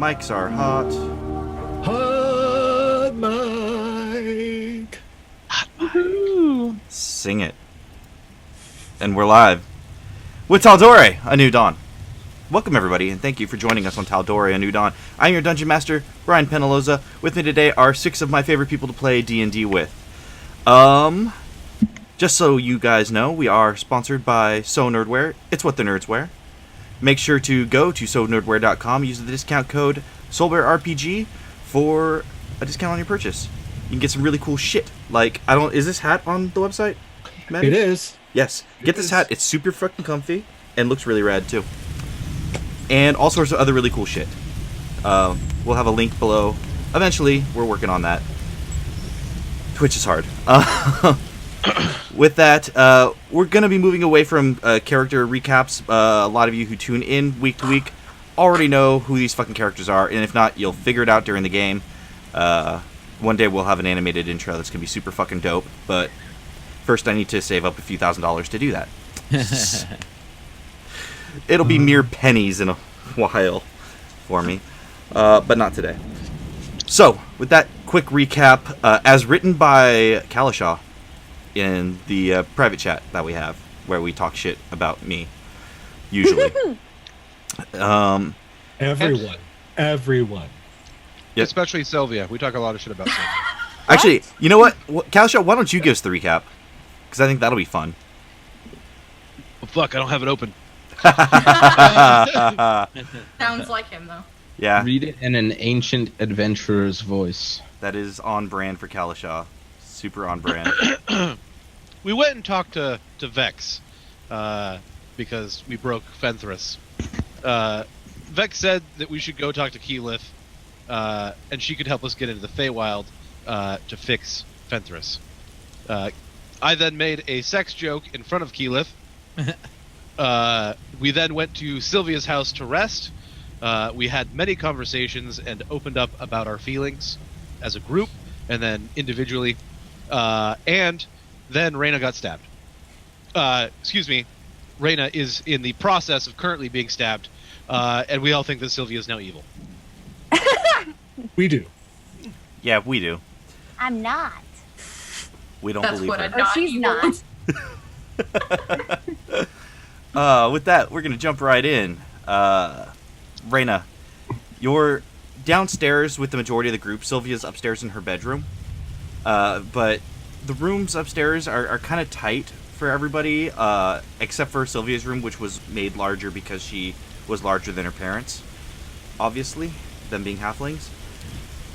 mics are hot. Hot mic. Sing it. And we're live with Tal'Dorei, A New Dawn. Welcome everybody, and thank you for joining us on Tal'Dorei, A New Dawn. I'm your Dungeon Master, Brian Penaloza. With me today are 6 of my favorite people to play D&D with. Just so you guys know, we are sponsored by So Nerdwear. It's what the nerds wear. Make sure to go to sonerdwear.com, use the discount code SoulBearRPG for a discount on your purchase. You can get some really cool shit. Like, is this hat on the website, Maddie? It is. Yes. Get this hat. It's super fucking comfy and looks really rad, too. And all sorts of other really cool shit. We'll have a link below. Eventually, we're working on that. Twitch is hard. With that, we're going to be moving away from character recaps. A lot of you who tune in week to week already know who these fucking characters are, and if not, you'll figure it out during the game. One day we'll have an animated intro that's going to be super fucking dope, but first I need to save up a few $1,000s to do that. It'll be mere pennies in a while for me, but not today. So, with that quick recap, as written by Kalashaw in the private chat that we have, where we talk shit about me, usually. Everyone. Yep. Especially Sylvia. We talk a lot of shit about Sylvia. Actually, you know what? Kalashaw, why don't you give us the recap? Because I think that'll be fun. Oh, fuck, I don't have it open. Sounds like him, though. Yeah. Read it in an ancient adventurer's voice. That is on brand for Kalashaw. Super on brand. We went and talked to Vex, because we broke Fenthras. Vex said that we should go talk to Keyleth, and she could help us get into the Feywild to fix Fenthras. I then made a sex joke in front of Keyleth. We then went to Sylvia's house to rest. We had many conversations and opened up about our feelings as a group, and then individually. And then Reyna got stabbed. Excuse me. Reyna is in the process of currently being stabbed, and we all think that Sylvia is now evil. We do. Yeah, we do. I'm not. We don't That's believe what her. I'm not. She's evil. not. With that, we're going to jump right in. Reyna, you're downstairs with the majority of the group. Sylvia's upstairs in her bedroom. But the rooms upstairs are kind of tight for everybody, except for Sylvia's room, which was made larger because she was larger than her parents, obviously, them being halflings.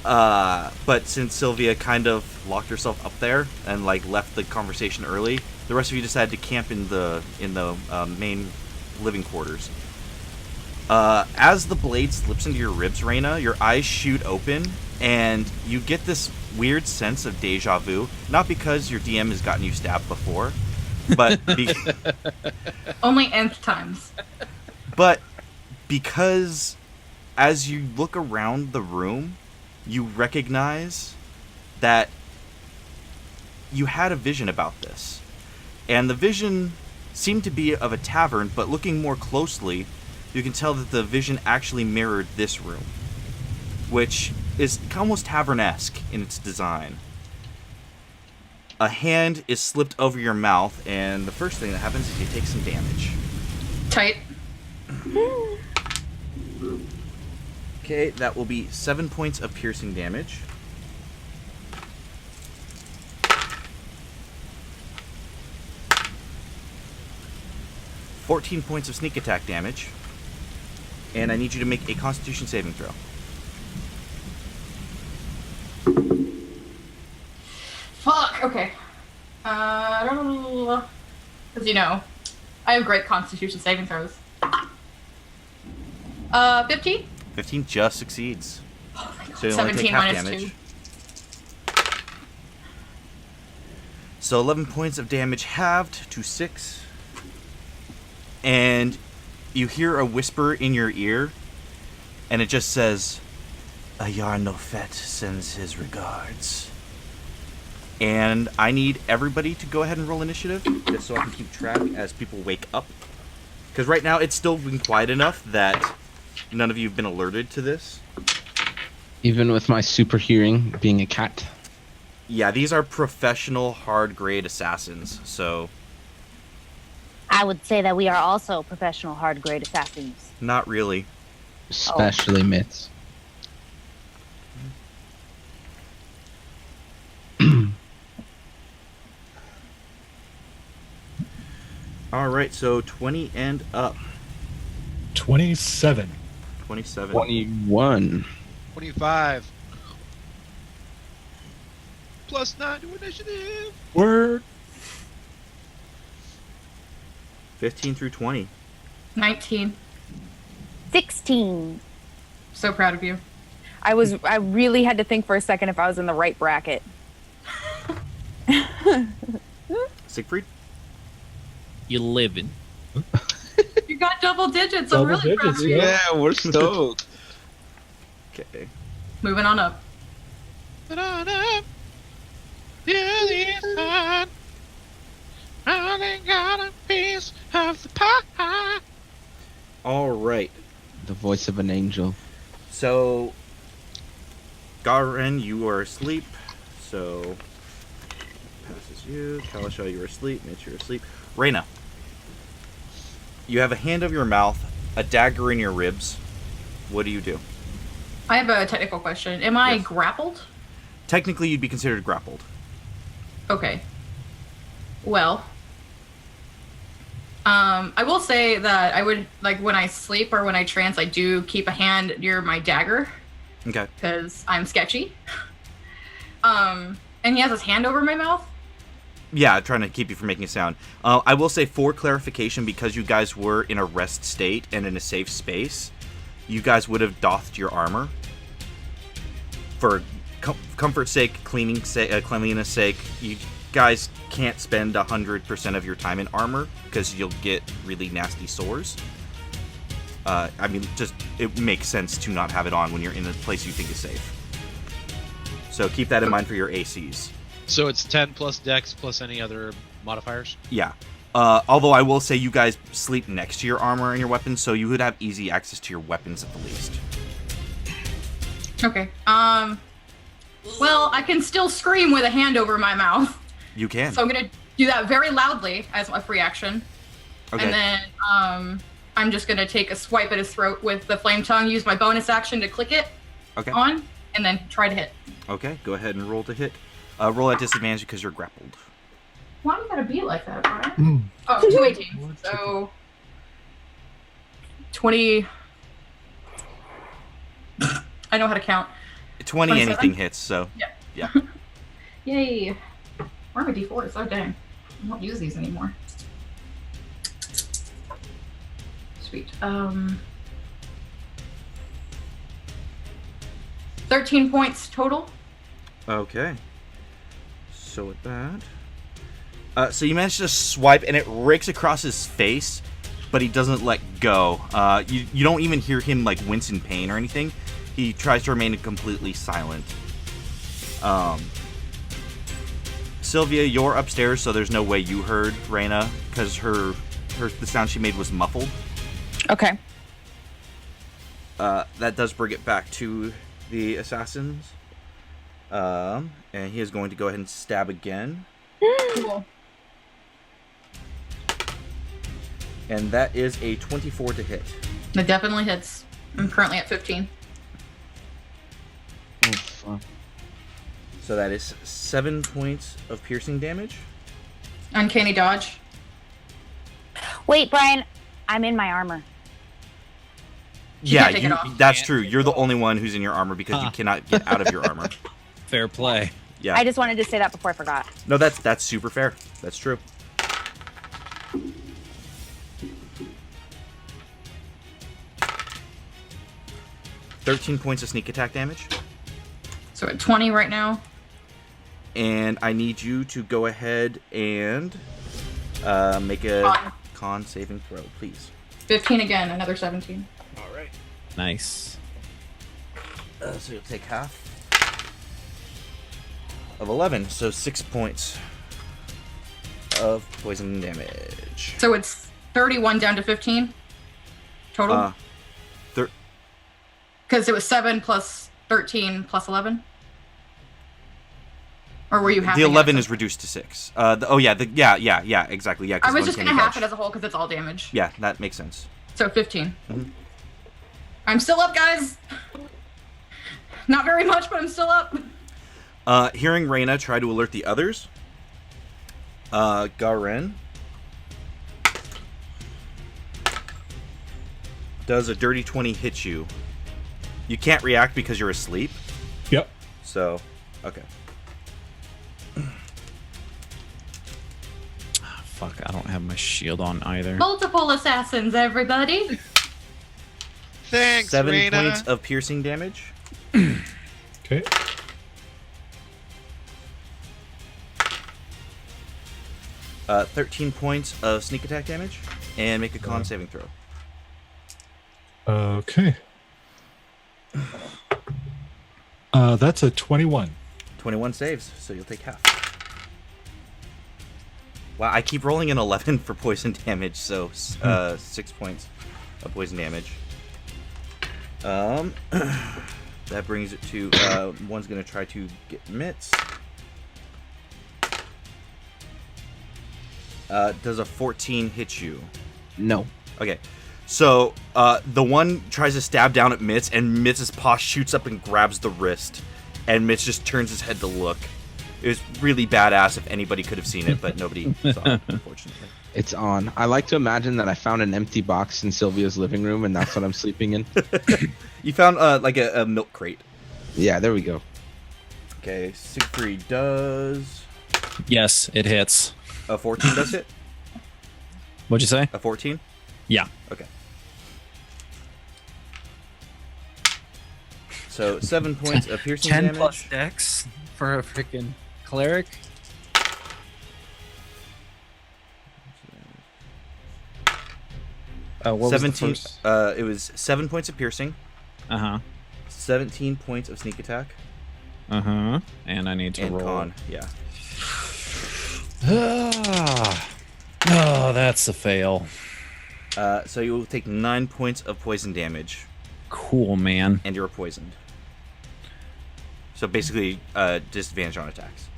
But since Sylvia kind of locked herself up there and left the conversation early, the rest of you decided to camp in the main living quarters. As the blade slips into your ribs, Reyna, your eyes shoot open, and you get this weird sense of deja vu. Not because your DM has gotten you stabbed before, but Only nth times. but because as you look around the room, you recognize that you had a vision about this. And the vision seemed to be of a tavern, but looking more closely, you can tell that the vision actually mirrored this room, which is almost tavern-esque in its design. A hand is slipped over your mouth, and the first thing that happens is you take some damage. Tight. Okay, that will be 7 points of piercing damage. $14 points of sneak attack damage. And I need you to make a Constitution saving throw. Fuck, okay. Because, I have great constitution saving throws. 15? 15 just succeeds. Oh my god. So you only take 17 half minus damage. 2. So 11 points of damage halved to 6. And you hear a whisper in your ear, and it just says, Ayar Nofet sends his regards. And I need everybody to go ahead and roll initiative, just so I can keep track as people wake up. Because right now it's still been quiet enough that None of you have been alerted to this. Even with my super hearing being a cat. Yeah, these are professional hard-grade assassins, so I would say that we are also professional hard-grade assassins. not really. Especially mitts. All right, so 20 and up. 27. 27. 21. 25. Plus 9 to initiative. Word. 15 through 20. 19. 16. So proud of you. I really had to think for a second if I was in the right bracket. Siegfried? 11. You got double digits. Double I'm really proud of digits, you. yeah. We're stoked. Okay. Moving on up. All right. The voice of an angel. So, Garen, you are asleep. So, passes you. Kalasha, you are asleep. Mitch, you're asleep. Reyna, you have a hand over your mouth, a dagger in your ribs. What do you do? I have a technical question. Am I Yes. grappled? Technically, you'd be considered grappled. Okay. Well, I will say that I would, like, when I sleep or when I trance, I do keep a hand near my dagger Okay. because I'm sketchy. And he has his hand over my mouth. Yeah, trying to keep you from making a sound. I will say, for clarification, because you guys were in a rest state and in a safe space, you guys would have doffed your armor. For comfort's sake, cleanliness sake, you guys can't spend 100% of your time in armor because you'll get really nasty sores. I mean, just it makes sense to not have it on when you're in a place you think is safe. So keep that in mind for your ACs. So it's 10 plus dex plus any other modifiers? Yeah. Although I will say you guys sleep next to your armor and your weapons, so you would have easy access to your weapons at the least. Okay. Well, I can still scream with a hand over my mouth. You can. So I'm gonna do that very loudly as a free action. Okay. And then I'm just gonna take a swipe at his throat with the flame tongue, use my bonus action to click it Okay. on, and then try to hit. Okay, go ahead and roll to hit. Roll at disadvantage because you're grappled. Why you gotta be like that, Brian? Oh, 218. So 20. I know how to count. 20 27? anything hits, so Yeah. yeah. Yay. Where are my d4s? Oh, dang. I don't use these anymore. Sweet. 13 points total. Okay. So with that, so you manage to swipe, and it rakes across his face, but he doesn't let go. You don't even hear him like wince in pain or anything. He tries to remain completely silent. Sylvia, you're upstairs, so there's no way you heard Reyna because the sound she made was muffled. Okay. That does bring it back to the assassins. And he is going to go ahead and stab again. Cool. And that is a 24 to hit. That definitely hits. I'm currently at 15. Oh, fuck. So that is 7 points of piercing damage. Uncanny dodge. Wait, Brian, I'm in my armor. You Yeah, can't take it off. that's true. You're the only one who's in your armor because you cannot get out of your armor. Fair play. Yeah. I just wanted to say that before I forgot. No, that's super fair. That's true. $13 points of sneak attack damage. So at 20 right now. And I need you to go ahead and make a con saving throw, please. 15 again, another 17. All right. Nice. So you'll take half of 11, so 6 points of poison damage. So it's 31 down to 15 total. Because it was 7 plus 13 plus 11. Or were you half? The 11 is reduced to 6. Yeah, exactly. Yeah. 'cause I was one just can't gonna half catch. it as a whole because it's all damage. Yeah, that makes sense. So 15. Mhm. I'm still up, guys. Not very much, but I'm still up. Hearing Reyna try to alert the others, Garen does a dirty 20 hit you. You can't react because you're asleep. Yep. So, okay. Fuck, I don't have my shield on either. Multiple assassins, everybody. Thanks, 7 Reyna. points of piercing damage. Okay. Uh, 13 points of sneak attack damage, and make a con saving throw. Okay. That's a 21. 21 saves, so you'll take half. Wow, I keep rolling an 11 for poison damage, so 6 points of poison damage. That brings it to one's gonna try to get mitts. Does a 14 hit you? No. Okay, so the one tries to stab down at Mitz, and Mitz's paw shoots up and grabs the wrist, and Mitz just turns his head to look. It was really badass if anybody could have seen it, but nobody saw it, unfortunately. It's on. I like to imagine that I found an empty box in Sylvia's living room, and that's what I'm sleeping in. You found like a milk crate. Yeah, there we go. Okay, Siegfried does Yes, it hits. a 14. Does it? What'd you say? A 14? Yeah. Okay. So 7 points of piercing 10 damage. plus dex for a freaking cleric. What was the 17. first? It was 7 points of piercing. Uh-huh. 17 points of sneak attack. Uh-huh. And I need to And roll. con. Yeah. Oh, that's a fail. So you will take 9 points of poison damage, Cool, man. and you're poisoned. So basically, disadvantage on attacks.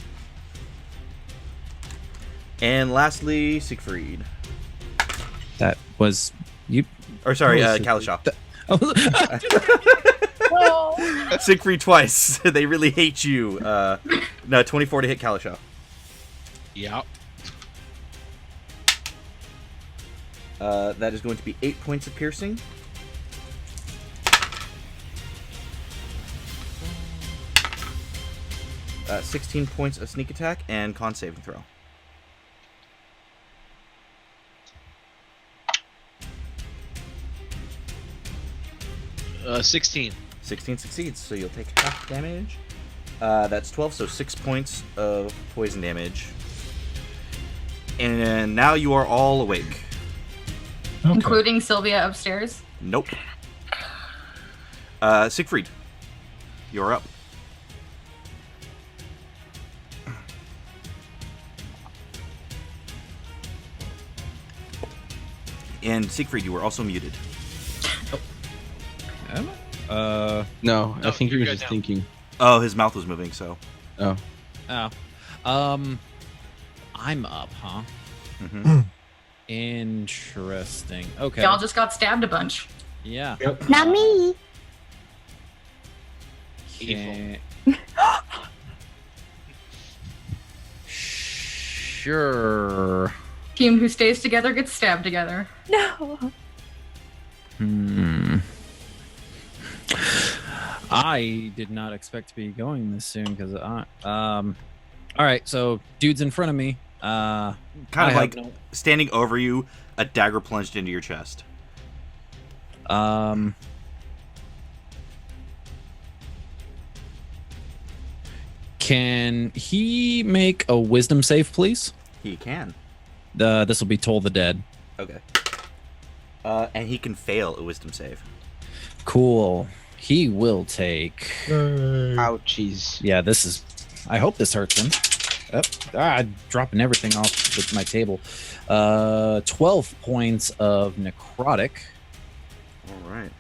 And lastly, Siegfried. That was you. Or sorry, Oh, Kalishaw. Whoa. Siegfried twice. They really hate you. No, 24 to hit Kalishaw. Yeah. That is going to be 8 points of piercing. Uh, 16 points of sneak attack and con saving throw. Uh, 16. 16 succeeds, so you'll take half damage. That's 12, so 6 points of poison damage. And now you are all awake. Okay. Including Sylvia upstairs. Nope. Siegfried, you're up. And Siegfried, you were also muted. Am I? No, I No, think he you're was good just now. thinking. Oh, his mouth was moving, so. Oh. I'm up, huh? Mm-hmm. Interesting. Okay. Y'all just got stabbed a bunch. Yeah. Yep. Not me. Can- Sure. Team who stays together gets stabbed together. No. I did not expect to be going this soon because all right, so dude's in front of me. Kind I of have like no- standing over you, a dagger plunged into your chest. Can he make a wisdom save, please? He can. This will be Toll the Dead. Okay. And he can fail a wisdom save. Cool. He will take. Yay. Ouchies. Yeah, this is. I hope this hurts him. Dropping everything off with my table. 12 points of necrotic. All right.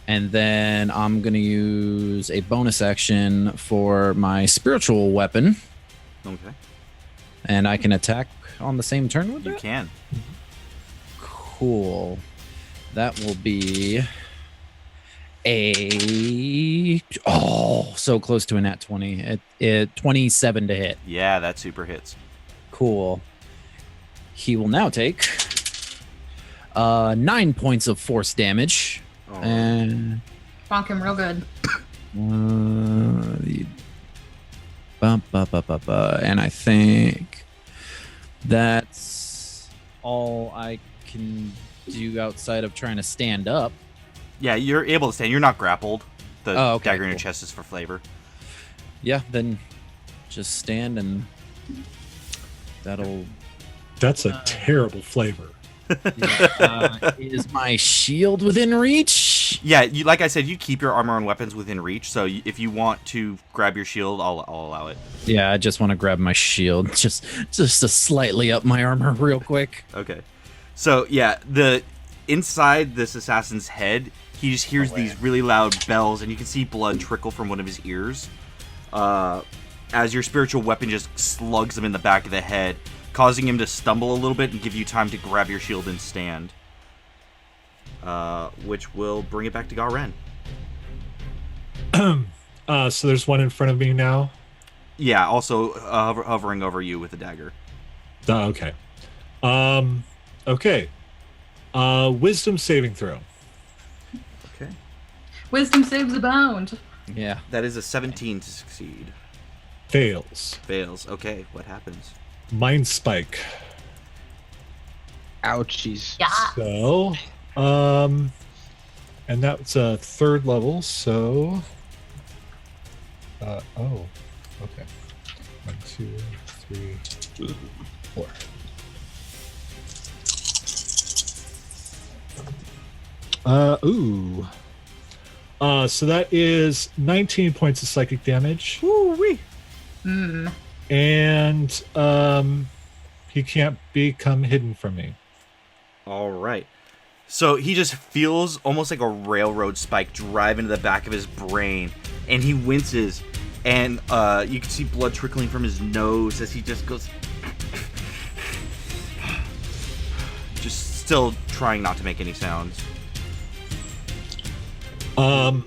And then I'm going to use a bonus action for my spiritual weapon. Okay. And I can attack on the same turn with You it? can. Cool. That will be so close to a nat 20. It 27 to hit. Yeah, that super hits. Cool. He will now take 9 points of force damage. Oh. And Bonk him real good. and I think that's all I can do outside of trying to stand up. Yeah, you're able to stand. You're not grappled. The Oh, okay, dagger in your cool. chest is for flavor. Yeah, then just stand and that'll. That's a terrible flavor. Is my shield within reach? Yeah, like I said, you keep your armor and weapons within reach. So if you want to grab your shield, I'll allow it. Yeah, I just want to grab my shield, just to slightly up my armor real quick. Okay. So yeah, the inside this assassin's head, he just hears these really loud bells, and you can see blood trickle from one of his ears. As your spiritual weapon just slugs him in the back of the head, causing him to stumble a little bit and give you time to grab your shield and stand. Which will bring it back to Garen. So there's one in front of me now. Yeah, also hovering over you with a dagger. Okay. Okay. Wisdom saving throw. Okay. Wisdom saves abound. Yeah. That is a 17 to succeed. Fails. Fails. Okay, what happens? Mind spike. Ouchies. Yeah. So, and that's a third level. So, okay. 1, 2, 3, 4. So that is 19 points of psychic damage. Woo-wee. And he can't become hidden from me. All right. So he just feels almost like a railroad spike drive into the back of his brain, and he winces, and you can see blood trickling from his nose as he just goes, just still trying not to make any sounds. I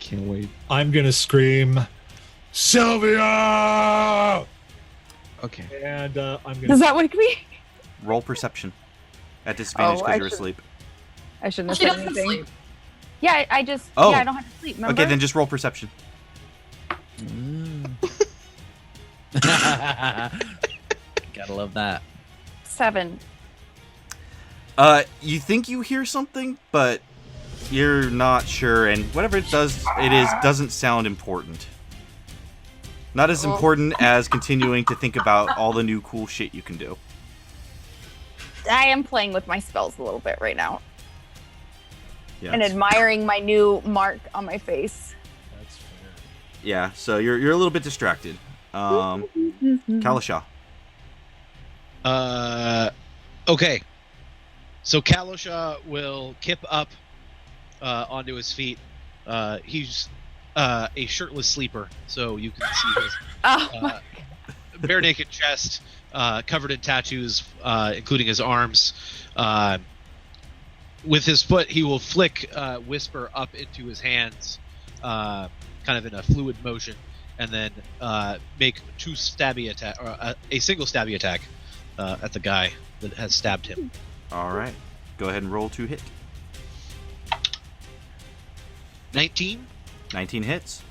can't wait. I'm gonna scream, Sylvia! Okay. And I'm Does gonna. that wake me? Roll perception at disadvantage Oh, because I you're should- asleep. I shouldn't She have said doesn't anything. sleep. Yeah, I just. Oh. Yeah, I don't have to sleep. Remember? Okay, then just roll perception. Gotta love that. 7. You think you hear something, but you're not sure, and whatever it is doesn't sound important. Not as important as continuing to think about all the new cool shit you can do. I am playing with my spells a little bit right now Yeah. and admiring my new mark on my face. That's fair. Yeah, so you're a little bit distracted. Kalasha. Okay. So Kalosha will kip up onto his feet. He's a shirtless sleeper, so you can see his Oh, my. bare naked chest, covered in tattoos, including his arms. With his foot, he will flick Whisper up into his hands, kind of in a fluid motion, and then make two stabby attack, or a single stabby attack at the guy that has stabbed him. All right. Go ahead and roll to hit. 19. 19 hits.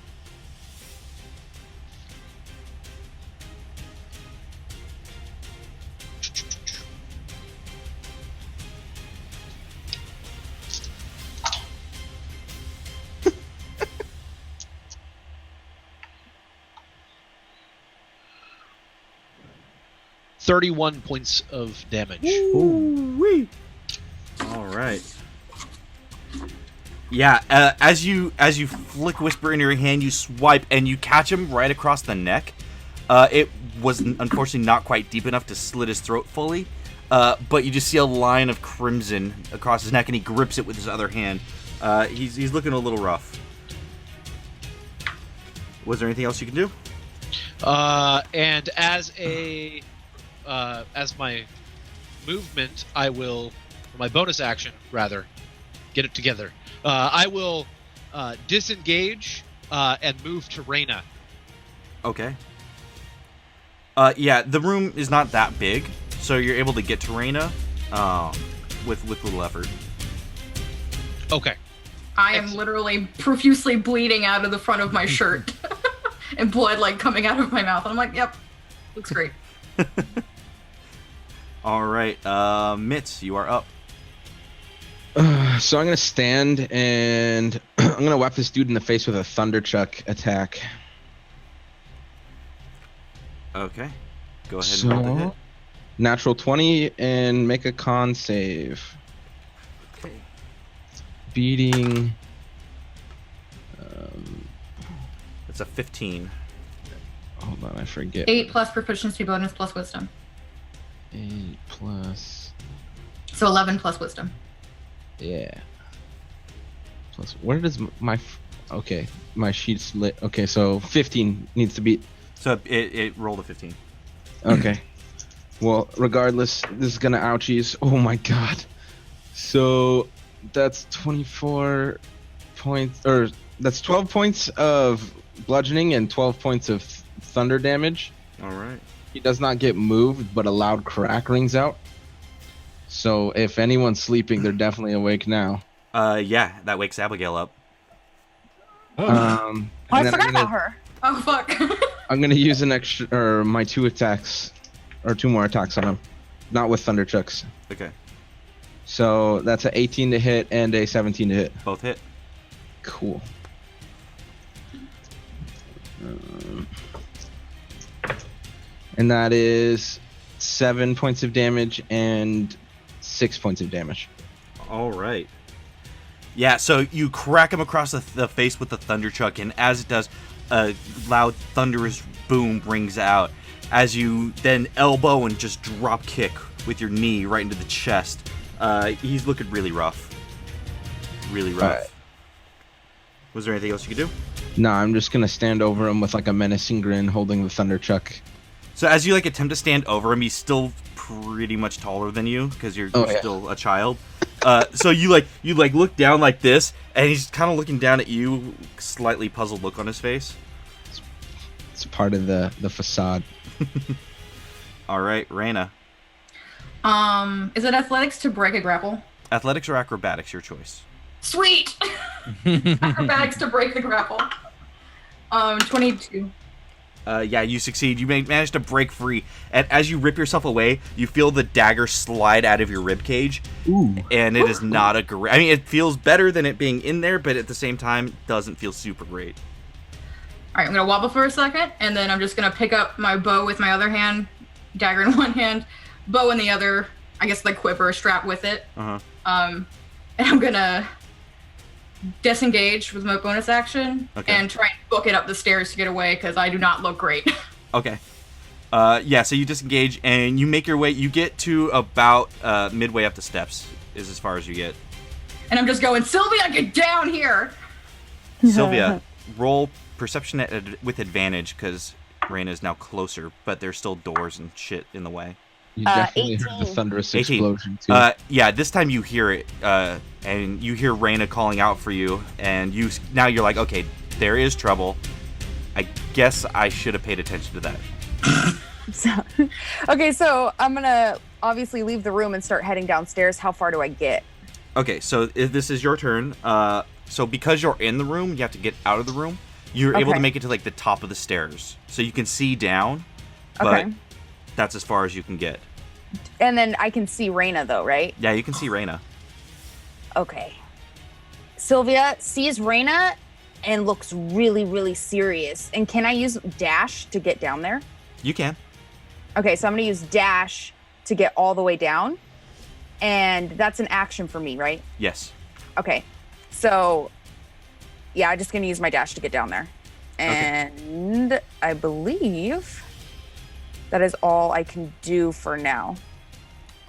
$31 points of damage. Ooh-wee. All right. Yeah, as you flick Whisper in your hand, you swipe and you catch him right across the neck. It was unfortunately not quite deep enough to slit his throat fully, but you just see a line of crimson across his neck, and he grips it with his other hand, He's looking a little rough. Was there anything else you can do? And as my movement, I will, my bonus action rather, get it together. I will disengage and move to Reyna. Okay. Yeah, the room is not that big, so you're able to get to Reyna with little effort. Okay. I am literally profusely bleeding out of the front of my shirt. And blood like coming out of my mouth. And I'm like, yep, looks great. All right, Mitz, you are up. So I'm gonna stand and I'm gonna whack this dude in the face with a thunderchuck attack. Okay, go ahead and roll the hit. Natural 20 and make a con save. Okay. Beating. It's a 15. Hold on, I forget. 8 plus proficiency bonus plus wisdom. 8 plus. So 11 plus wisdom. Yeah. Plus, where does my okay, my sheet's lit. Okay, so 15 needs to be. So it rolled a 15. Okay. Well, regardless, this is gonna ouchies. Oh my god. So that's 24 points, or that's 12 points of bludgeoning and 12 points of thunder damage. All right. He does not get moved, but a loud crack rings out. So if anyone's sleeping, they're definitely awake now. Yeah, that wakes Abigail up. Oh. I then forgot about her. Oh, fuck. I'm gonna use an extra, or my 2 attacks, or 2 more attacks on him, not with thunderchucks. Okay, So that's a 18 to hit and a 17 to hit. both hit. Cool. And that is 7 points of damage and 6 points of damage. All right. Yeah, so you crack him across the face with the thunderchuck, and as it does, a loud thunderous boom rings out as you then elbow and just drop kick with your knee right into the chest. He's looking really rough. Really rough. Alright. Was there anything else you could do? No, I'm just gonna stand over him with like a menacing grin, holding the thunderchuck. So as you like attempt to stand over him, he's still pretty much taller than you because you're still a child. So you look down like this, and he's kind of looking down at you, slightly puzzled look on his face. It's part of the facade. All right, Reyna. Is it athletics to break a grapple? Athletics or acrobatics, your choice. Sweet! Acrobatics to break the grapple. 22. Yeah, you succeed. You manage to break free, and as you rip yourself away, you feel the dagger slide out of your rib cage. Ooh. And it is not a great. I mean, it feels better than it being in there, but at the same time, doesn't feel super great. All right, I'm gonna wobble for a second, and then I'm just gonna pick up my bow with my other hand, dagger in one hand, bow in the other. I guess the quiver strapped with it. And I'm gonna disengage with my bonus action and try and book it up the stairs to get away because I do not look great. Okay. Yeah, so you disengage and you make your way. You get to about midway up the steps is as far as you get. And I'm just going, Sylvia, get down here! Sylvia, roll perception with advantage because Reyna is now closer, but there's still doors and shit in the way. You definitely heard the 18. thunderous 18. explosion too. Yeah, this time you hear it, and you hear Reyna calling out for you, and now you're like, okay, there is trouble. I guess I should have paid attention to that. Okay, so I'm gonna obviously leave the room and start heading downstairs. How far do I get? Okay, so if this is your turn. So because you're in the room, you have to get out of the room. You're able to make it to like the top of the stairs, so you can see down. But Okay. that's as far as you can get. And then I can see Reyna though, right? Yeah, you can see Reyna. Okay. Sylvia sees Reyna and looks really, really serious. And can I use dash to get down there? You can. Okay, so I'm gonna use dash to get all the way down. And that's an action for me, right? Yes. Okay. So yeah, I'm just gonna use my dash to get down there. And I believe that is all I can do for now.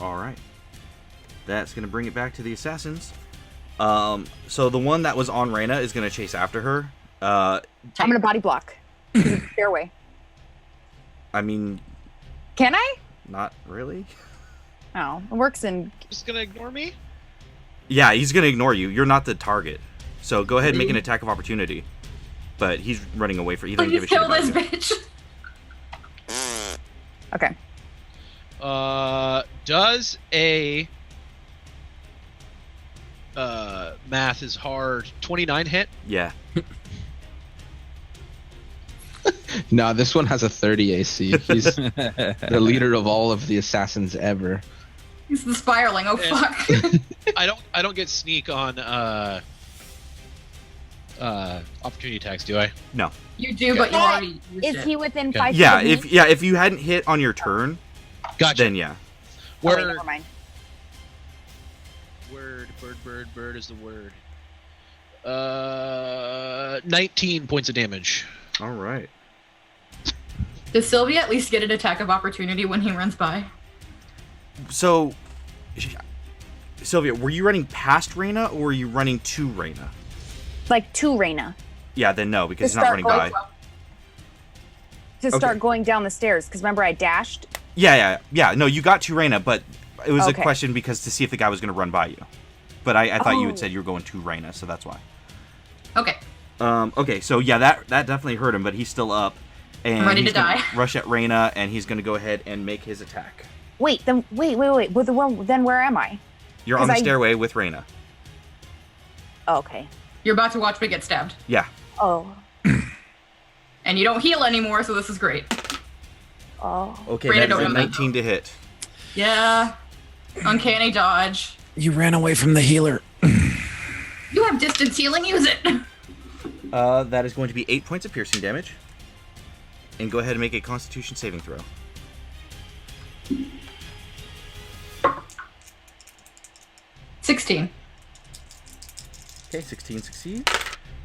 All right. That's going to bring it back to the assassins. So the one that was on Reyna is going to chase after her. I'm gonna body block. Stairway. I mean, Can I? not really. Oh, it works in. Just gonna ignore me? Yeah, he's going to ignore you. You're not the target. So go ahead and make an attack of opportunity. But he's running away for. He doesn't give a Please shit kill about this you. bitch. Okay. Does a math is hard 29 hit? Yeah. No, this one has a 30 AC. He's the leader of all of the assassins ever. He's the spiraling. Oh And- fuck. I don't get sneak on opportunity attacks, do I? No. You do, but you already used Is it. he within Okay. 5 feet Yeah. of me? If you hadn't hit on your turn, Gotcha. then yeah. Oh, wait, Word, never mind. bird is the word. 19 points of damage. All right. Does Sylvia at least get an attack of opportunity when he runs by? So, Sylvia, were you running past Reyna or were you running to Reyna? Like to Reyna. Yeah, then no, because To he's not start running by. going- To start going down the stairs, because remember I dashed. Yeah. No, you got to Reyna, but it was Okay. a question because to see if the guy was going to run by you. But I thought you had Oh. said you were going to Reyna, so that's why. Okay. Okay, so yeah, that definitely hurt him, but he's still up. And Ready he's to gonna die. Rush at Reyna, and he's going to go ahead and make his attack. Wait. With the one, then where am I? You're on the 'Cause I- stairway with Reyna. Oh, okay. You're about to watch me get stabbed. Yeah. Oh. And you don't heal anymore, so this is great. Oh. Okay, Reyna that is don't a have 19 to hit. Yeah. Uncanny dodge. You ran away from the healer. You have distance healing, use it. That is going to be 8 points of piercing damage. And go ahead and make a Constitution saving throw. $16. Okay, 16 succeeds.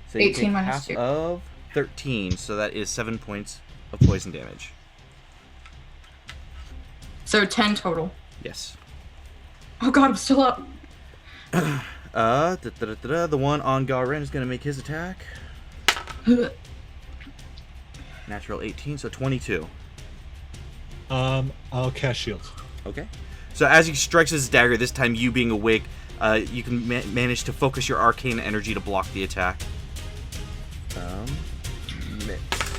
So you 18 take minus half 2. of 13, so that is 7 points of poison damage. So 10 total. Yes. Oh god, I'm still up. The one on Garen is going to make his attack. Natural 18, so 22. I'll cast shield. Okay. So as he strikes his dagger, this time you being awake, you can manage to focus your arcane energy to block the attack. Mitts.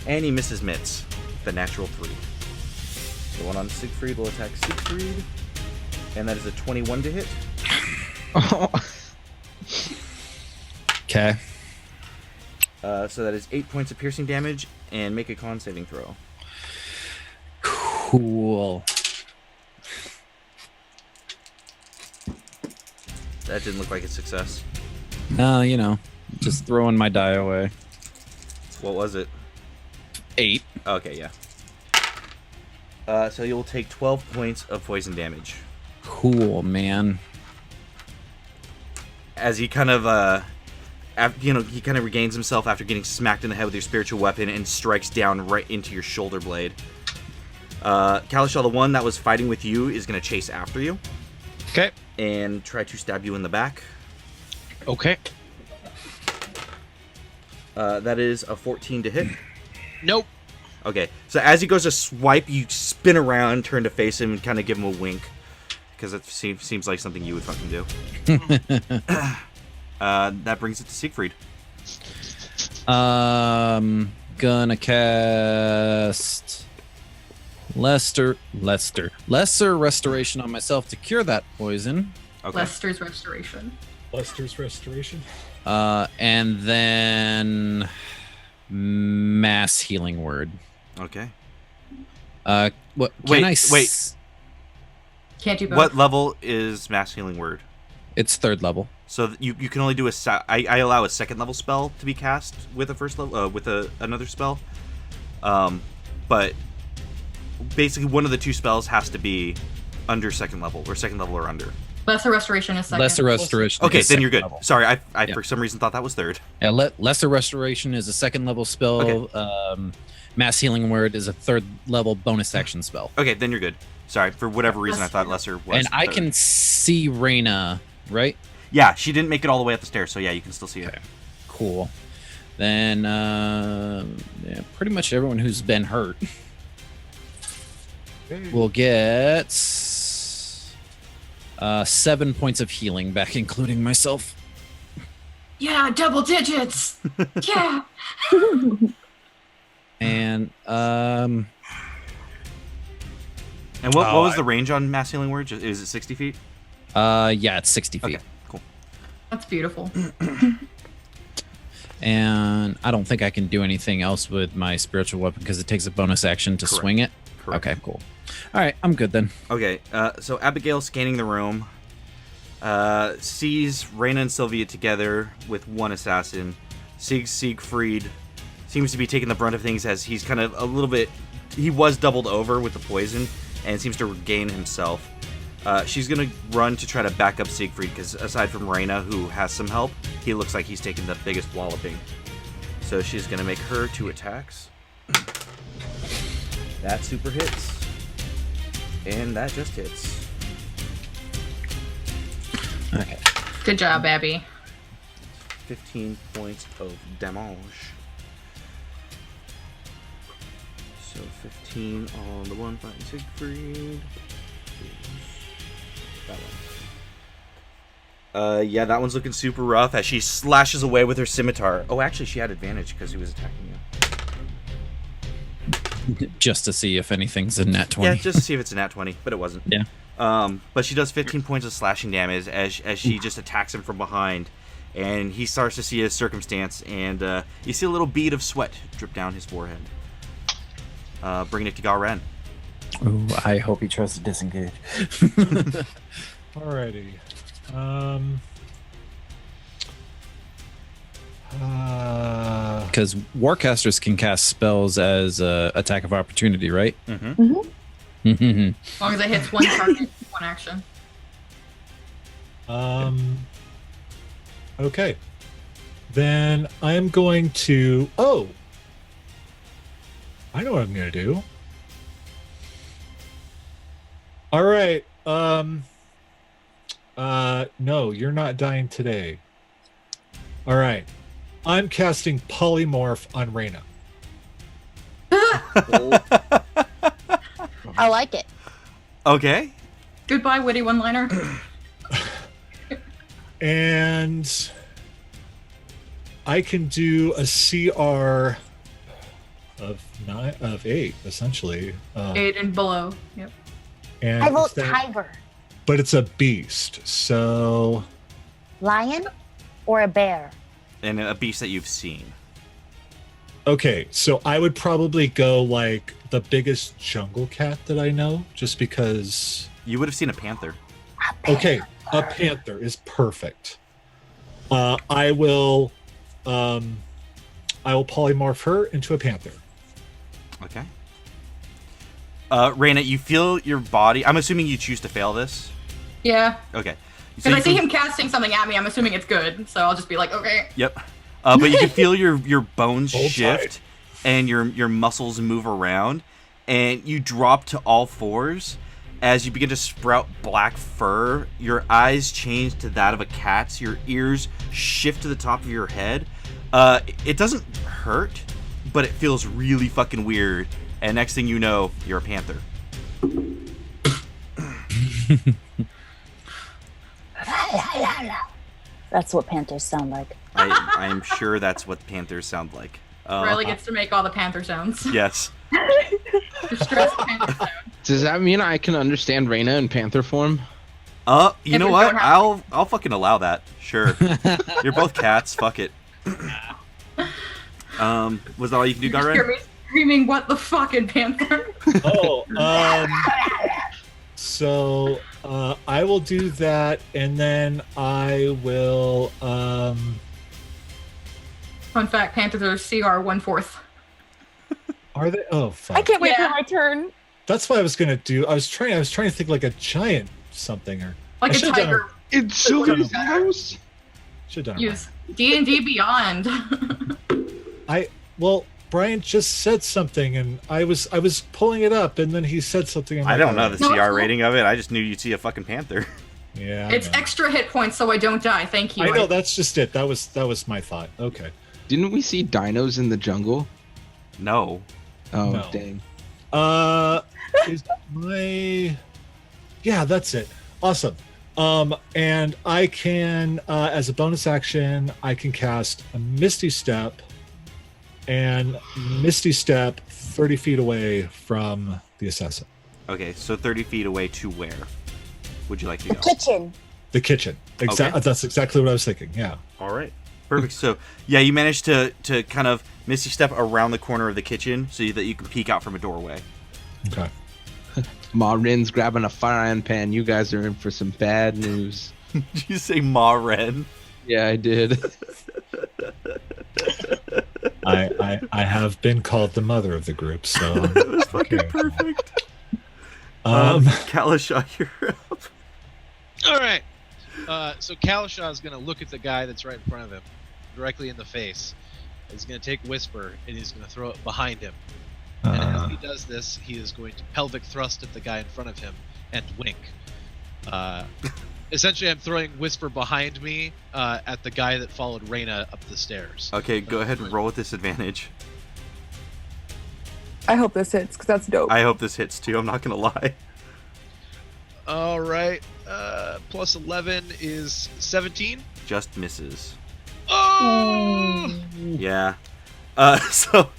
And he misses Mitts. The natural 3. The one on Siegfried will attack Siegfried. And that is a 21 to hit. Okay. So that is 8 points of piercing damage, and make a con saving throw. Cool. That didn't look like a success. You know, just throwing my die away. What was it? 8. Okay, yeah. So you'll take 12 points of poison damage. Cool, man. As he kind of, he kind of regains himself after getting smacked in the head with your spiritual weapon and strikes down right into your shoulder blade. Kalishal, the one that was fighting with you, is going to chase after you. Okay. And try to stab you in the back. Okay. That is a 14 to hit. Nope. Okay, so as he goes to swipe, you spin around, turn to face him, and kind of give him a wink. Because it seems like something you would fucking do. That brings it to Siegfried. Gonna cast Lesser Restoration on myself to cure that poison. Okay. Lester's restoration. Lester's restoration. And then Mass Healing Word. Okay. What? Wait. Can't do both. What level is Mass Healing Word? It's 3rd level. So you can only do I allow a 2nd level spell to be cast with a first level with another spell, but basically one of the two spells has to be under 2nd level or 2nd level or under. Lesser restoration is second. Lesser Restoration. Okay, is then you're second good. level. Sorry, I Yeah. for some reason thought that was 3rd. Yeah, Lesser Restoration is a 2nd level spell. Okay. Mass Healing Word is a 3rd level bonus action spell. Okay, then you're good. Sorry, for whatever reason I thought lesser was. And I 3rd. can see Reyna right? Yeah, she didn't make it all the way up the stairs, so yeah, you can still see it. Okay. Cool. Then, yeah, pretty much everyone who's been hurt will get 7 points of healing back, including myself. Yeah, double digits. Yeah. And And what was the range on mass healing word? Is it 60 feet? yeah, it's 60 feet. Okay, cool. That's beautiful. And I don't think I can do anything else with my spiritual weapon because it takes a bonus action to swing it. Correct. Okay, cool. All right, I'm good then. Okay, so Abigail scanning the room, sees Reyna and Sylvia together with one assassin. Siegfried seems to be taking the brunt of things as he's kind of a little bit... He was doubled over with the poison and seems to regain himself. She's going to run to try to back up Siegfried because aside from Reyna, who has some help, he looks like he's taking the biggest walloping. So she's going to make her 2 attacks. That super hits. And that just hits. Okay. Good job, Abby. 15 points of damage. So 15 on the one fighting Siegfried. That one. Yeah, that one's looking super rough as she slashes away with her scimitar. Oh, actually, she had advantage because he was attacking you. Just to see if anything's a nat 20. Yeah, just to see if it's a nat 20, but it wasn't. Yeah. But she does 15 points of slashing damage as she just attacks him from behind, and he starts to see his circumstance, and you see a little bead of sweat drip down his forehead. Bringing it to Garen. Ooh, I hope he tries to disengage. Alrighty. Because Warcasters can cast spells as attack of opportunity, right? Mm-hmm. As long as it hits one target, one action. Okay. Then I'm going to... Oh! I know what I'm going to do. All right. No, you're not dying today. All right. I'm casting Polymorph on Reyna. I like it. Okay. Goodbye, witty one-liner. And I can do a CR of 8, essentially. 8 and below. Yep. And I vote is that- tiger. But it's a beast, so... Lion or a bear? And a beast that you've seen. Okay, so I would probably go like the biggest jungle cat that I know, just because... You would have seen a panther. Okay, a panther is perfect. I will polymorph her into a panther. Okay. Reyna, you feel your body... I'm assuming you choose to fail this. Yeah. Okay. Because I see him casting something at me, I'm assuming it's good. So I'll just be like, okay. Yep. But you can feel your bones Hold shift tight. and your muscles move around, and you drop to all fours. As you begin to sprout black fur, your eyes change to that of a cat's. Your ears shift to the top of your head. It doesn't hurt, but it feels really fucking weird. And next thing you know, you're a panther. That's what panthers sound like. I am sure that's what panthers sound like. Riley gets to make all the panther sounds. Yes. Distressed panther sound. Does that mean I can understand Reyna in panther form? You If know we what? don't have- I'll fucking allow that. Sure. You're both cats. Fuck it. Was that all you can do, You just hear Garen? me screaming, "What the fuck" in panther? Oh, so I will do that, and then I will Fun fact: panthers are CR 1/4. Are they? Oh, fuck. I can't wait Yeah. for my turn. That's what I was gonna do. I was trying to think like a giant something, or Like I a should've done tiger. It's Sylvia's house? should have done it. Use D&D Beyond. Well, Brian just said something, and I was pulling it up, and then he said something. And I don't know the No, CR it's- rating of it. I just knew you'd see a fucking panther. Yeah. It's extra hit points so I don't die. Thank you. I know, that's just it. That was my thought. Okay. Didn't we see dinos in the jungle? No. Oh, No. dang. Is my... Yeah, that's it. Awesome. And I can, as a bonus action, I can cast a Misty Step and Misty Step 30 feet away from the assassin. Okay, so 30 feet away to where would you like to go? Kitchen. The kitchen. Okay. That's exactly what I was thinking. Yeah. All right. Perfect. So, yeah, you managed to kind of misty step around the corner of the kitchen so that you can peek out from a doorway. Okay. Ma Rin's grabbing a frying pan. You guys are in for some bad news. Did you say Ma Ren? Yeah, I did. I have been called the mother of the group, so That was fucking perfect. Kalasha, you're up. All right. So Kalasha is going to look at the guy that's right in front of him, directly in the face. He's going to take Whisper, and he's going to throw it behind him. And as he does this, he is going to pelvic thrust at the guy in front of him and wink. Essentially, I'm throwing Whisper behind me at the guy that followed Reyna up the stairs. Okay, go ahead and roll with disadvantage. I hope this hits because that's dope. I hope this hits too, I'm not going to lie. All right. Plus 11 is 17. Just misses. Oh! Yeah. So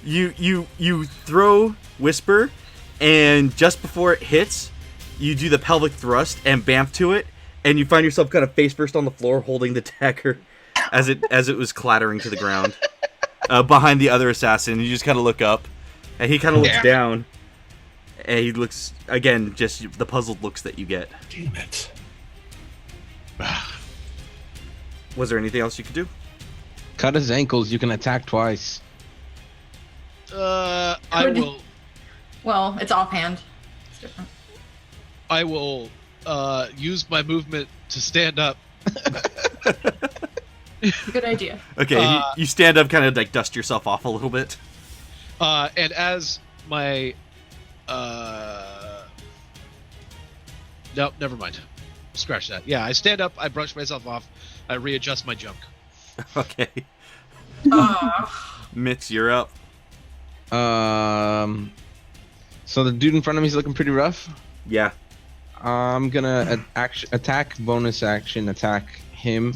you throw Whisper, and just before it hits, you do the pelvic thrust and bamf to it, and you find yourself kind of face first on the floor, holding the dagger as it was clattering to the ground behind the other assassin. You just kind of look up, and he kind of looks down, and he looks again, just the puzzled looks that you get. damn it. Was there anything else you could do? Cut his ankles. You can attack twice. I will. Well, it's offhand. It's different. I will use my movement to stand up. Good idea. Okay, you stand up, kind of like dust yourself off a little bit. And as my nope, never mind. Scratch that. Yeah, I stand up, I brush myself off, I readjust my junk. Okay. Oh. Mitz, you're up. So the dude in front of me is looking pretty rough. Yeah. I'm gonna attack, bonus action, attack him,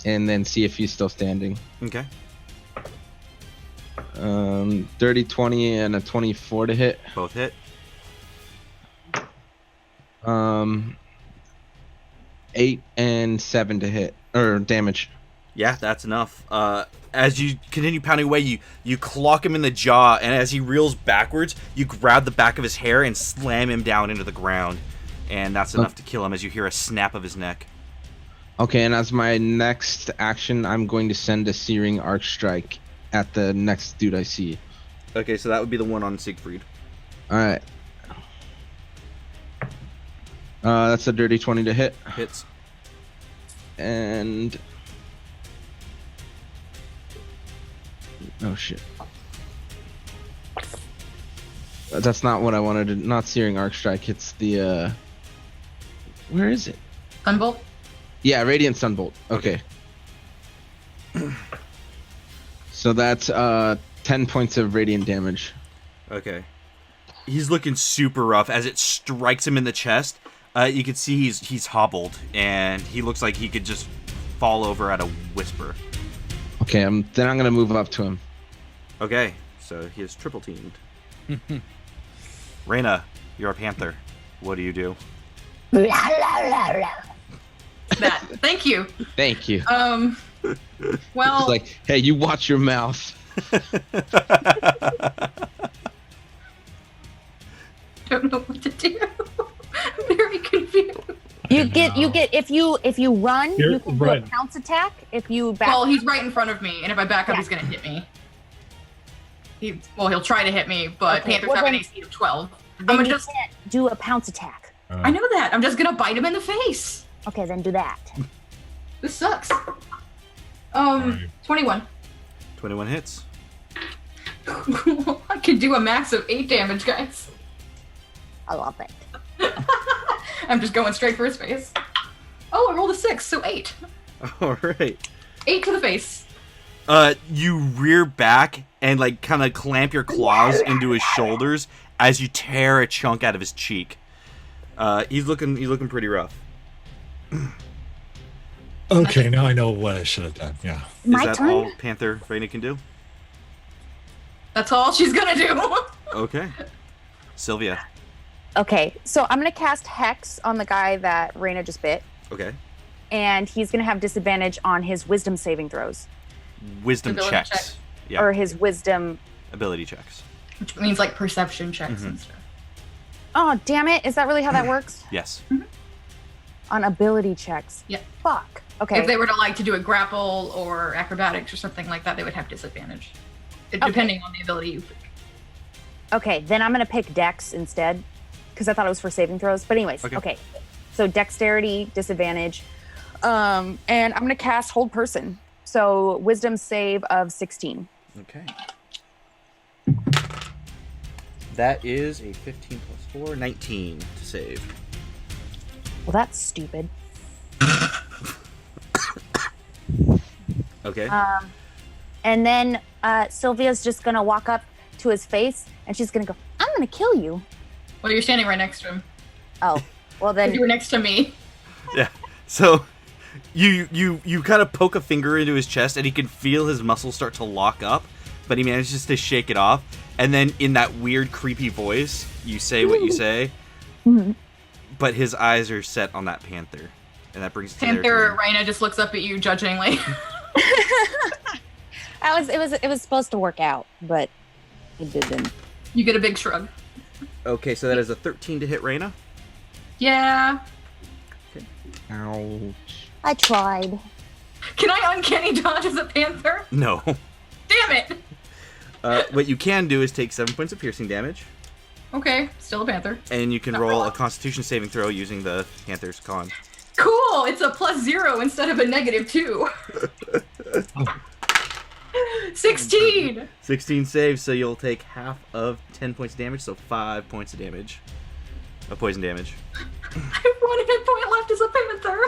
and then see if he's still standing. Okay. 30, 20, and a 24 to hit. Both hit. 8 and 7 to hit or damage. Yeah, that's enough. As you continue pounding away, you clock him in the jaw, and as he reels backwards, you grab the back of his hair and slam him down into the ground. And that's enough to kill him as you hear a snap of his neck. Okay, and as my next action, I'm going to send a Searing Arc Strike at the next dude I see. Okay, so that would be the one on Siegfried. Alright. That's a dirty 20 to hit. Hits. And... oh shit. That's not what I wanted to... not Searing Arc Strike, it's the... where is it? Sunbolt? Yeah, Radiant Sunbolt. Okay. So that's 10 points of radiant damage. Okay. He's looking super rough. As it strikes him in the chest, you can see he's hobbled, and he looks like he could just fall over at a whisper. Okay, then I'm gonna move up to him. Okay, so he is triple teamed. Reyna, you're a panther. What do you do? That. Thank you. Thank you. Well. It's like, hey, you watch your mouth. Don't know what to do. I'm very confused. You get if you run, You're you can do a right. pounce attack. If you back, Well, he's right in front of me, and if I back up, he's gonna hit me. He'll try to hit me, but Okay, Panthers well have an then- AC of 12. then I'm you just. can't do a pounce attack. I know that. I'm just gonna bite him in the face. Okay, then do that. This sucks. Right. 21. 21 hits. I can do a max of 8 damage, guys. I love it. I'm just going straight for his face. Oh, I rolled a 6, so 8. All right. 8 to the face. You rear back and like kind of clamp your claws into his shoulders as you tear a chunk out of his cheek. He's looking pretty rough. Okay, now I know what I should have done. Yeah. Is My that turn? all Panther Reyna can do? That's all she's gonna do. Okay. Sylvia. Okay, so I'm gonna cast Hex on the guy that Reyna just bit, Okay. and he's gonna have disadvantage on his Wisdom saving throws Wisdom Ability checks. check. Yeah. or his Wisdom. Ability checks. Which means like perception checks and stuff. Oh, damn it! Is that really how that works? Yes. On ability checks. Yeah. Fuck. Okay. If they were to like to do a grapple or acrobatics or something like that, they would have disadvantage. Depending on the ability you pick. Okay, then I'm gonna pick Dex instead, because I thought it was for saving throws. But anyways, Okay. okay. So Dexterity disadvantage, and I'm gonna cast Hold Person. So Wisdom save of 16. Okay. That is a 15 plus 4, 19 to save. Well, that's stupid. Okay. And then Sylvia's just gonna walk up to his face, and she's gonna go, "I'm gonna kill you." Well, you're standing right next to him. Oh, well If then. you were next to me. Yeah. So you kind of poke a finger into his chest and he can feel his muscles start to lock up, but he manages to shake it off. And then in that weird creepy voice, you say what you say, but his eyes are set on that panther. And that brings it to their Panther turn. Reyna just looks up at you judgingly. It was supposed to work out, but it didn't. You get a big shrug. Okay, so that is a 13 to hit Reyna. Yeah. Ouch. I tried. Can I uncanny dodge as a panther? No. Damn it! What you can do is take 7 points of piercing damage, Okay, still a panther. and you can Not roll wrong. a Constitution saving throw using the Panther's con. Cool! It's a +0 instead of a -2. 16! 16 saves, so you'll take half of 10 points of damage, so 5 points of damage. Of poison damage. I have 1 hit point left as a panther.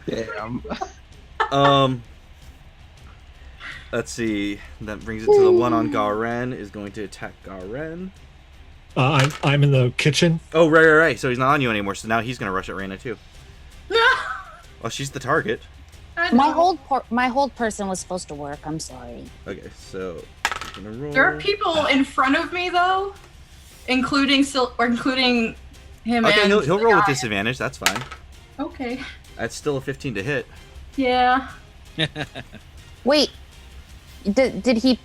Damn. Let's see. That brings it to the one on Garen is going to attack Garen. I'm in the kitchen. Oh, right. So he's not on you anymore, so now he's going to rush at Reyna too. Well, she's the target. My hold person was supposed to work. I'm sorry. Okay, so I'm gonna roll. There are people in front of me though, including him. Okay, and he'll the roll with guy. disadvantage. That's fine. Okay. That's still a 15 to hit. Yeah. Wait, did he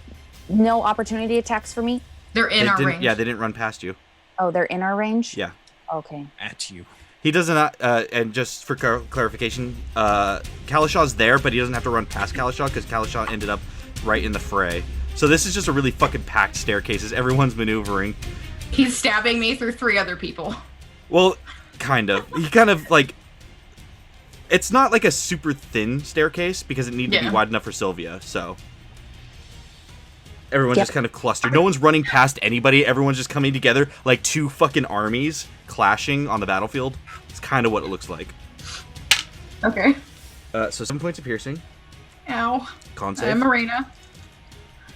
no opportunity attacks for me? They're in our range. Yeah, they didn't run past you. Oh, they're in our range? Yeah. Okay. At you. He does not, and just for clarification, Kalashaw's there, but he doesn't have to run past Kalashaw because Kalashaw ended up right in the fray. So this is just a really fucking packed staircase. Everyone's maneuvering. He's stabbing me through 3 other people. Well, kind of. He kind of like. It's not like a super thin staircase because it needed to be Yeah. wide enough for Sylvia. So everyone's just kind of clustered. No one's running past anybody. Everyone's just coming together like 2 fucking armies clashing on the battlefield. It's kind of what it looks like. Okay. So 7 points of piercing. Ow. Con save. I'm Reyna.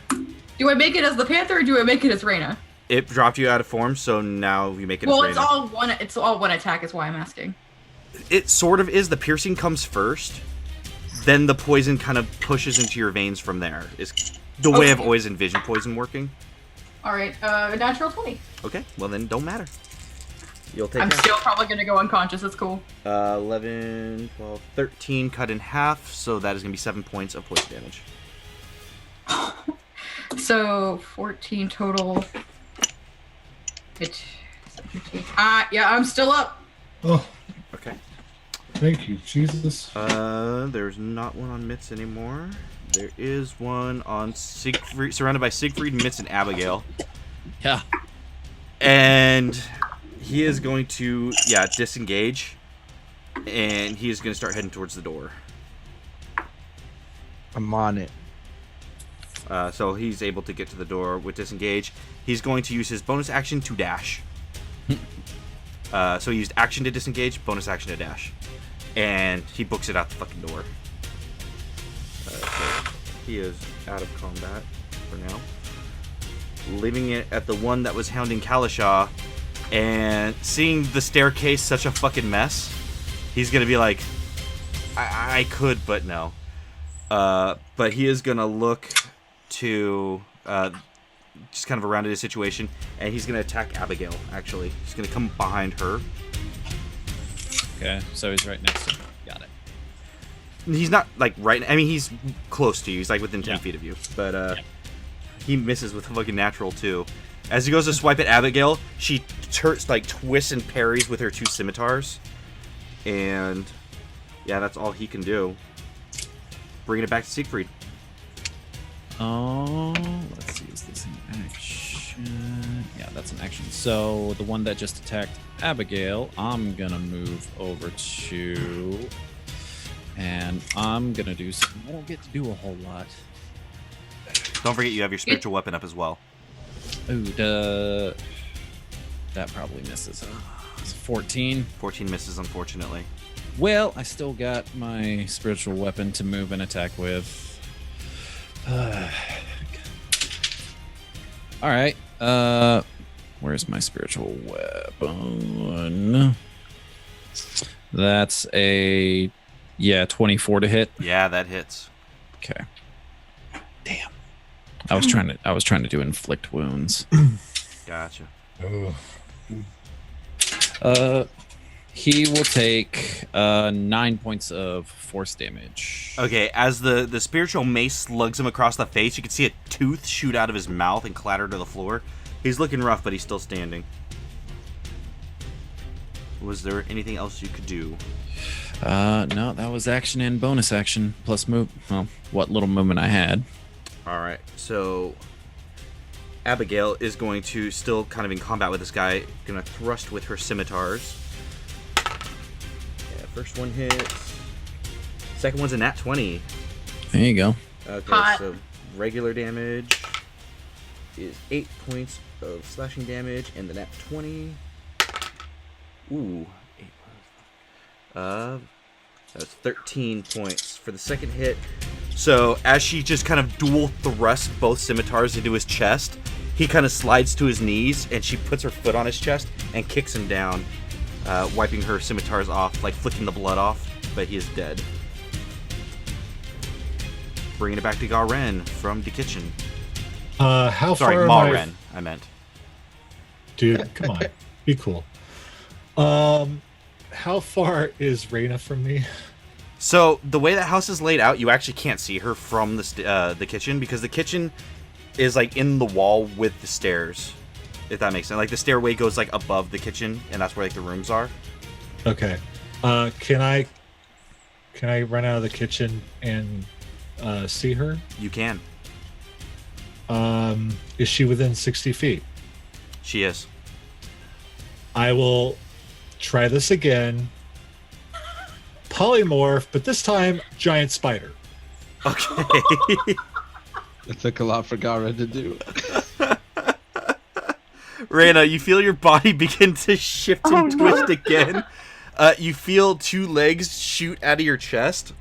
Do I make it as the panther or do I make it as Reyna? It dropped you out of form, so now you make it Well, as it's Reyna. all one attack is why I'm asking. It sort of is. The piercing comes first, then the poison kind of pushes into your veins from there. Is the way I've Okay. always envisioned poison working. All right, natural 20. Okay, well then don't matter. You'll take I'm half. still probably gonna go unconscious. It's cool. 11, 12, 13 cut in half, so that is going to be 7 points of poison damage. So 14 total. Yeah, I'm still up. Oh, Okay. thank you, Jesus. There's not one on Mitz anymore. There is one on Siegfried, surrounded by Siegfried, Mitz, and Abigail. Yeah. And he is going to, disengage. And he is going to start heading towards the door. I'm on it. So he's able to get to the door with disengage. He's going to use his bonus action to dash. So he used action to disengage, bonus action to dash. And he books it out the fucking door. So he is out of combat for now. Leaving it at the one that was hounding Kalishaw. And seeing the staircase such a fucking mess, he's going to be like, I could, but no. But he is going to look to just kind of around his situation, and he's going to attack Abigail, actually. He's going to come behind her. Okay, so he's right next to me. Got it. He's not, like, right... I mean, he's close to you. He's, like, within 10 feet of you. But he misses with a fucking natural, too. As he goes to swipe at Abigail, she twists and parries with her 2 scimitars. And, yeah, that's all he can do. Bringing it back to Siegfried. Oh, let's see. Is this an action? Yeah, that's an action. So the one that just attacked Abigail, I'm gonna move over to, and I'm gonna do something. I don't get to do a whole lot. Don't forget you have your spiritual weapon up as well. Ooh, that probably misses. It's 14. 14 misses, unfortunately. Well, I still got my spiritual weapon to move and attack with. All right. Where's my spiritual weapon? That's a 24 to hit. Yeah, that hits. Okay. Damn. I was trying to do inflict wounds. Gotcha. He will take 9 points of force damage. Okay, as the spiritual mace slugs him across the face, you can see a tooth shoot out of his mouth and clatter to the floor. He's looking rough, but he's still standing. Was there anything else you could do? No, that was action and bonus action plus move. Well, what little movement I had. All right, so Abigail is going to still kind of in combat with this guy. Gonna thrust with her scimitars. First one hits. Second one's a nat 20. There you go. Okay, Hot. so regular damage is 8 points of slashing damage, and the nat 20. Ooh, 8. That's 13 points for the second hit. So as she just kind of dual thrusts both scimitars into his chest, he kind of slides to his knees, and she puts her foot on his chest and kicks him down. Wiping her scimitars off, like flicking the blood off, but he is dead. Bringing it back to Garen from the kitchen. How Sorry, far? Maren, I meant. Dude, come on, be cool. How far is Reyna from me? So the way that house is laid out, you actually can't see her from the kitchen, because the kitchen is like in the wall with the stairs. If that makes sense. Like the stairway goes like above the kitchen, and that's where like the rooms are. Okay. Can I run out of the kitchen and see her? You can. Is she within 60 feet? She is. I will try this again. Polymorph, but this time giant spider. Okay. It took a lot for Gara to do. Reyna, you feel your body begin to shift and twist again. You feel 2 legs shoot out of your chest,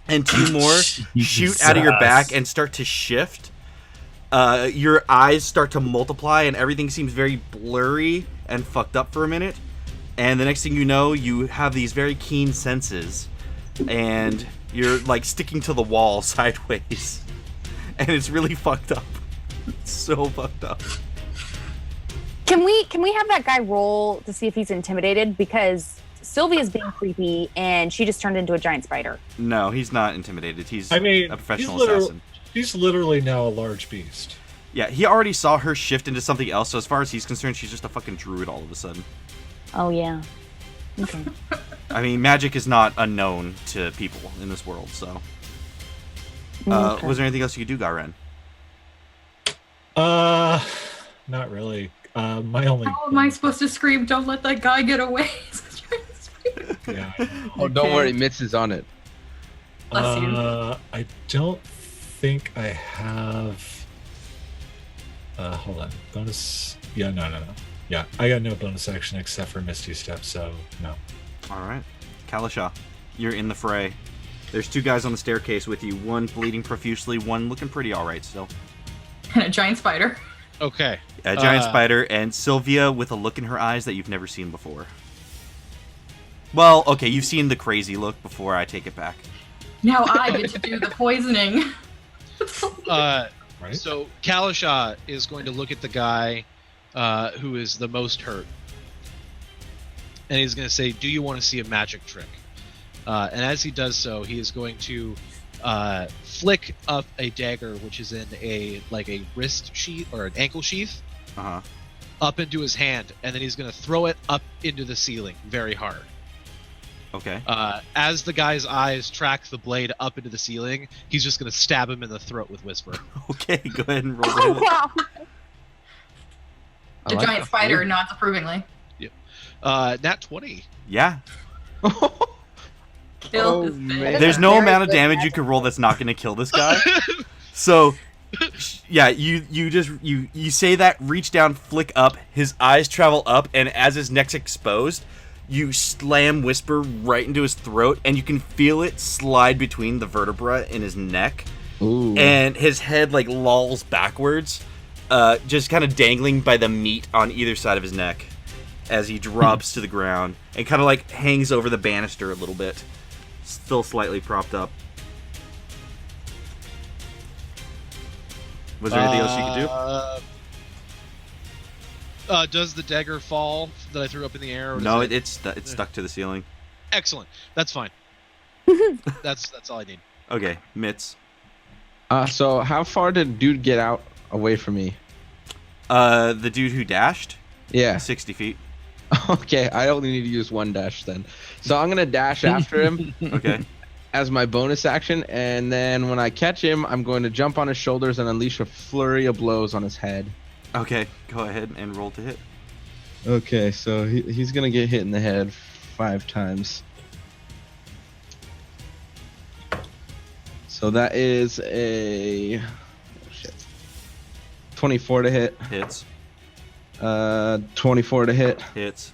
and 2 more shoot out of your back and start to shift. Your eyes start to multiply, and everything seems very blurry and fucked up for a minute. And the next thing you know, you have these very keen senses, and you're like sticking to the wall sideways, and it's really fucked up. It's so fucked up. Can we have that guy roll to see if he's intimidated? Because Sylvia's being creepy and she just turned into a giant spider. No, he's not intimidated. He's I mean, a professional he's assassin. He's literally now a large beast. Yeah, he already saw her shift into something else, so as far as he's concerned, she's just a fucking druid all of a sudden. Oh, yeah. Okay. I mean, magic is not unknown to people in this world, so. Okay. Was there anything else you could do, Garen? Not really. My only. How am I supposed to scream? Don't let that guy get away. Yeah. Oh, don't worry, Mitz is on it. Bless you. I don't think I have. Hold on. Bonus. Yeah, no. Yeah, I got no bonus action except for Misty Step, so no. All right. Kalisha, you're in the fray. There's 2 guys on the staircase with you. One bleeding profusely, one looking pretty all right still. And a giant spider. Okay. A giant spider, and Sylvia with a look in her eyes that you've never seen before. Well, okay, you've seen the crazy look before. I take it back. Now I get to do the poisoning. Right? So Kalisha is going to look at the guy who is the most hurt. And he's going to say, do you want to see a magic trick? And as he does so, he is going to flick up a dagger, which is in a wrist sheath or an ankle sheath, up into his hand, and then he's going to throw it up into the ceiling very hard. Okay. As the guy's eyes track the blade up into the ceiling, he's just going to stab him in the throat with Whisper. Okay, go ahead and roll Oh, it. wow. The giant spider nods approvingly. Nat 20. Yeah. Kill this man. bitch. There's no Very amount of good damage you magic. can roll that's not going to kill this guy. So, yeah, you say that, reach down, flick up, his eyes travel up, and as his neck's exposed, you slam Whisper right into his throat, and you can feel it slide between the vertebra in his neck. Ooh. And his head like lolls backwards, just kind of dangling by the meat on either side of his neck as he drops to the ground and kind of like hangs over the banister a little bit, still slightly propped up. Was there anything else you could do? Does the dagger fall that I threw up in the air? Or No, does it's stuck to the ceiling. Excellent. That's fine. That's all I need. Okay, Mitz. So how far did dude get out away from me? The dude who dashed, Yeah. 60 feet. Okay, I only need to use 1 dash then. So I'm gonna dash after him Okay. as my bonus action, and then when I catch him, I'm going to jump on his shoulders and unleash a flurry of blows on his head. Okay, go ahead and roll to hit. Okay, so he's gonna get hit in the head 5 times. So that is a 24 to hit. Hits. 24 to hit. Hits.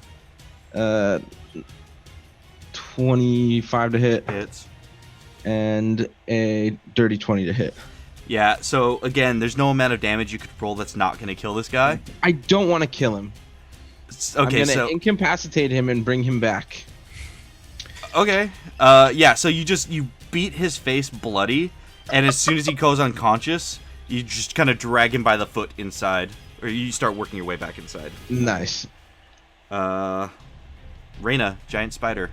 25 to hit, Hits. and a dirty 20 to hit. Yeah, so again, there's no amount of damage you could roll that's not going to kill this guy. I don't want to kill him. Okay, I'm gonna so incapacitate him and bring him back. okay, yeah. So you beat his face bloody, and as soon as he goes unconscious, you just kind of drag him by the foot inside, or you start working your way back inside. Nice. Reyna, giant spider.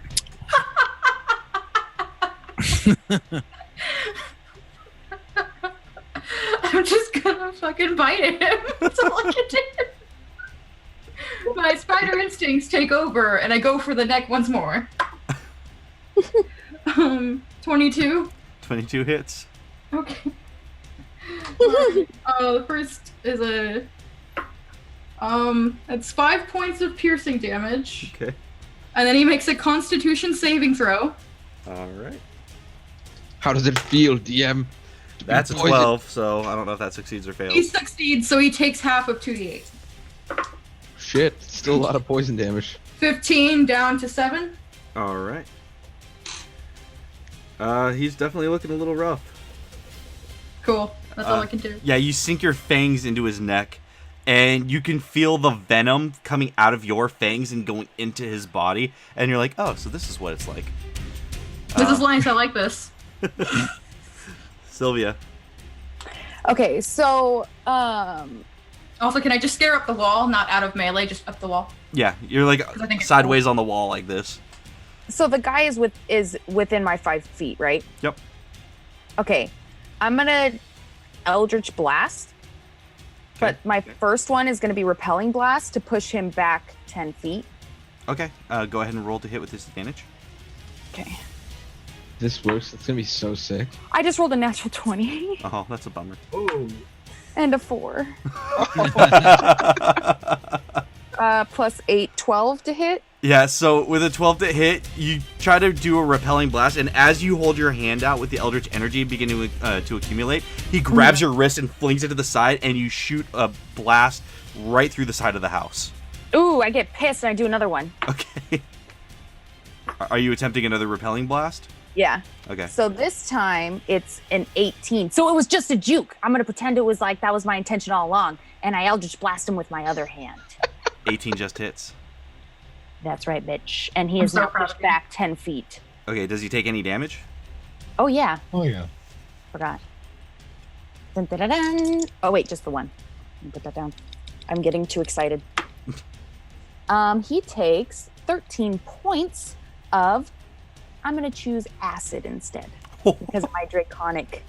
I'm just gonna fucking bite at him. That's all I can do. My spider instincts take over, and I go for the neck once more. 22. 22 hits. Okay. The first is that's 5 points of piercing damage, Okay. and then he makes a Constitution saving throw. All right. How does it feel, DM? to be That's a poisoned? 12, so I don't know if that succeeds or He fails. succeeds, so he takes half of 2d8. Shit, still a lot of poison damage. 15 down to 7. All right. He's definitely looking a little rough. Cool. That's all I can do. Yeah, you sink your fangs into his neck, and you can feel the venom coming out of your fangs and going into his body, and you're like, oh, so this is what it's like. This is nice. I like this. Sylvia. Okay, so Also, can I just scare up the wall, not out of melee, just up the wall? Yeah, you're like I think it's sideways on the wall like this. so the guy is within my 5 feet, right? Yep. Okay, I'm gonna Eldritch Blast, but my first one is gonna be Repelling Blast to push him back 10 feet. Okay, go ahead and roll to hit with disadvantage. Okay. This works. It's gonna be so sick. I just rolled a natural 20 Oh, that's a bummer. Oh, and a 4. Plus 8, 12 to hit. Yeah, so with a 12 to hit, you try to do a repelling blast, and as you hold your hand out with the Eldritch energy beginning to accumulate, he grabs your wrist and flings it to the side, and you shoot a blast right through the side of the house. Ooh, I get pissed and I do another one. Okay. Are you attempting another repelling blast? Yeah. Okay. So this time it's an 18. So it was just a juke. I'm gonna pretend it was like that was my intention all along, and I Eldritch blast him with my other hand. 18 just hits. That's right, bitch. And he I'm is so now proud pushed of you. back 10 feet. Okay, does he take any damage? Oh yeah, Oh yeah. forgot. Dun, dun, dun, dun. Oh wait, just the one. Let me put that down. I'm getting too excited. He takes 13 points of. I'm gonna choose acid instead because of my draconic.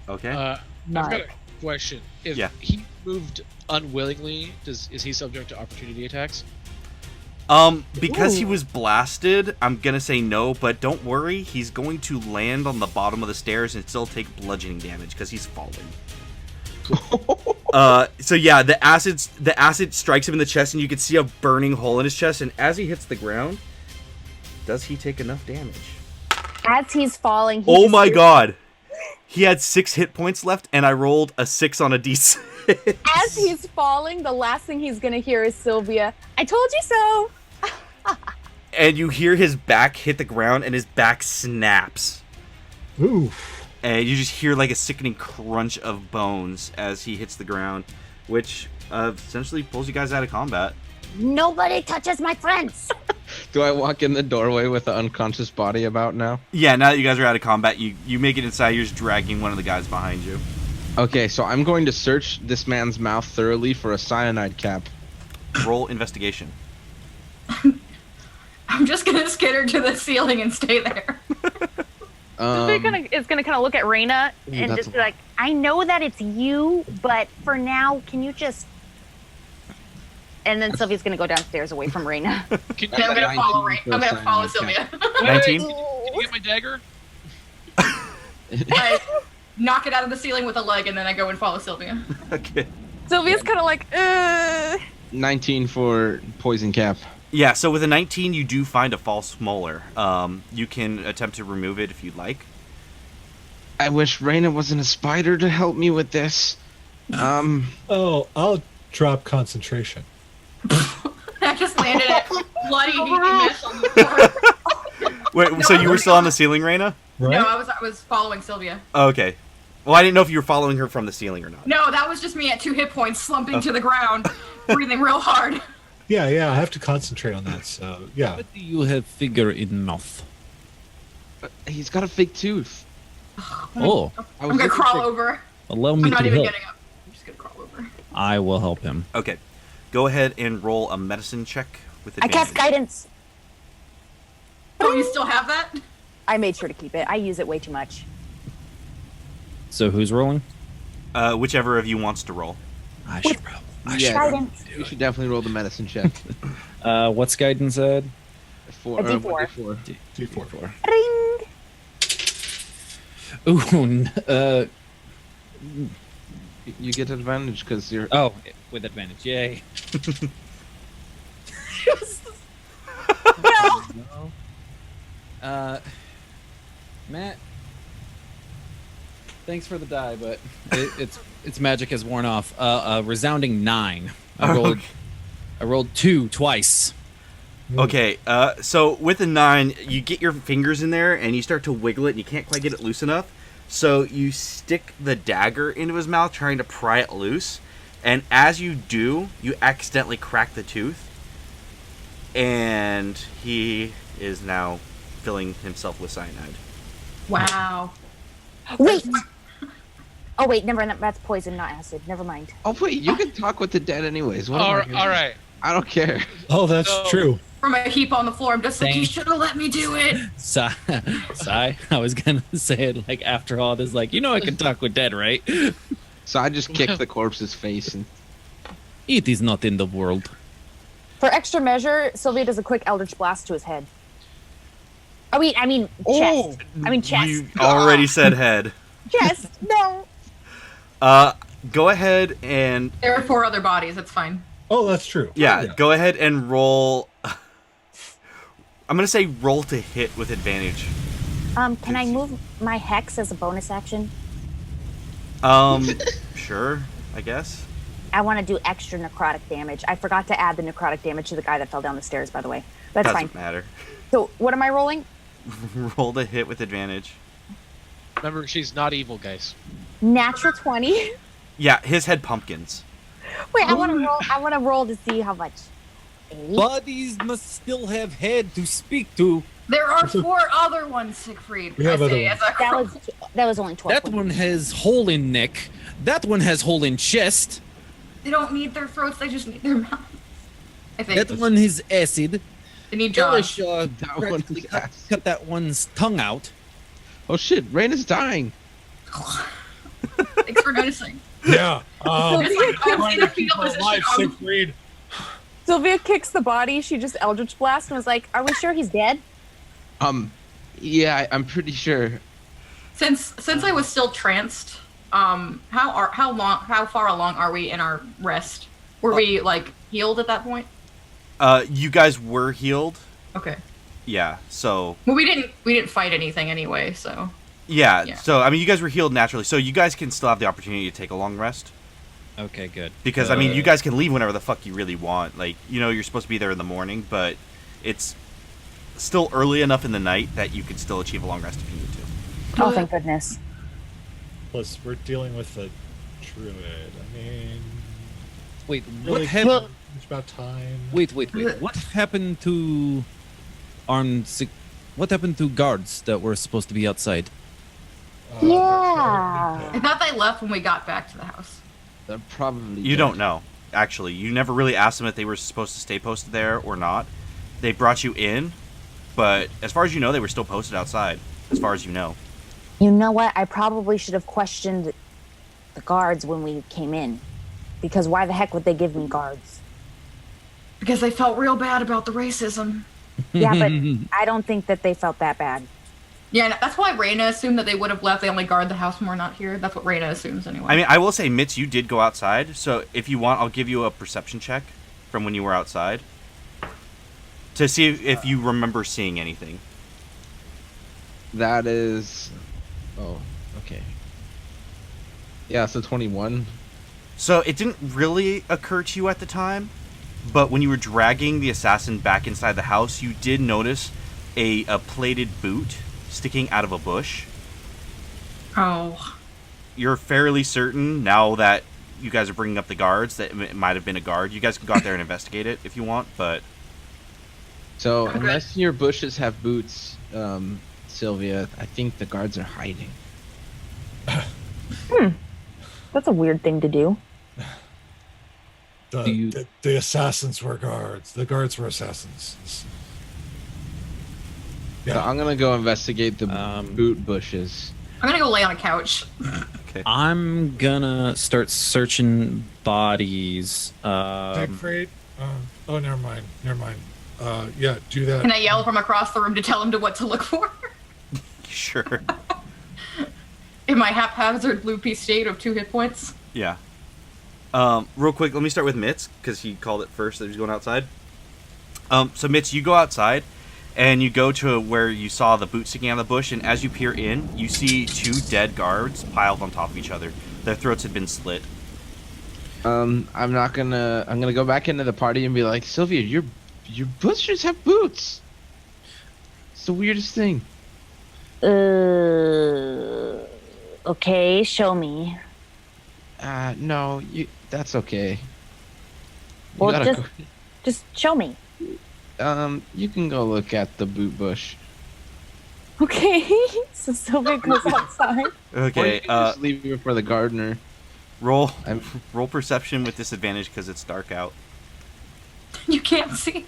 Okay. I've got a question. If Yeah. he moved unwillingly, is he subject to opportunity attacks? Because he was blasted, I'm gonna say no, but don't worry, he's going to land on the bottom of the stairs and still take bludgeoning damage because he's falling. So yeah, the acid strikes him in the chest, and you can see a burning hole in his chest. And as he hits the ground, does he take enough damage? As he's falling. He Oh just my hears- god! He had 6 hit points left, and I rolled a 6 on a d6. As he's falling, the last thing he's gonna hear is Sylvia. I told you so. And you hear his back hit the ground, and his back snaps. Oof. And you just hear like a sickening crunch of bones as he hits the ground, which essentially pulls you guys out of combat. Nobody touches my friends. Do I walk in the doorway with the unconscious body about now? Yeah, now that you guys are out of combat, you make it inside. You're just dragging one of the guys behind you. Okay, so I'm going to search this man's mouth thoroughly for a cyanide cap. Roll investigation. I'm just gonna skitter to the ceiling and stay there. Sylvia is gonna kind of look at Raina and that's just be like, "I know that it's you, but for now, can you just?" And then Sylvia's gonna go downstairs away from Raina. Can, And I'm gonna follow Ray. I'm gonna follow Cyanide Sylvia. 19? can you get my dagger? I knock it out of the ceiling with a leg, and then I go and follow Sylvia. Okay. Sylvia's kind of like, 19 for poison cap. Yeah, so with a 19, you do find a false molar. You can attempt to remove it if you'd like. I wish Raina wasn't a spider to help me with this. Oh, I'll drop concentration. I just landed it bloody mess on the floor. Wait, so you were still on the ceiling, Raina? Right? No, I was following Sylvia. Okay. Well, I didn't know if you were following her from the ceiling or not. No, that was just me at 2 hit points, slumping to the ground, breathing real hard. Yeah, I have to concentrate on that. So yeah. What do you have figure in mouth? He's got a fake tooth. Oh, I'm gonna crawl over. allow me I'm not to even help. getting up. I'm just gonna crawl over. I will help him. Okay. Go ahead and roll a medicine check with I advantage. cast guidance. Oh, you still have that? I made sure to keep it. I use it way too much. So who's rolling? Whichever of you wants to roll. I should roll. Guidance. You should definitely roll the medicine check. What's guidance at? For, A D4. D4. Ring. Ooh, You get advantage because you're. oh, with advantage. Yay. No. Matt. Thanks for the die, but its magic has worn off. A resounding 9. I rolled 2 twice. Okay, so with a 9, you get your fingers in there and you start to wiggle it and you can't quite get it loose enough. So you stick the dagger into his mouth trying to pry it loose. And as you do, you accidentally crack the tooth. And he is now filling himself with cyanide. Wow. Wait. Oh wait, never. That's poison, not acid. Never mind. Oh wait, you can talk with the dead anyways. What am I doing? All right. I don't care. Oh, that's So- true. From a heap on the floor, I'm just like, you Thank- should have let me do it. Sigh. I was gonna say it like after all this, like, you know I can talk with dead, right? So I just kicked the corpse's face and. It is not in the world. For extra measure, Sylvia does a quick Eldritch Blast to his head. Oh wait, I mean chest. I mean chest. You already said head. Chest. No. Go ahead and There are 4 other bodies. That's fine. Oh, that's true. yeah, go ahead and roll. I'm gonna say roll to hit with advantage. Can I move my hex as a bonus action? Sure, I guess. I want to do extra necrotic damage. I forgot to add the necrotic damage to the guy that fell down the stairs, by the way. That's Doesn't fine. matter. So what am I rolling? Roll the hit with advantage. Remember, she's not evil, guys. Natural 20. Yeah, his head pumpkins. Wait, I want to roll. I want to roll to see how much. 8? Bodies must still have head to speak to. There are 4 other ones, Siegfried. We have I other say, ones. as a That was only 12. That one has hole in neck. That one has hole in chest. They don't need their throats, they just need their mouths. I think. That one is acid. They need jaws. Elisha That one practically is cut, acid. cut that one's tongue out. Oh shit, Raina's dying. Thanks for noticing. Yeah. It's like, trying I'm in to a keep fetal her alive, position. Siegfried. Sylvia kicks the body. She just Eldritch Blast and was like, "Are we sure he's dead?" Yeah, I'm pretty sure. Since I was still tranced, how far along are we in our rest? Were we like healed at that point? You guys were healed. Okay. Yeah, so Well, we didn't fight anything anyway, so. yeah, Yeah. so I mean you guys were healed naturally, so you guys can still have the opportunity to take a long rest. Okay, good. Because I mean you guys can leave whenever the fuck you really want. Like, you know, you're supposed to be there in the morning, but it's still early enough in the night that you can still achieve a long rest if you need to. Oh, thank goodness. Plus, we're dealing with a druid. I mean, Wait, really what happened? It's about time. Wait. What happened to What happened to guards that were supposed to be outside? Yeah. I thought they left when we got back to the house. They're probably You dead. don't know, actually. You never really asked them if they were supposed to stay posted there or not. They brought you in, but as far as you know, they were still posted outside, as far as you know. You know what? I probably should have questioned the guards when we came in. Because why the heck would they give me guards? Because they felt real bad about the racism. Yeah, but I don't think that they felt that bad. Yeah, and that's why Raina assumed that they would have left. They only guard the house when we're not here. That's what Raina assumes anyway. I mean, I will say, Mitz, you did go outside, so if you want, I'll give you a perception check from when you were outside to see if you remember seeing anything. That is. Oh, okay. Yeah, so 21. So it didn't really occur to you at the time, but when you were dragging the assassin back inside the house, you did notice a plated boot sticking out of a bush. Oh. You're fairly certain, now that you guys are bringing up the guards, that it might have been a guard. You guys can go out there and investigate it if you want, but... So, Okay. unless your bushes have boots, Sylvia, I think the guards are hiding. That's a weird thing to do. The assassins were guards. The guards were assassins. So Yeah. I'm gonna go investigate the boot bushes. I'm gonna go lay on a couch. Okay. I'm gonna start searching bodies. Siegfried? Oh, never mind. Yeah, do that. Can I yell from across the room to tell him to what to look for? Sure. In my haphazard loopy state of 2 hit points. Yeah. Real quick, let me start with Mitz, because he called it first that he was going outside. So Mitz, you go outside, and you go to where you saw the boot sticking out of the bush, and as you peer in, you see 2 dead guards piled on top of each other. Their throats had been slit. I'm gonna go back into the party and be like, Sylvia, your bushes have boots. It's the weirdest thing. Okay, show me. No, that's okay. You Well, gotta just show me. you can go look at the boot bush. Okay. So Sylvia goes outside. Or Okay, you can just leave it for the gardener. roll I'm- roll perception with disadvantage because it's dark out. You can't see.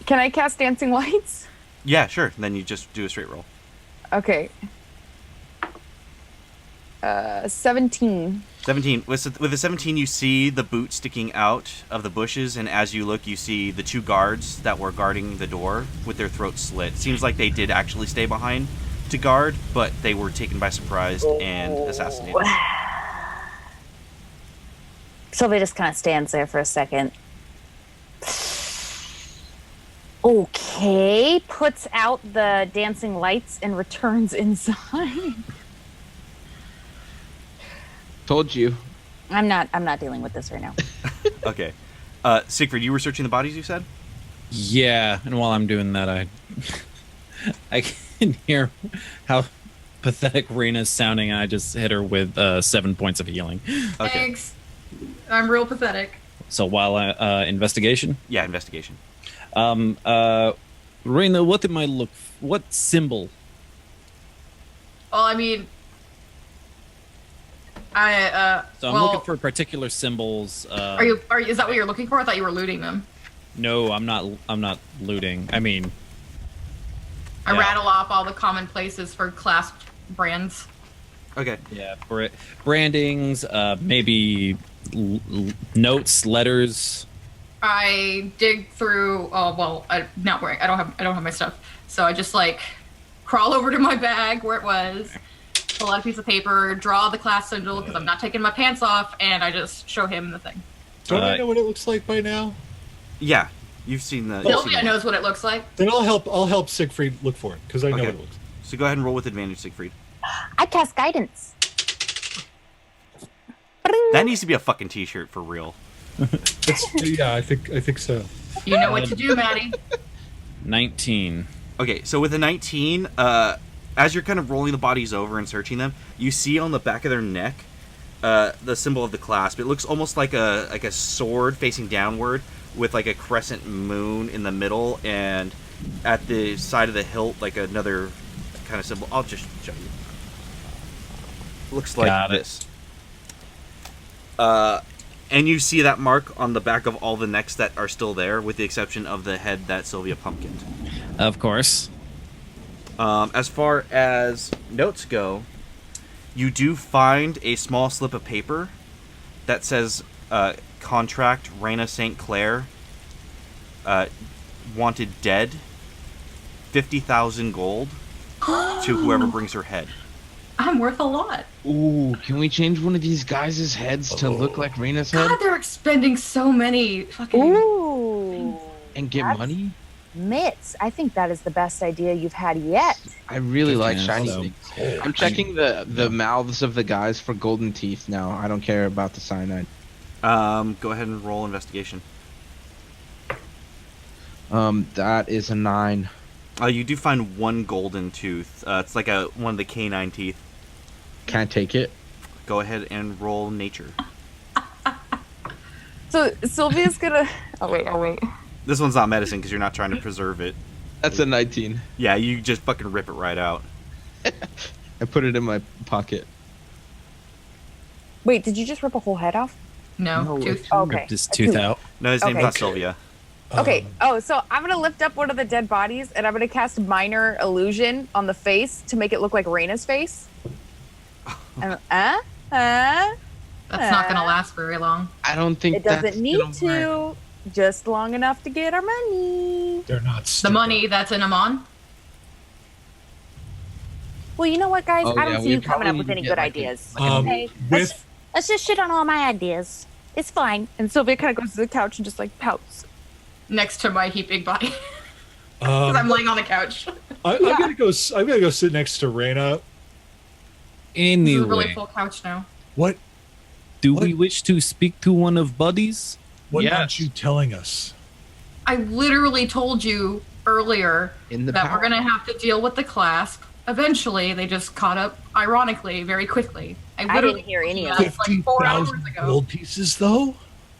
Can I cast Dancing Lights? Yeah, sure. Then you just do a straight roll. Okay. 17. 17. With a 17, you see the boot sticking out of the bushes, and as you look, you see the 2 guards that were guarding the door with their throats slit. Seems like they did actually stay behind to guard, but they were taken by surprise and assassinated. Sylvia just kind of stands there for a second. Okay, puts out the dancing lights and returns inside. Told you. I'm not dealing with this right now. Okay. Siegfried, you were searching the bodies, you said? Yeah, and while I'm doing that, I can hear how pathetic Reina's sounding, and I just hit her with 7 points of healing. Okay. Thanks. I'm real pathetic. So while investigation? Yeah, investigation. Reina, what symbol? Well, I mean, So I'm looking for particular symbols. Is that what you're looking for? I thought you were looting them. No, I'm not looting. I mean, I rattle off all the common places for clasped brands. Okay. Yeah, brandings, maybe notes, letters. I dig through. Oh well, I don't have my stuff, so I just like crawl over to my bag where it was, pull out a piece of paper, draw the class symbol because I'm not taking my pants off, and I just show him the thing. Don't I know what it looks like by now? Yeah, you've seen the. Sylvia knows what it looks like. Then I'll help Siegfried look for it because I know what it looks like. So go ahead and roll with advantage, Siegfried. I cast guidance. That needs to be a fucking t-shirt for real. Yeah, I think so. You know what to do, Maddie. 19. Okay, so with a 19, as you're kind of rolling the bodies over and searching them, you see on the back of their neck the symbol of the clasp. It looks almost like a sword facing downward with like a crescent moon in the middle, and at the side of the hilt like another kind of symbol. I'll just show you. Looks like this. And you see that mark on the back of all the necks that are still there, with the exception of the head that Sylvia pumpkined. Of course. As far as notes go, you do find a small slip of paper that says contract Reina St. Clair, wanted dead, 50,000 gold to whoever brings her head. I'm worth a lot. Ooh, can we change one of these guys' heads to look like Reina's head? God, they're expending so many fucking... Ooh. And get money? Mitts, I think that is the best idea you've had yet. I really like Yeah, shiny so- things. I'm checking the mouths of the guys for golden teeth now. I don't care about the cyanide. Go ahead and roll investigation. That is a 9. You do find one golden tooth. It's like one of the canine teeth. Can't take it. Go ahead and roll nature. So Sylvia's gonna. Oh wait. This one's not medicine because you're not trying to preserve it. That's a 19. Yeah, you just fucking rip it right out. I put it in my pocket. Wait, did you just rip a whole head off? No, tooth. Okay. Ripped his tooth out. No, his name's Okay. not Sylvia. Okay. Oh, so I'm gonna lift up one of the dead bodies and I'm gonna cast minor illusion on the face to make it look like Raina's face. And, That's not gonna last very long. I don't think it doesn't that's need gonna work. to. Just long enough to get our money. They're not The stupid. money that's in Amon. Well, you know what, guys? Oh, I don't yeah, see we you coming probably up with need to any get, good like, ideas. With Let's just shit on all my ideas. It's fine. And Sylvia kind of goes to the couch and just like pouts. Next to my heaping body. Because I'm laying on the couch. I'm gonna go sit next to Reina. This is a really Anyway, full couch now. What do we wish to speak to one of buddies? What Yes. aren't you telling us? I literally told you earlier In the that power. we're gonna have to deal with the clasp. Eventually, they just caught up, ironically, very quickly. I didn't hear any of That's like 4 hours 50,000 ago. gold pieces, though.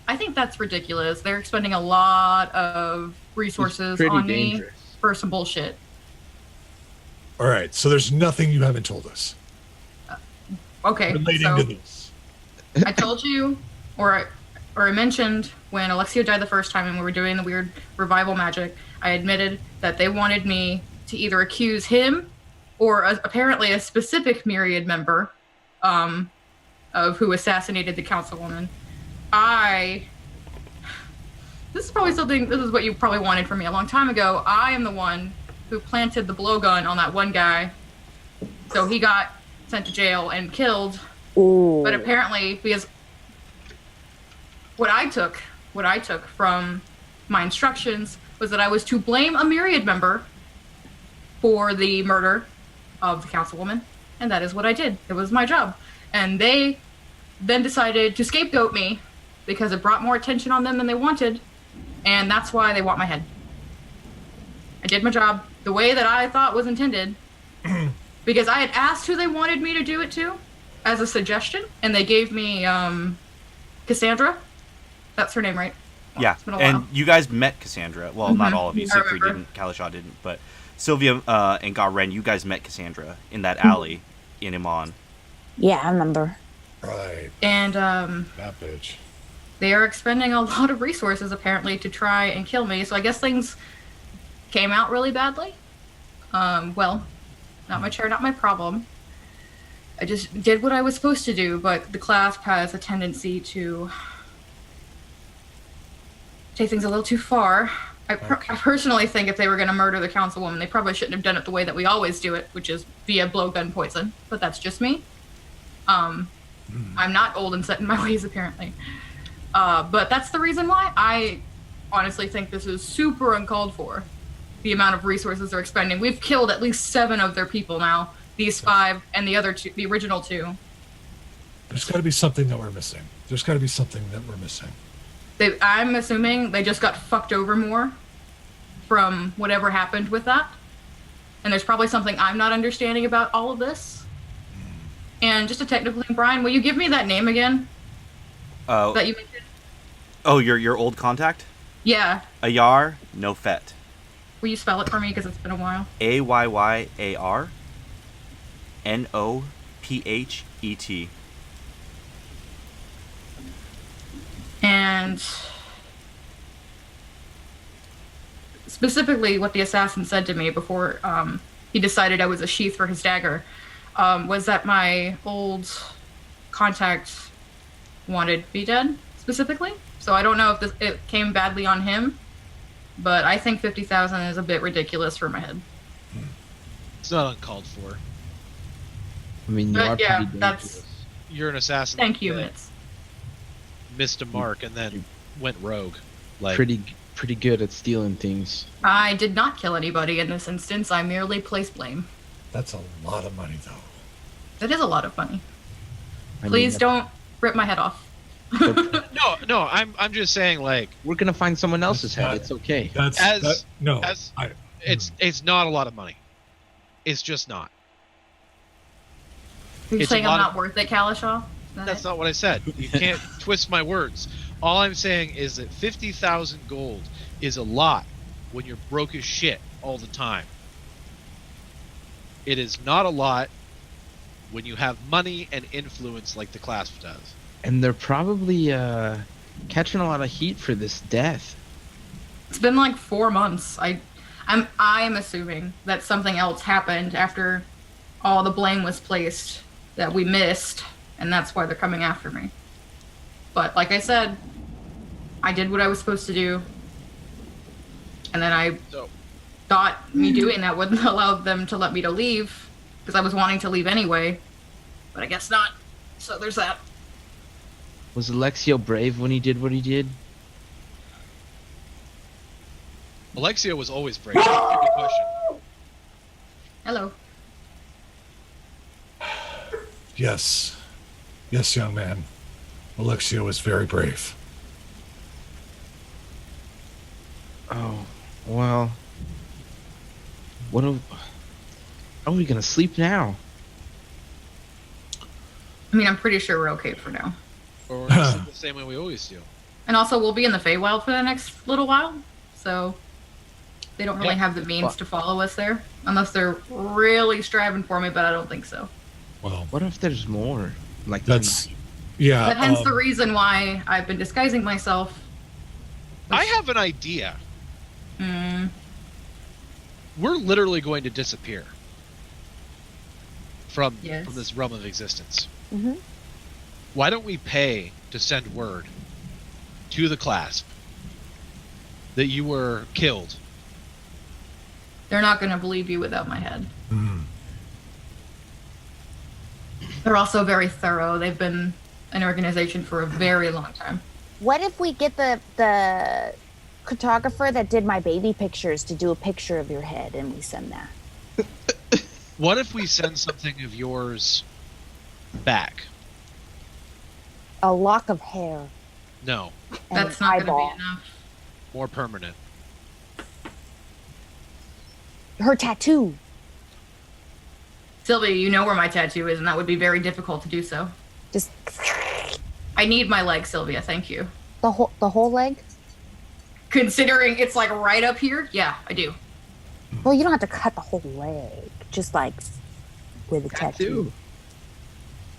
I think that's ridiculous. They're expending a lot of resources pretty on me dangerous. for some bullshit. All right, so there's nothing you haven't told us Okay, relating so to this. I told you, or I mentioned when Alexio died the first time and we were doing the weird revival magic, I admitted that they wanted me to either accuse him or apparently a specific Myriad member of who assassinated the councilwoman. This is probably something, this is what you probably wanted from me a long time ago. I am the one who planted the blowgun on that one guy. So he got sent to jail and killed. Ooh. But apparently, because what I took from my instructions was that I was to blame a Myriad member for the murder of the councilwoman, and that is what I did. It was my job. And they then decided to scapegoat me because it brought more attention on them than they wanted, and that's why they want my head. I did my job the way that I thought was intended, because I had asked who they wanted me to do it to as a suggestion, and they gave me Cassandra. That's her name, right? Well, Yeah, it's been a and while. you guys met Cassandra. Well, not all of you. I Siegfried remember. didn't, Kalashah didn't, but Sylvia and Garen, you guys met Cassandra in that alley in Iman. Yeah, I remember. Right. And That bitch. they are expending a lot of resources apparently to try and kill me. So I guess things came out really badly. Well, not my chair, not my problem. I just did what I was supposed to do, but the clasp has a tendency to take things a little too far. I personally think if they were going to murder the councilwoman, they probably shouldn't have done it the way that we always do it, which is via blowgun poison. But that's just me. I'm not old and set in my ways, apparently. But that's the reason why I honestly think this is super uncalled for. The amount of resources they're expending. We've killed at least 7 of their people now. These 5 and the other 2, the original 2. There's got to be something that we're missing. There's got to be something that we're missing. I'm assuming they just got fucked over more from whatever happened with that. And there's probably something I'm not understanding about all of this. And just a technical thing, Brian, will you give me that name again? That you mentioned? Oh, your old contact? Yeah. Ayar Nofet. Will you spell it for me? Because it's been a while. Ayyar Nophet. And specifically what the assassin said to me before he decided I was a sheath for his dagger was that my old contact wanted me dead, specifically. So I don't know if it came badly on him, but I think 50,000 is a bit ridiculous for my head. It's not uncalled for. I mean, you But are yeah, pretty that's... dangerous. You're an assassin. Thank you, that Mitz. missed a mark and then went rogue. Like pretty good at stealing things. I did not kill anybody in this instance. I merely placed blame. That's a lot of money, though. That is a lot of money. I mean, Please don't rip my head off. No. I'm just saying, like, We're gonna find someone else's head. That- It's okay. That's As- no. as- I, it's not a lot of money. It's just not. You're It's saying a I'm lot not worth it, Kalashaw? That's not what I said. You can't twist my words. All I'm saying is that 50,000 gold is a lot when you're broke as shit all the time. It is not a lot when you have money and influence like the clasp does. And they're probably catching a lot of heat for this death. It's been like 4 months. I'm assuming that something else happened after all the blame was placed that we missed, and that's why they're coming after me. But like I said, I did what I was supposed to do, and then I So thought me doing that wouldn't allow them to let me to leave, because I was wanting to leave anyway, but I guess not. So there's that. Was Alexio brave when he did what he did? Alexia was always brave. Good question. Hello. yes, yes, young man. Alexio is very brave. Oh, well. Are we gonna sleep now? I mean, I'm pretty sure we're okay for now. Or we're gonna sleep the same way we always do. And also, we'll be in the Feywild for the next little while, so they don't really Yeah. have the means to follow us there, unless they're really striving for me, but I don't think so. Well, What if there's more? Like that's yeah. But hence the reason why I've been disguising myself. I have an idea. Mm, We're literally going to disappear from Yes. this realm of existence. Mhm. Why don't we pay to send word to the clasp that you were killed? they're not going to believe you without my head. Mm. They're also very thorough. They've been an organization for a very long time. What if we get the cartographer that did my baby pictures to do a picture of your head and we send that? What if we send something of yours back? a lock of hair. No, And That's an not eyeball. going to be enough. more permanent. Her tattoo. Sylvia, you know where my tattoo is, and that would be very difficult to do so. Just I need my leg, Sylvia. Thank you. the whole leg. Considering it's like right up here, yeah, I do. Well, you don't have to cut the whole leg. Just like with a tattoo.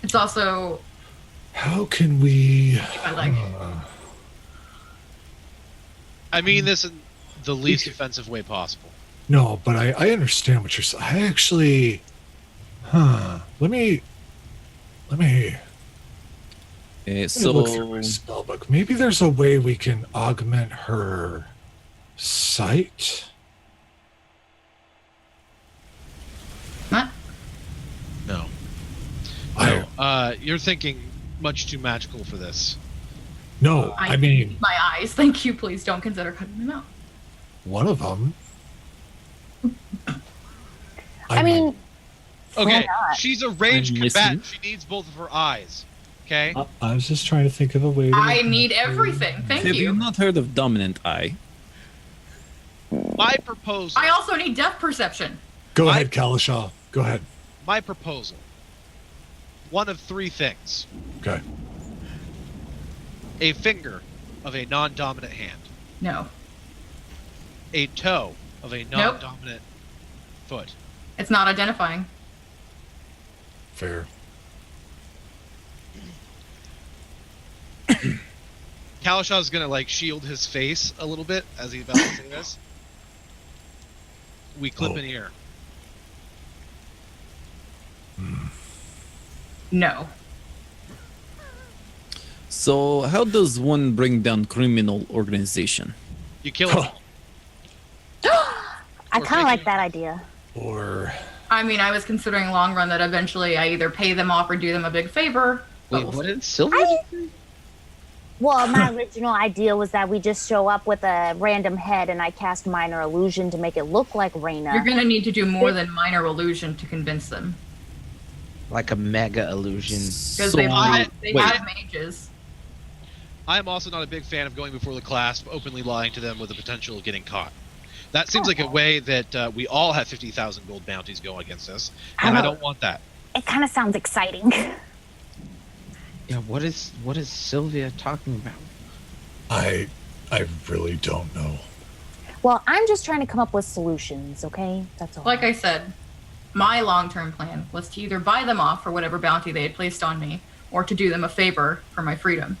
It's also How can we? my leg. I mean this in the least offensive way possible. No, but I understand what you're saying. I actually, Let me look through my spell book. Maybe there's a way we can augment her sight. What? No. You're thinking much too magical for this. No, I mean my eyes. Thank you. Please don't consider cutting them out. one of them. I mean, Okay, why not? she's a ranged I'm combatant. listening. She needs both of her eyes. Okay? I was just trying to think of a way. I need everything. Thank Have you you. not heard of dominant eye? My proposal. I also need depth perception. Go ahead, Kalishaw. Go ahead. My proposal. One of three things. Okay. A finger of a non-dominant hand. No, A toe of a non-dominant foot. it's not identifying. Fair. Kalishaw's gonna like shield his face a little bit as he's about to say this. We clip Oh. an ear. No. So, how does one bring down criminal organization? You kill him. I kind of like that idea. Or I mean, I was considering long run that eventually I either pay them off or do them a big favor. but Wait, we'll what see. did Sylvia? Well, my original idea was that we just show up with a random head and I cast minor illusion to make it look like Reyna. You're gonna need to do more than minor illusion to convince them Like a mega illusion. because So they wait. have mages. I'm also not a big fan of going before the class, openly lying to them with the potential of getting caught. That seems like a way that we all have 50,000 gold bounties go against us, and I don't want that. It kind of sounds exciting. Yeah, what is Sylvia talking about? I really don't know. Well, I'm just trying to come up with solutions, okay? That's all. Like I said, my long-term plan was to either buy them off for whatever bounty they had placed on me, or to do them a favor for my freedom.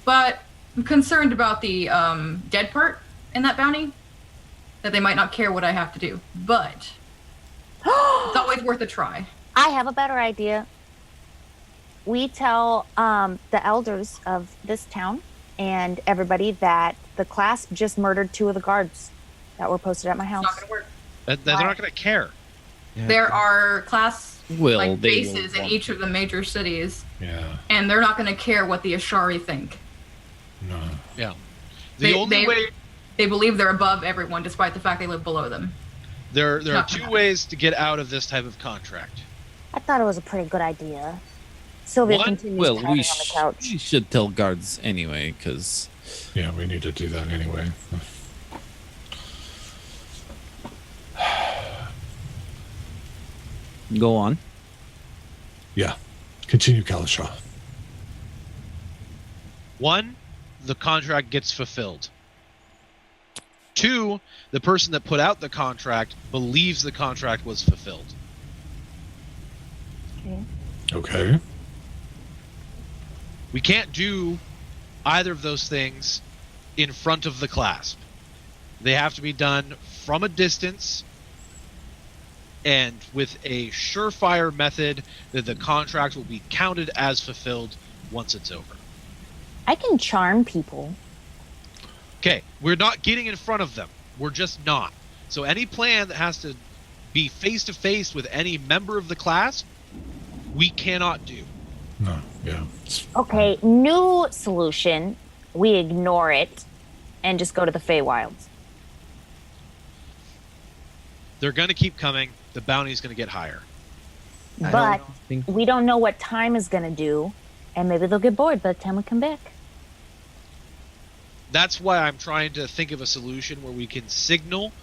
But I'm concerned about the dead part in that bounty, that they might not care what I have to do. But it's always worth a try. I have a better idea. We tell the elders of this town and everybody that the class just murdered 2 of the guards that were posted at my It's house. not going to work. They're not going to care. Yeah. There are class Well, like they bases will in want each of the major cities, Yeah. and they're not going to care what the Ashari think. No. Yeah. The only way they believe they're above everyone, despite the fact they live below them. there are Not 2 gonna ways to get out of this type of contract. I thought it was a pretty good idea. Sylvia One- continues Well, pounding we, on the couch. we should tell guards anyway, because Yeah, we need to do that anyway. go on. Yeah. Continue, Kalishaw. 1, the contract gets fulfilled. 2, the person that put out the contract believes the contract was fulfilled. Okay. Okay. We can't do either of those things in front of the clasp. They have to be done from a distance and with a surefire method that the contract will be counted as fulfilled once it's over. I can charm people. Okay, we're not getting in front of them. We're just not. So any plan that has to be face to face with any member of the class, we cannot do. No. Yeah. Okay, new solution. We ignore it and just go to the Feywilds. They're going to keep coming. The bounty's going to get higher. I But don't think we don't know what time is going to do. And maybe they'll get bored by the time we come back. That's why I'm trying to think of a solution where we can signal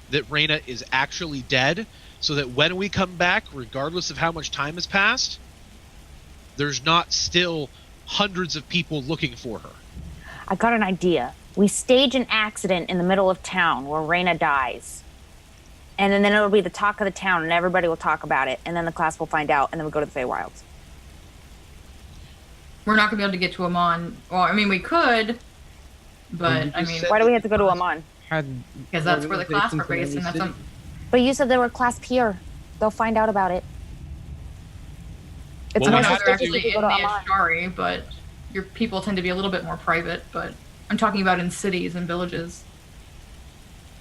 that Reyna is actually dead, so that when we come back, regardless of how much time has passed, there's not still hundreds of people looking for her. I got an idea. We stage an accident in the middle of town where Reyna dies. And then it'll be the talk of the town, and everybody will talk about it. And then the class will find out, and then we'll go to the Feywilds. We're not going to be able to get to Amon. Well, I mean, we could, but, I mean... Why do we have to go to Amon? Because that's where the class are based, and that's... But you said they were class peer. They'll find out about it. It's Well, more we have they're suspicious actually if you in go the to Amon. Ashari, but your people tend to be a little bit more private, but I'm talking about in cities and villages.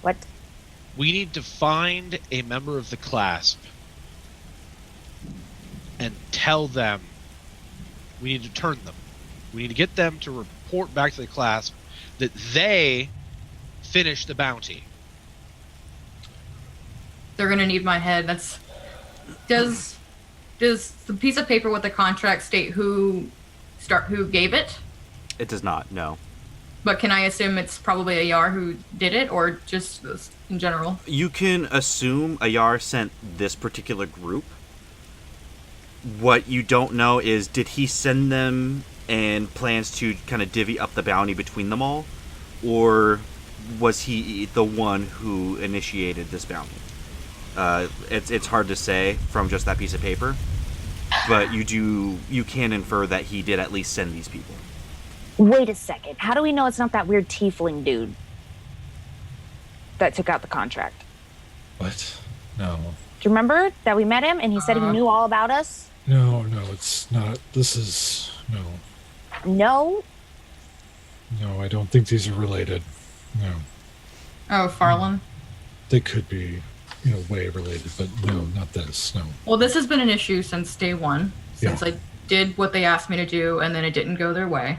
What? We need to find a member of the clasp and tell them we need to turn them. We need to get them to report back to the clasp that they finished the bounty. They're gonna need my head. That's... Does the piece of paper with the contract state who gave it? It does not, no. But can I assume it's probably Ayar who did it, or just in general? You can assume Ayar sent this particular group. What you don't know is, did he send them and plans to kind of divvy up the bounty between them all? Or was he the one who initiated this bounty? It's hard to say from just that piece of paper. But you can infer that he did at least send these people. Wait a second. How do we know it's not that weird tiefling dude that took out the contract? What? No. Do you remember that we met him and he said he knew all about us? No, it's not. This is... No. No? No, I don't think these are related. No. Oh, Farland? They could be, way related, but no, not this. No. Well, this has been an issue since day one, since I did what they asked me to do, and then it didn't go their way.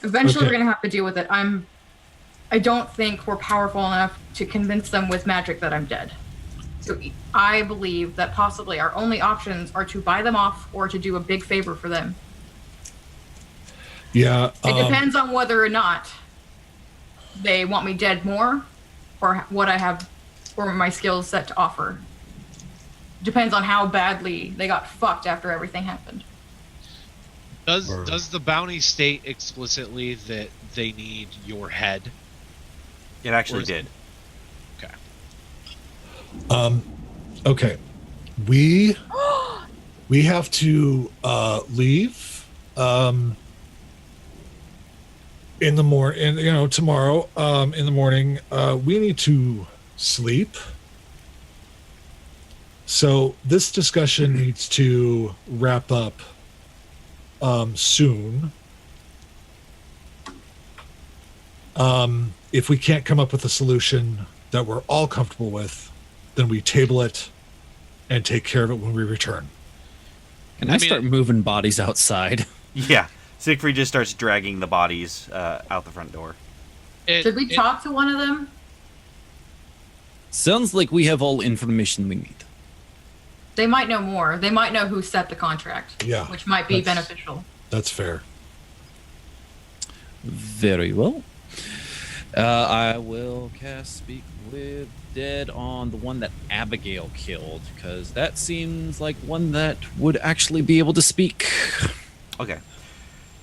Eventually, we're going to have to deal with it. I don't think we're powerful enough to convince them with magic that I'm dead. So I believe that possibly our only options are to buy them off or to do a big favor for them. Yeah. It depends on whether or not they want me dead more, or what I have, or my skills set to offer. Depends on how badly they got fucked after everything happened. Does the bounty state explicitly that they need your head? It actually did. Okay. Okay. We have to leave in the morning, tomorrow in the morning. We need to sleep. So this discussion needs to wrap up soon. If we can't come up with a solution that we're all comfortable with, then we table it and take care of it when we return. Can I start moving bodies outside? Yeah. Siegfried just starts dragging the bodies out the front door. Did we talk to one of them? Sounds like we have all information we need. They might know more. They might know who set the contract. Yeah, which might be beneficial. That's fair. Very well. I will cast Speak with Dead on the one that Abigail killed, because that seems like one that would actually be able to speak. Okay.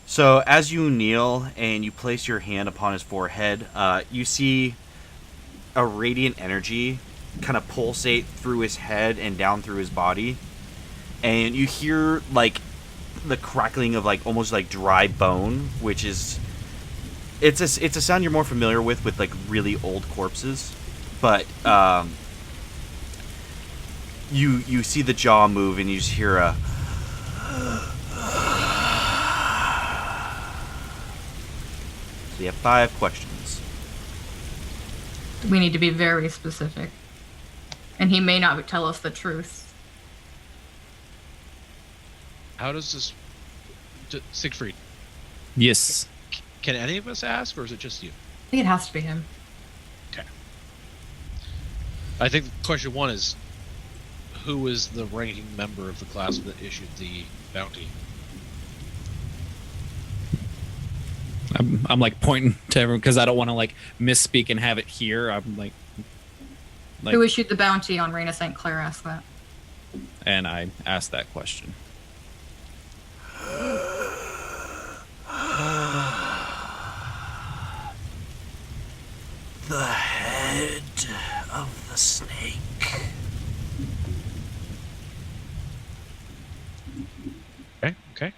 So as you kneel and you place your hand upon his forehead, you see a radiant energy kind of pulsate through his head and down through his body. And you hear like the crackling of like almost like dry bone, which is it's a sound you're more familiar with like really old corpses. But you see the jaw move and you just hear a So you have 5 questions. We need to be very specific. And he may not tell us the truth. How does this... Siegfried, Yes. can any of us ask, or is it just you? I think it has to be him. Okay. I think question 1 is, who is the ranking member of the class that issued the bounty? I'm like pointing to everyone because I don't want to like misspeak and have it here. I'm like Who issued the bounty on Reina St. Clair? Asked that. And I asked that question. The head of the snake. Okay.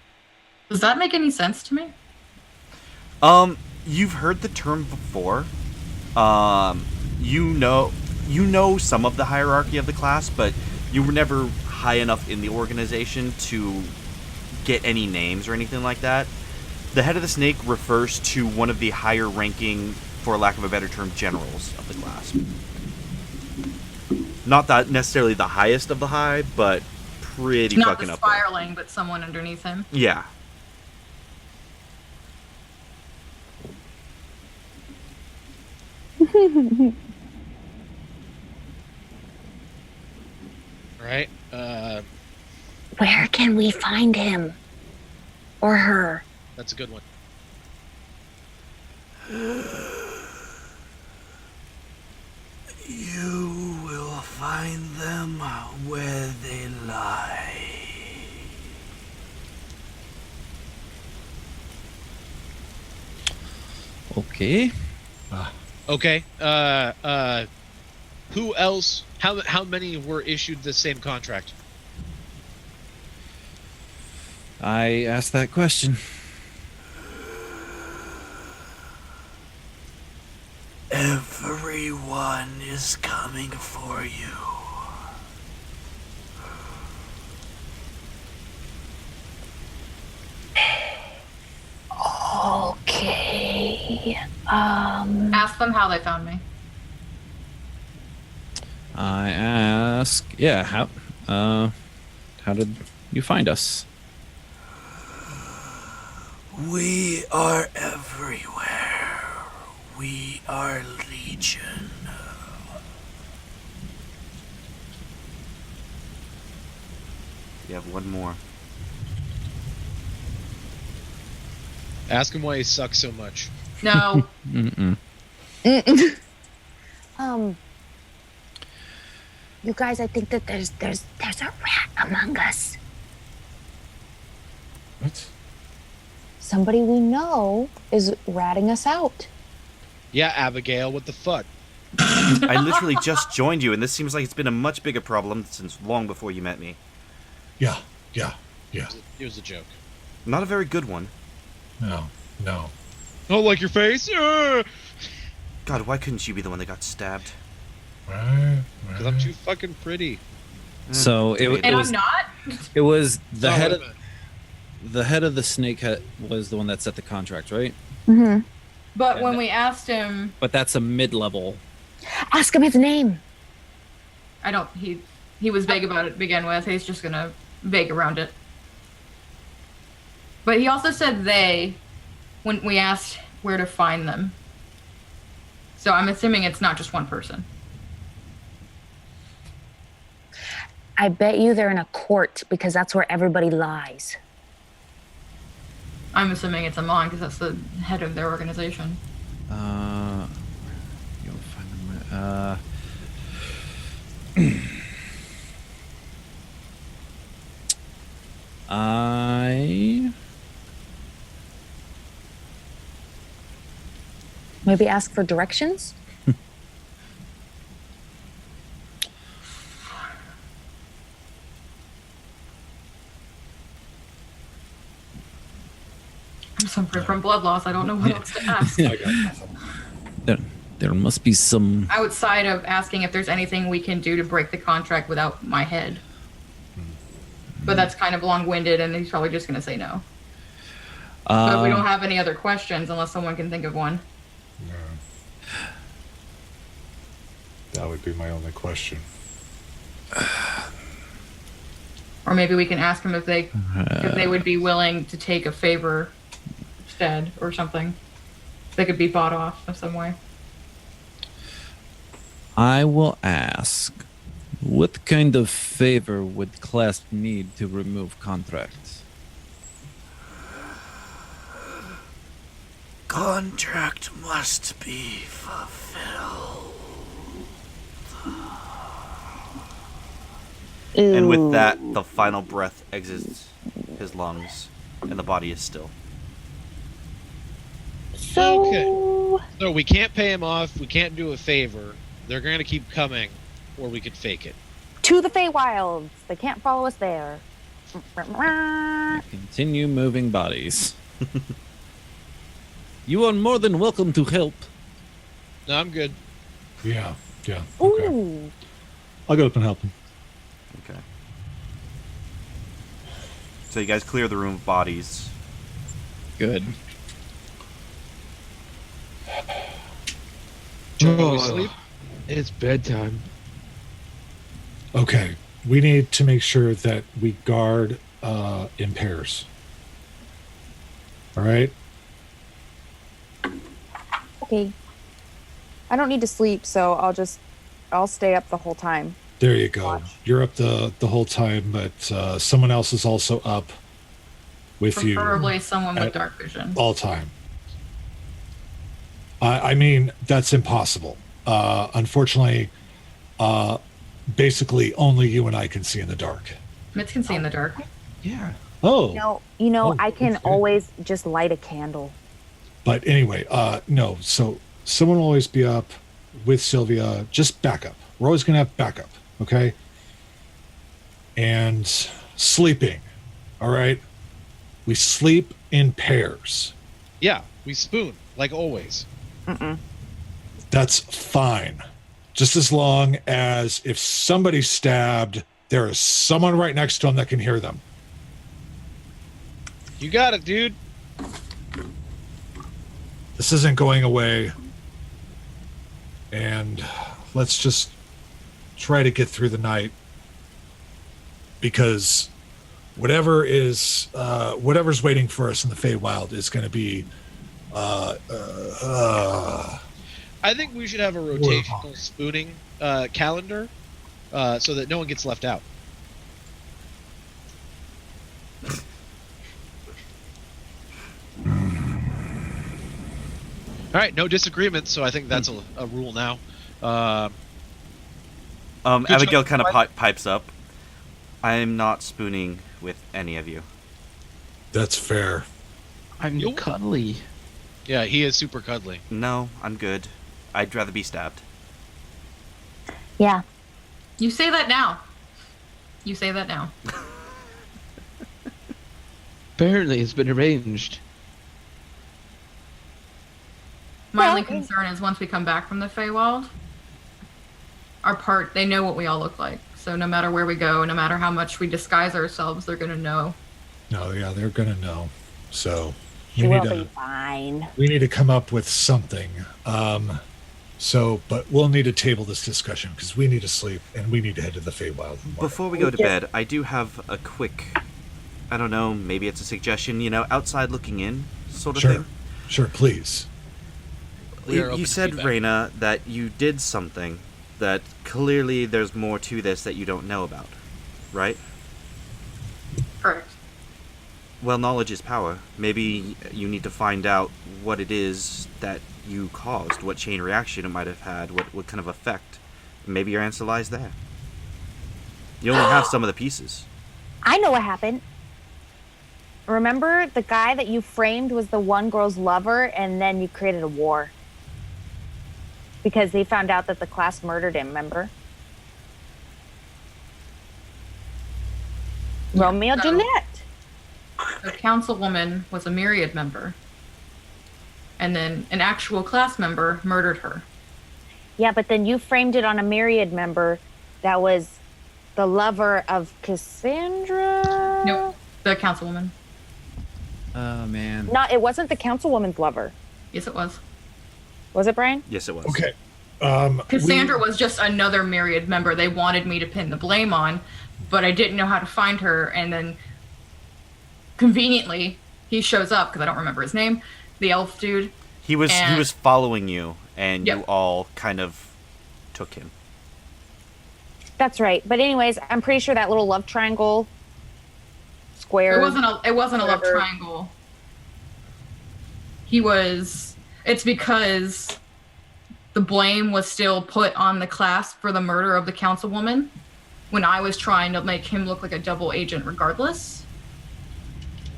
Does that make any sense to me? You've heard the term before. You know some of the hierarchy of the class, but you were never high enough in the organization to get any names or anything like that. The head of the snake refers to one of the higher ranking, for lack of a better term, generals of the class. Not that necessarily the highest of the high, but pretty Not fucking the up there. spiraling, but someone underneath him. Yeah. All right. Where can we find him? Or her? That's a good one. You will find them where they lie. Okay. Okay. Who else? How many were issued the same contract? I asked that question. Everyone is coming for you. Okay. Ask them how they found me. I ask, yeah, how did you find us? We are everywhere. We are Legion. You have one more. Ask him why he sucks so much. No. Mm-mm. You guys, I think that there's a rat among us. What? Somebody we know is ratting us out. Yeah, Abigail. What the fuck? I literally just joined you, and this seems like it's been a much bigger problem since long before you met me. Yeah. It was a joke. Not a very good one. No. Oh, like your face? God, why couldn't you be the one that got stabbed? Because I'm too fucking pretty. So it And was I'm not? it was the Not head what of I meant. the head of the snake was the one that set the contract, right? Mm-hmm. But And when that- we asked him, But that's a mid-level. Ask him his name. he was vague about it to begin with. He's just gonna vague around it. But he also said they when we asked where to find them. So I'm assuming it's not just one person. I bet you they're in a court because that's where everybody lies. I'm assuming it's Amon because that's the head of their organization. You'll find them. I Maybe ask for directions? I'm suffering from blood loss. I don't know what else to ask. there must be some. Outside of asking if there's anything we can do to break the contract without my head. But that's kind of long-winded, and he's probably just going to say no. But we don't have any other questions unless someone can think of one. No. That would be my only question. Or maybe we can ask them if they would be willing to take a favor instead or something. They could be bought off in some way. I will ask, what kind of favor would class need to remove contracts? contract must be fulfilled. And with that, the final breath exits his lungs, and the body is still. So, So we can't pay him off. We can't do a favor. They're going to keep coming, or we could fake it. to the Feywilds. They can't follow us there. Continue moving bodies. You are more than welcome to help. No, I'm good. Yeah. Okay. Ooh. I'll go up and help him. Okay. So you guys clear the room of bodies. Good. Shall we sleep? It's bedtime. Okay. We need to make sure that we guard in pairs. All right? Okay. I don't need to sleep, so I'll stay up the whole time. There you go. Watch. You're up the whole time, but someone else is also up with you Preferably someone with at dark vision. all time. I mean, that's impossible. Unfortunately, basically only you and I can see in the dark. Mitz can see in the dark. Yeah. Oh, I can that's good. always just light a candle. But anyway, no. So someone will always be up with Sylvia. Just backup. We're always going to have backup, okay? And sleeping, all right? We sleep in pairs. Yeah, we spoon, like always. That's fine. Just as long as if somebody's stabbed, there is someone right next to them that can hear them. You got it, dude. This isn't going away. And let's just try to get through the night. Because whatever's waiting for us in the Feywild is going to be I think we should have a rotational spooning calendar so that no one gets left out. All right, no disagreements, so I think that's a rule now. Abigail choice, kind of Mike. pipes up. I'm not spooning with any of you. That's fair. I'm You- cuddly. Yeah, he is super cuddly. No, I'm good. I'd rather be stabbed. Yeah. You say that now. You say that now. Apparently, it's been arranged. My Well, only concern is once we come back from the Feywild, they know what we all look like. So no matter where we go, no matter how much we disguise ourselves, they're gonna know. No, yeah, they're going to know. So She will be fine. we need to come up with something. But we'll need to table this discussion because we need to sleep and we need to head to the Feywild. Before we go to bed, I do have a quick, I don't know, maybe it's a suggestion, outside looking in sort of thing. Sure, please. We are open You to said, feedback. Reyna, that you did something that clearly there's more to this that you don't know about, right? Correct. Well, knowledge is power. Maybe you need to find out what it is that you caused, what chain reaction it might have had, what kind of effect. Maybe your answer lies there. You only have some of the pieces. I know what happened. Remember the guy that you framed was the one girl's lover, and then you created a war. Because they found out that the class murdered him, remember? Romeo and so- Juliet. The councilwoman was a Myriad member. And then an actual class member murdered her. Yeah, but then you framed it on a Myriad member that was the lover of Cassandra. Nope. The councilwoman. Oh, man. No, it wasn't the councilwoman's lover. Yes, it was. Was it, Brian? Yes, it was. Okay. Cassandra was just another Myriad member they wanted me to pin the blame on, but I didn't know how to find her. And then conveniently, he shows up because I don't remember his name. The elf dude. He was And- following you, and you Yep. all kind of took him. That's right. But anyways, I'm pretty sure that little love triangle square. It wasn't a love Whatever. triangle. It's because the blame was still put on the class for the murder of the councilwoman when I was trying to make him look like a double agent regardless.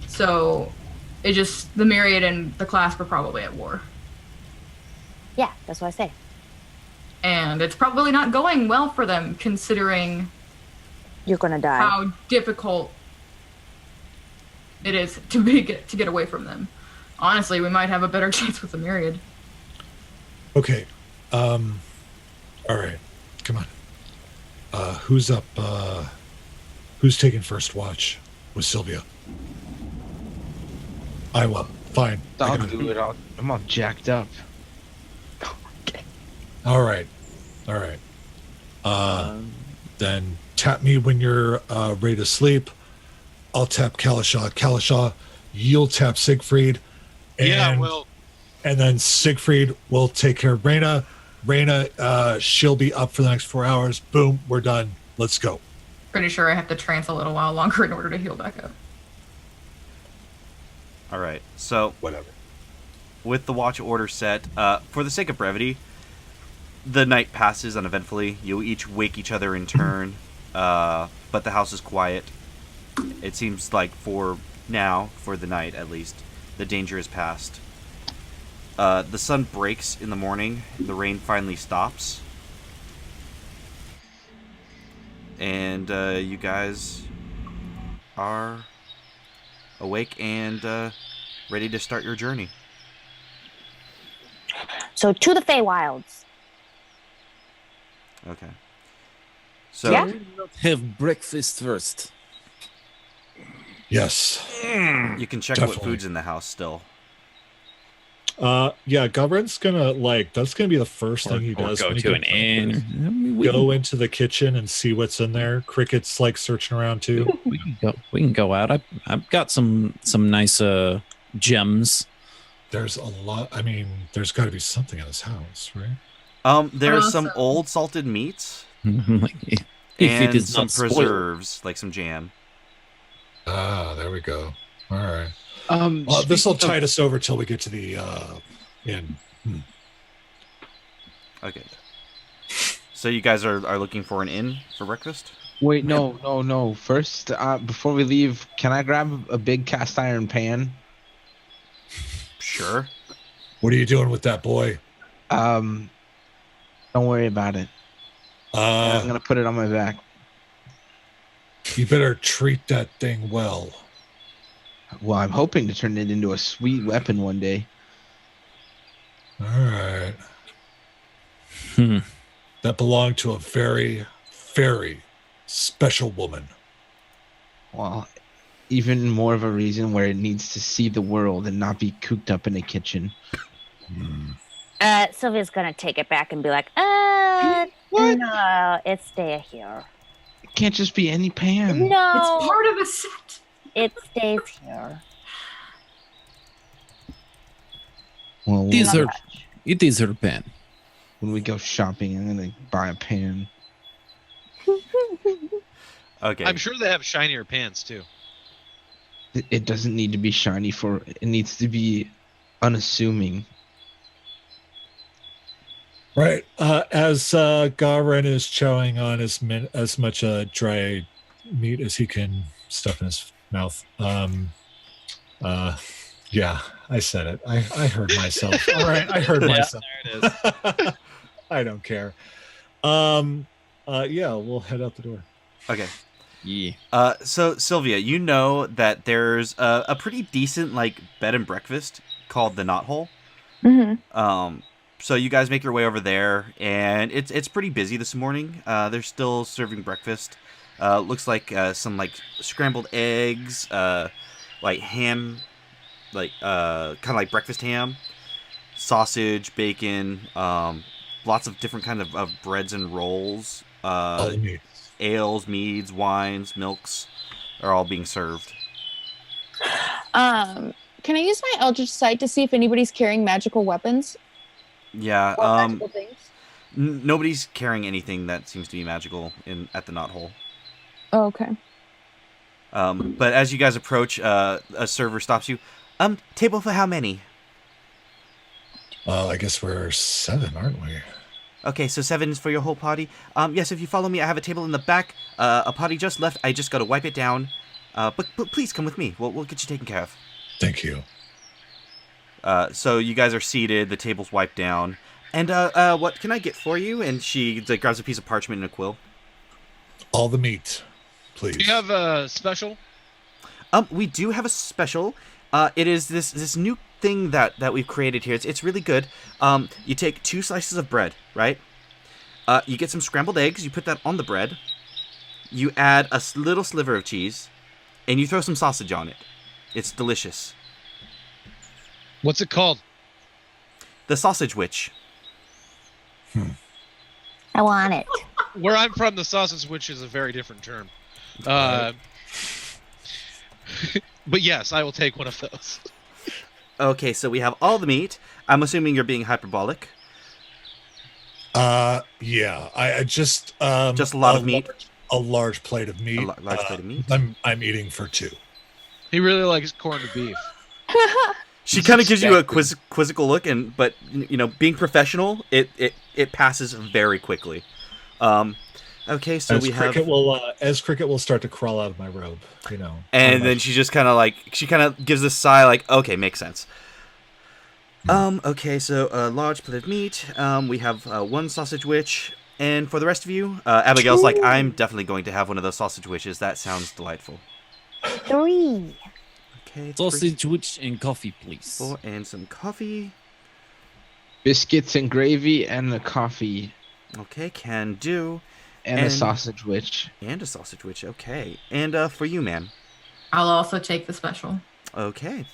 So the Myriad and the class were probably at war. Yeah, that's what I say. And it's probably not going well for them considering You're gonna die. how difficult it is to get away from them. Honestly, we might have a better chance with the Myriad. Okay. All right. Come on. Who's up? Who's taking first watch with Sylvia? I will. Fine. I'll do it. I'm all jacked up. All right. Then tap me when you're ready to sleep. I'll tap Kalashaw. Kalashaw, you'll tap Siegfried. And then Siegfried will take care of Reyna. Reyna, she'll be up for the next 4 hours. Boom, we're done. Let's go. Pretty sure I have to trance a little while longer in order to heal back up. All right. So Whatever. with the watch order set, for the sake of brevity, the night passes uneventfully. You each wake each other in turn, but the house is quiet. It seems like for now, for the night at least, the danger is past. The sun breaks in the morning. The rain finally stops. And you guys are awake and ready to start your journey. So to the Feywilds. Okay. So Yeah. Have breakfast first. Yes. you can check Definitely. what food's in the house still. Yeah, Govern's gonna that's gonna be the first thing he Or does. go when he to an gets inn. up. I mean, we Go into the kitchen and see what's in there. Cricket's like searching around too. We can go out. I've got some nice gems. There's a lot. I mean, there's got to be something in this house, right? There's some Awesome. old salted meats Like, if and it is some not spoiled. preserves, like some jam. Ah, there we go. All right. Well, this will tide us over till we get to the inn. Okay. So you guys are looking for an inn for breakfast? Wait, no. First, before we leave, can I grab a big cast iron pan? Sure. What are you doing with that, boy? Don't worry about it. I'm gonna put it on my back. You better treat that thing well. Well, I'm hoping to turn it into a sweet weapon one day. All right. Hmm. That belonged to a very, very special woman. Well, even more of a reason where it needs to see the world and not be cooped up in a kitchen. Sylvia's gonna take it back and be like, What? no, it stays here. It can't just be any pan. No, It's part of the set. it stays here. Well, These Not are much. it is her pen. when we go shopping, I'm gonna buy a pan. Okay. I'm sure they have shinier pants too. It doesn't need to be shiny it needs to be unassuming. Right. As Garen is chowing on as much dry meat as he can stuff in his mouth. Yeah, I said it. I heard myself. All right, I heard myself. There it is. I don't care. Yeah, we'll head out the door. Okay. Yeah. So Sylvia, you know that there's a pretty decent bed and breakfast called the Knothole. Mm-hmm. So you guys make your way over there, and it's pretty busy this morning. They're still serving breakfast. Looks like some scrambled eggs, ham, kind of like breakfast ham, sausage, bacon, lots of different kind of breads and rolls. All the meat. Ales, meads, wines, milks are all being served. Can I use my Eldritch Sight to see if anybody's carrying magical weapons Yeah. or magical things? Nobody's carrying anything that seems to be magical at the Knothole. Oh, okay. But as you guys approach, a server stops you. Table for how many? I guess we're 7, aren't we? Okay, so 7 is for your whole party. Yes, if you follow me, I have a table in the back. A party just left. I just got to wipe it down. But please come with me. We'll get you taken care of. Thank you. So you guys are seated. The table's wiped down. And what can I get for you? And she grabs a piece of parchment and a quill. All the meat, please. Do you have a special? We do have a special. It is this new thing that we've created here. It's really good. You take 2 slices of bread, right? You get some scrambled eggs. You put that on the bread. You add a little sliver of cheese, and you throw some sausage on it. It's delicious. What's it called? The Sausage Witch. I want it. Where I'm from, the sausage witch is a very different term. But yes, I will take one of those. Okay, so we have all the meat. I'm assuming you're being hyperbolic. Yeah. I just a lot of meat. A large plate of meat. Large plate of meat. I'm eating for 2. He really likes corned beef. She kind of gives you a quizzical look, but being professional, it passes very quickly. Okay, so as we Cricket have as Cricket will start to crawl out of my robe, and then she just kind of gives this sigh, like, okay, makes sense. Okay, so a large plate of meat. We have 1 sausage witch, and for the rest of you, Abigail's like, I'm definitely going to have one of those sausage witches. That sounds delightful. 3. Okay, Sausage witch and coffee, please. 4 and some coffee. Biscuits and gravy and a coffee. Okay, can do. And a sausage witch. And a sausage witch, okay. And for you, man. I'll also take the special. Okay.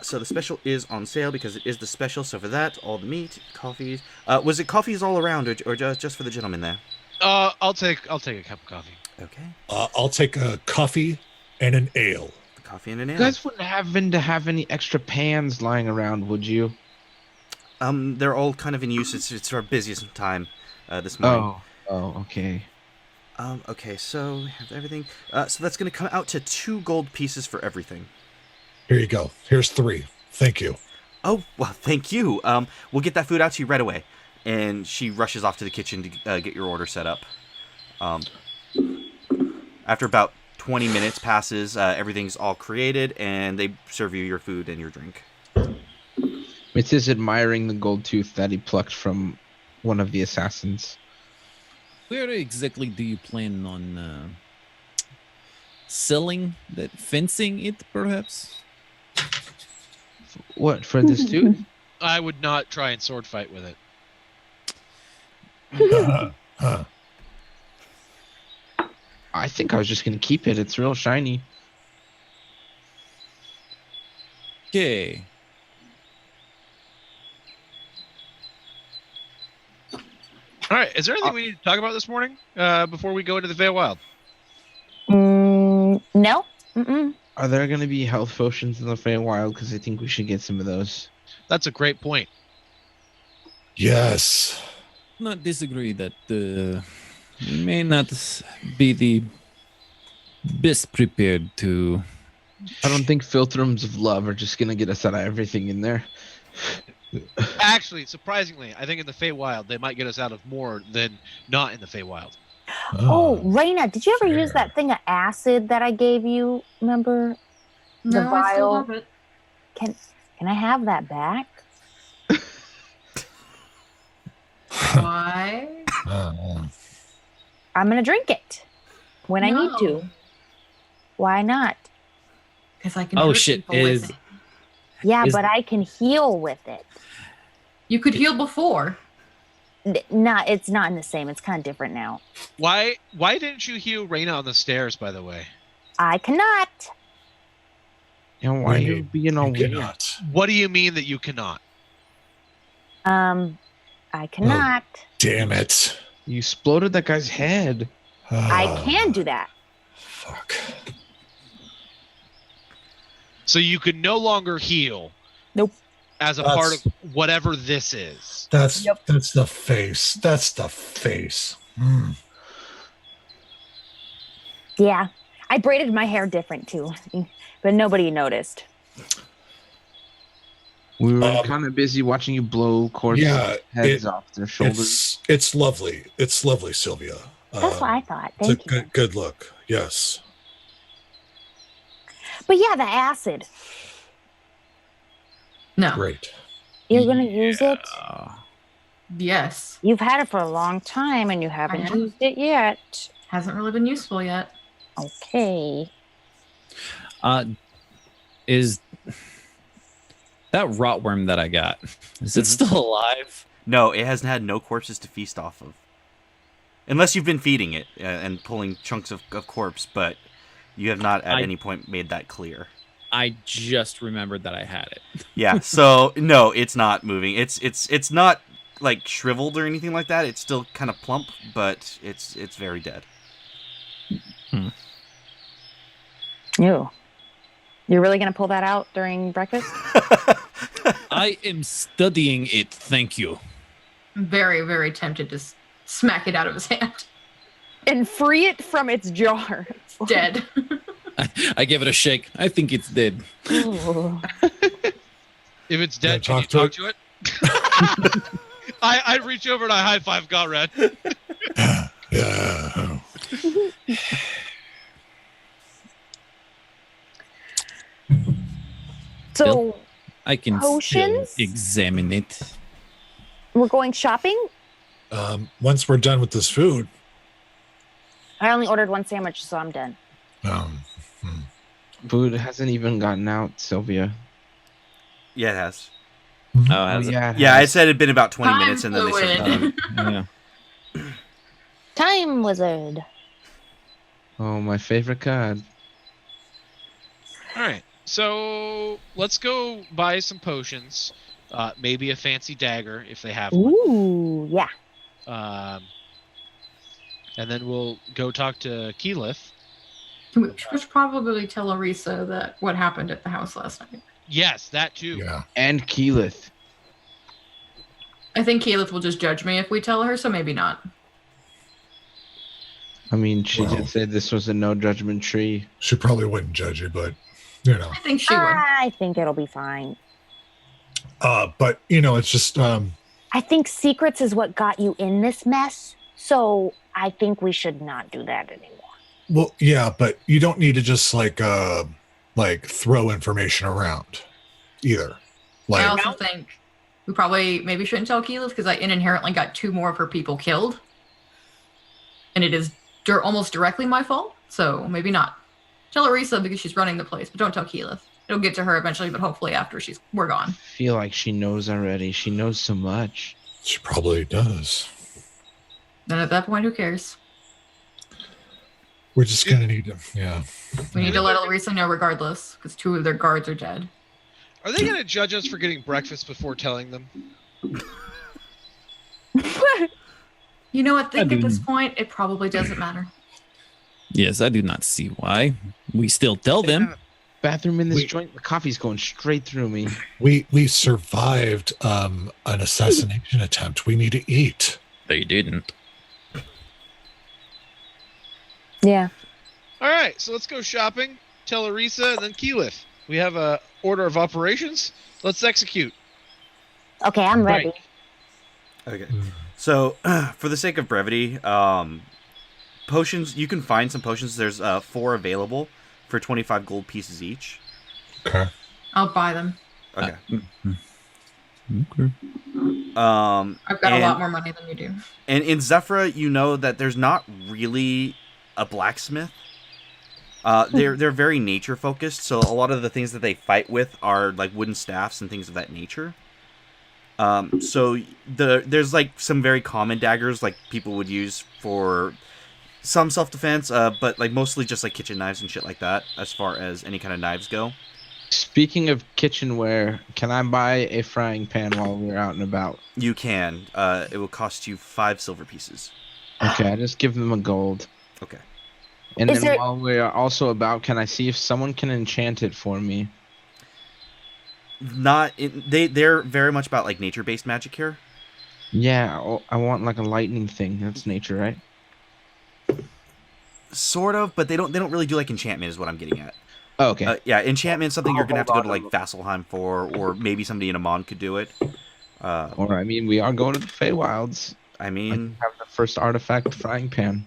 So the special is on sale because it is the special. So for that, all the meat, coffees. Was it coffees all around, or just for the gentleman there? I'll take a cup of coffee. Okay. I'll take a coffee and an ale. Coffee and an ale. You guys wouldn't happen to have any extra pans lying around, would you? They're all kind of in use. It's our busiest time this morning. Oh, okay. Okay, so we have everything. So that's going to come out to 2 gold pieces for everything. Here you go. Here's 3. Thank you. Oh, well, thank you. We'll get that food out to you right away. And she rushes off to the kitchen to get your order set up. After about 20 minutes passes, everything's all created, and they serve you your food and your drink. It is admiring the gold tooth that he plucked from one of the assassins. Where exactly do you plan on selling that, fencing it, perhaps? What, for this tooth? I would not try and sword fight with it. I think I was just going to keep it. It's real shiny. Okay. All right, is there anything we need to talk about this morning before we go into the Feywild? No. Mm-mm. Are there going to be health potions in the Feywild? Because I think we should get some of those. That's a great point. Yes. Not disagree that we may not be the best prepared to. I don't think Filtrums of Love are just going to get us out of everything in there. Actually, surprisingly, I think in the Feywild they might get us out of more than not in the Feywild. Oh, Raina, did you ever use that thing of acid that I gave you? Remember? The No, I still vial? have it. Can I have that back? Why? I'm gonna drink it when I need to. Why not? Because I can. Oh hurt shit! people with it. Yeah, Is- but I can heal with it. You could heal before. Not, it's not in the same. It's kind of different now. Why didn't you heal Raina on the stairs, by the way? I cannot. And why are you being all weird? cannot. What do you mean that you cannot? I cannot. Damn it. You exploded that guy's head. I can do that. Fuck. So you can no longer heal. Nope. As a part of whatever this is. That's the face. That's the face. Yeah. I braided my hair different too, but nobody noticed. We were kind of busy watching you blow corpses' heads off their shoulders. It's lovely. It's lovely, Sylvia. That's what I thought. It's Thank a you. good look. Yes. But yeah, the acid. No. Great. You're gonna use it? Yes. You've had it for a long time and you haven't have. used it yet. Hasn't really been useful yet. Okay. Is that rotworm that I got? Is it still alive? No, it has had no corpses to feast off of. Unless you've been feeding it and pulling chunks of corpse, but you have not at any point made that clear. I just remembered that I had it. Yeah, so no, it's not moving. It's not like shriveled or anything like that. It's still kind of plump, but it's very dead. Ew. You're really gonna pull that out during breakfast? I am studying it, thank you. I'm very, very tempted to smack it out of his hand. And free it from its jar. Dead. I give it a shake. I think it's dead. Ooh. If it's dead, Yeah, can you talk to it? I reach over and I high five Got-Red. Yeah. So I can Potions? still examine it. we're going shopping? Once we're done with this food, I only ordered one sandwich, so I'm done. Food hasn't even gotten out, Sylvia. Yeah, it has. Oh, has it? Yeah, it Yeah, I has. said it'd been about 20 Time minutes, and then they started fluid. done. Yeah. Time wizard. Oh, my favorite card. All right, so let's go buy some potions. Maybe a fancy dagger if they have one. Ooh, yeah. And then we'll go talk to Keyleth. We should probably tell Arisa that what happened at the house last night. Yes, that too. yeah. And Keyleth. I think Keyleth will just judge me if we tell her, so maybe not. I mean, she Well. did say this was a no judgment tree. She probably wouldn't judge you, but you know. I think she would. I think it'll be fine. But you know, it's just I think secrets is what got you in this mess, so I think we should not do that anymore. well, yeah, but you don't need to just like throw information around either. I Like also think we probably maybe shouldn't tell Keyleth because I inherently got 2 more of her people killed. And it is almost directly my fault, so maybe not. Tell Arisa because she's running the place, but don't tell Keyleth. It'll get to her eventually, but hopefully after we're I gone. feel like she knows already. She knows so much. she probably does. Then at that point, who cares? We're just gonna need to, yeah. We need to let Arisa know regardless, because 2 of their guards are dead. Are they going to judge us for getting breakfast before telling them? You know what? I think I at this do. point, it probably doesn't matter. Yes, I do not see why. We still tell them. Bathroom in this We- joint. The coffee's going straight through me. We survived an assassination attempt. We need to eat. They didn't. Yeah. All right, so let's go shopping. Tell Arisa and then Keyleth. We have a order of operations. Let's execute. Okay, I'm ready. Okay. So, for the sake of brevity, potions, you can find some potions. There's 4 available for 25 gold pieces each. Okay. I'll buy them. Okay. Okay. I've got a and- lot more money than you do. And in Zephyra, you know that there's not really a blacksmith. They're very nature focused, so a lot of the things that they fight with are like wooden staffs and things of that nature. So there's like some very common daggers like people would use for some self-defense, but like mostly just like kitchen knives and shit like that as far as any kind of knives go. Speaking of kitchenware, can I buy a frying pan while we're out and about? You can. It will cost you 5 silver pieces. Okay, I just give them a gold. Okay. And Is then there- while we're also about, can I see if someone can enchant it for me? They're very much about like nature-based magic here. Yeah, I want like a lightning thing. That's nature, right? Sort of, but they don't really do like enchantment is what I'm getting at. Oh, okay. Yeah, enchantment something you're gonna have to go to like Hold Vasselheim for, or maybe somebody in Amon could do it. Or I mean, we are going to the Feywilds. I I can mean, have the first artifact frying pan.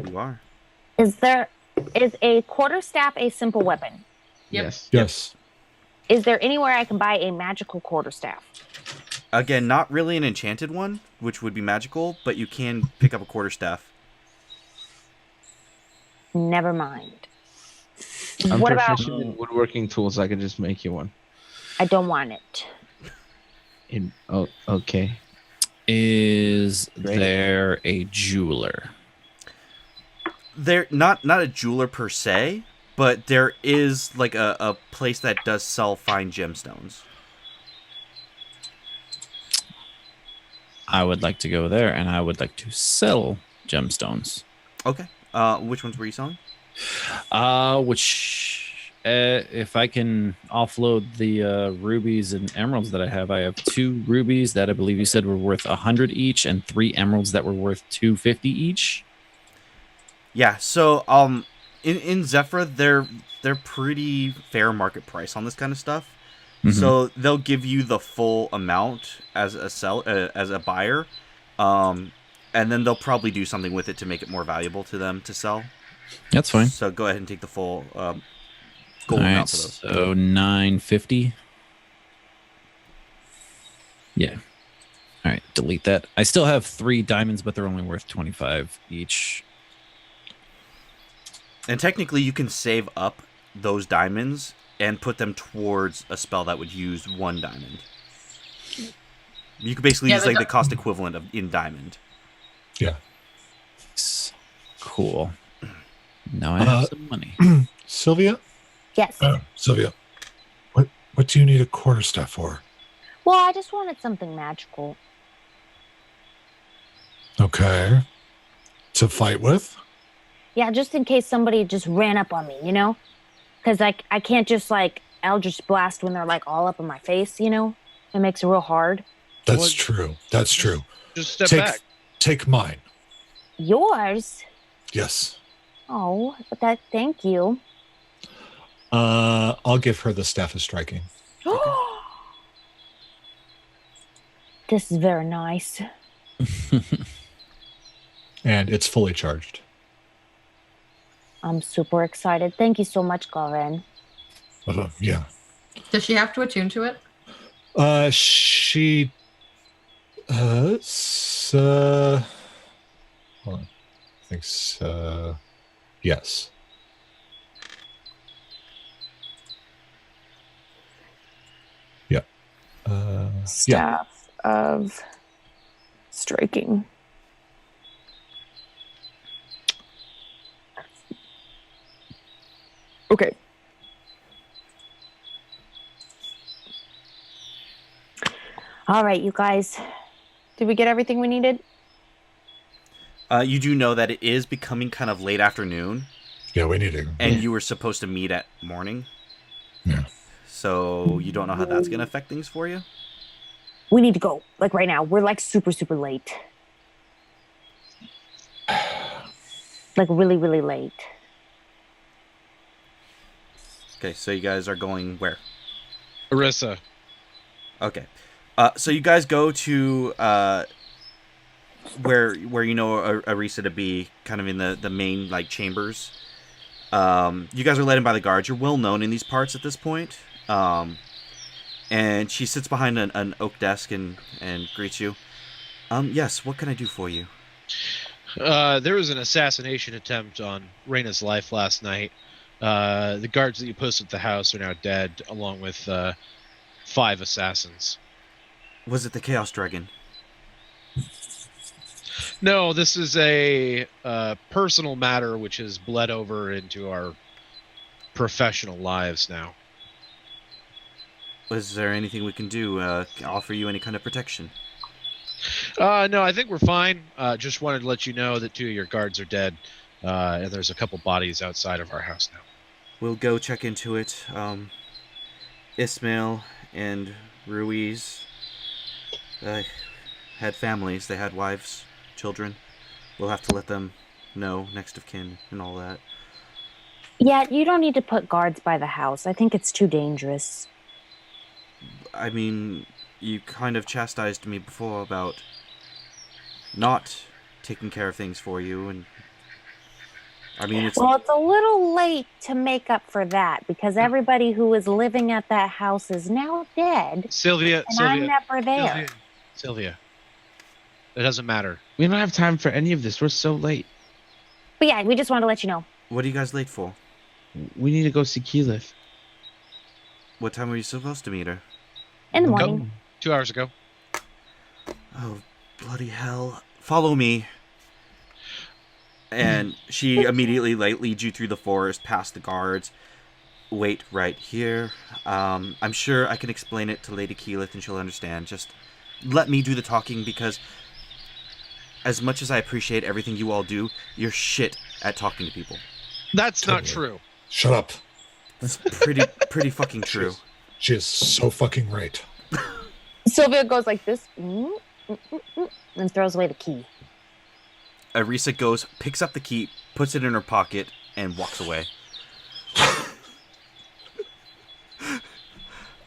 you are. Is a quarterstaff a simple weapon? Yep. Yes. Yes. Is there anywhere I can buy a magical quarterstaff? Again, not really an enchanted one, which would be magical, but you can pick up a quarterstaff. Never mind. I'm What about? proficient in woodworking tools. I could just make you one. I don't want it. Okay. Is Great. there a jeweler? They're not a jeweler per se, but there is like a place that does sell fine gemstones. I would like to go there, and I would like to sell gemstones. Okay. Which ones were you selling? If I can offload the rubies and emeralds that I have 2 rubies that I believe you said were worth 100 each, and 3 emeralds that were worth 250 each. Yeah. So in Zephyr, they're pretty fair market price on this kind of stuff. Mm-hmm. So they'll give you the full amount as a buyer, and then they'll probably do something with it to make it more valuable to them to sell. That's fine. So go ahead and take the full gold All right, amount for those. so 950. Yeah. All right, delete that. I still have 3 diamonds, but they're only worth 25 each. And technically, you can save up those diamonds and put them towards a spell that would use 1 diamond. You could basically use like the cost equivalent in diamond. Yeah. Cool. Now I have some money. Sylvia? Yes. Sylvia, what do you need a quarterstaff for? Well, I just wanted something magical. Okay. To fight with? Yeah, just in case somebody just ran up on me, you know? Because I can't just like Eldritch Blast when they're like all up in my face, you know? It makes it real hard. That's true. That's true. Just step back. Take mine. Yours? Yes. Oh, but thank you. I'll give her the staff of striking. This is very nice. And it's fully charged. I'm super excited. Thank you so much, Garen. Yeah. Does she have to attune to it? She hold on. I think so. Yes. Yeah. Staff of striking. Okay. All right, you guys. Did we get everything we needed? You do know that it is becoming kind of late afternoon, Yeah, we need to. and you were supposed to meet at morning. Yeah. So you don't know how that's going to affect things for you? We need to go. Like right now. We're like super, super late. Like really, really late. Okay, so you guys are going where? Arissa. Okay. So you guys go to where you know Arisa to be, kind of in the main like chambers. You guys are led in by the guards. You're well known in these parts at this point. And she sits behind an oak desk and greets you. Yes, what can I do for you? There was an assassination attempt on Reyna's life last night. The guards that you posted at the house are now dead, along with 5 assassins. Was it the Chaos Dragon? No, this is a personal matter which has bled over into our professional lives now. Is there anything we can do? Offer you any kind of protection? No, I think we're fine. Just wanted to let you know that 2 of your guards are dead, and there's a couple bodies outside of our house now. We'll go check into it. Ismail and Ruiz had families. They had wives, children. We'll have to let them know, next of kin and all that. Yeah, you don't need to put guards by the house. I think it's too dangerous. I mean, you kind of chastised me before about not taking care of things for you, and I mean, it's... Well, it's a little late to make up for that because everybody who was living at that house is now dead, Sylvia, and I'm never there. Sylvia. It doesn't matter. We don't have time for any of this. We're so late. But yeah, we just wanted to let you know. What are you guys late for? We need to go see Keyleth. What time were you supposed to meet her? In the morning. 2 hours ago. Oh, bloody hell. Follow me. And she immediately leads you through the forest, past the guards. Wait right here. I'm sure I can explain it to Lady Keyleth and she'll understand. Just let me do the talking because as much as I appreciate everything you all do, you're shit at talking to people. That's not true. Shut up. That's pretty fucking true. She is so fucking right. Sylvia goes like this, and throws away the key. Arisa goes, picks up the key, puts it in her pocket, and walks away.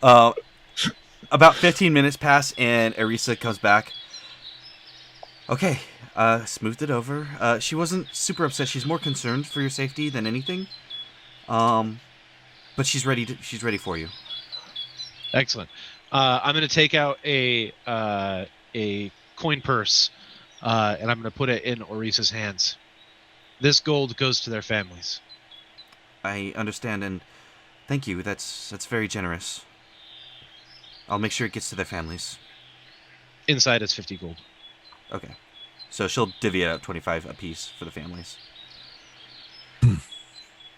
About 15 minutes pass, and Arisa comes back. Okay, smoothed it over. She wasn't super upset. She's more concerned for your safety than anything. But she's ready. She's ready for you. Excellent. I'm going to take out a coin purse, and I'm going to put it in Orisa's hands. This gold goes to their families. I understand, and thank you. That's very generous. I'll make sure it gets to their families. Inside is 50 gold. Okay. So she'll divvy it up 25 apiece for the families.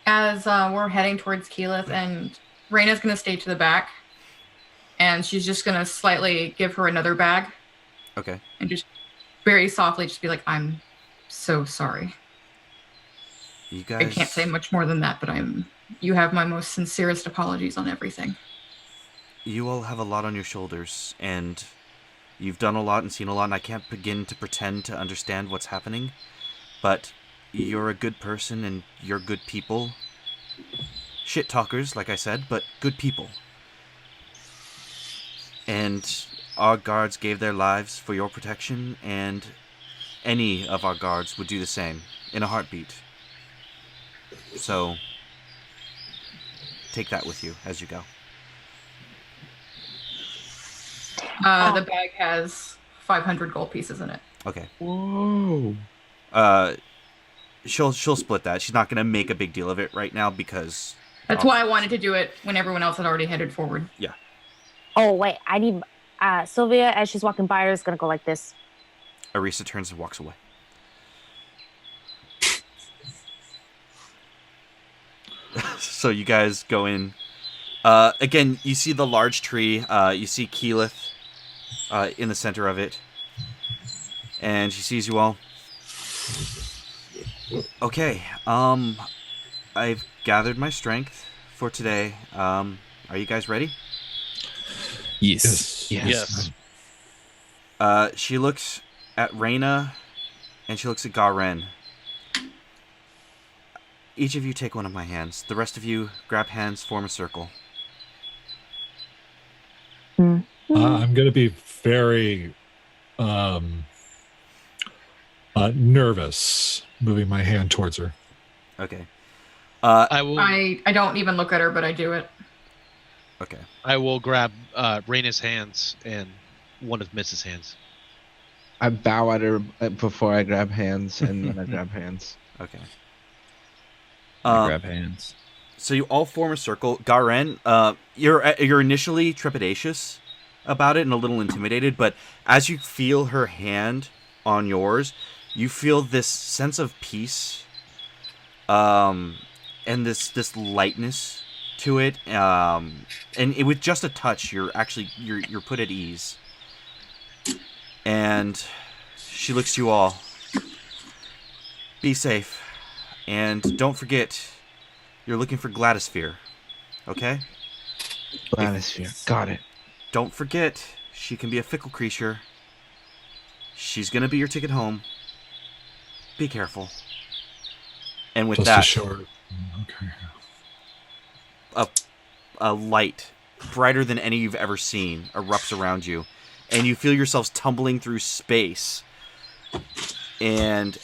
As we're heading towards Keyleth, and Raina's going to stay to the back, and she's just going to slightly give her another bag. Okay. And just very softly just be like, I'm so sorry. You guys... I can't say much more than that, but you have my most sincerest apologies on everything. You all have a lot on your shoulders, and you've done a lot and seen a lot, and I can't begin to pretend to understand what's happening, but you're a good person, and you're good people. Shit talkers, like I said, but good people. And our guards gave their lives for your protection, and any of our guards would do the same, in a heartbeat. So, take that with you as you go. The bag has 500 gold pieces in it. Okay. Whoa. She'll split that. She's not going to make a big deal of it right now because... That's why I wanted to do it when everyone else had already headed forward. Yeah. Oh, wait. I need... Sylvia, as she's walking by her, is going to go like this. Arisa turns and walks away. So you guys go in. Again, you see the large tree. You see Keyleth in the center of it. And she sees you all. Okay. I've gathered my strength for today. Are you guys ready? Yes. Yes. She looks at Reyna, and she looks at Garen. Each of you take one of my hands. The rest of you grab hands, form a circle. I'm going to be very nervous moving my hand towards her. Okay. I will. I don't even look at her, but I do it. Okay. I will grab Raina's hands and one of Miss's hands. I bow at her before I grab hands, and then I grab hands. Okay. Grab hands. So you all form a circle. Garen, you're initially trepidatious about it and a little intimidated, but as you feel her hand on yours, you feel this sense of peace, and this lightness to it, and with just a touch, you're put at ease. And she looks to you all. Be safe. And don't forget, you're looking for Gladysphere. Okay? Gladysphere. Got it. Don't forget, she can be a fickle creature. She's going to be your ticket home. Be careful. And with Just that... a short. a light brighter than any you've ever seen erupts around you, and you feel yourselves tumbling through space, and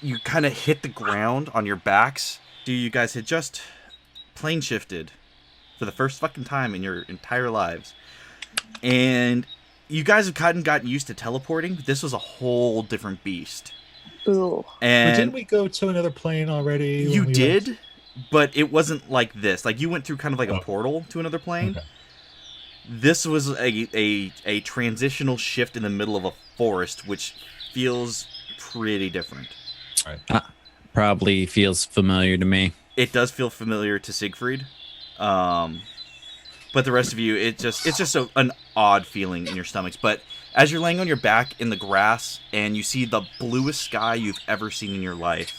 you kind of hit the ground on your backs. You guys had just plane shifted for the first fucking time in your entire lives, and you guys have kind of gotten used to teleporting. This was a whole different beast. Ooh. But didn't And we go to another plane already? you when we did, went- but it wasn't like this. Like, you went through kind of like a portal to another plane. Okay. This was a transitional shift in the middle of a forest, which feels pretty different. Probably feels familiar to me. It does feel familiar to Siegfried, but the rest of you, it's just an odd feeling in your stomachs. But as you're laying on your back in the grass and you see the bluest sky you've ever seen in your life,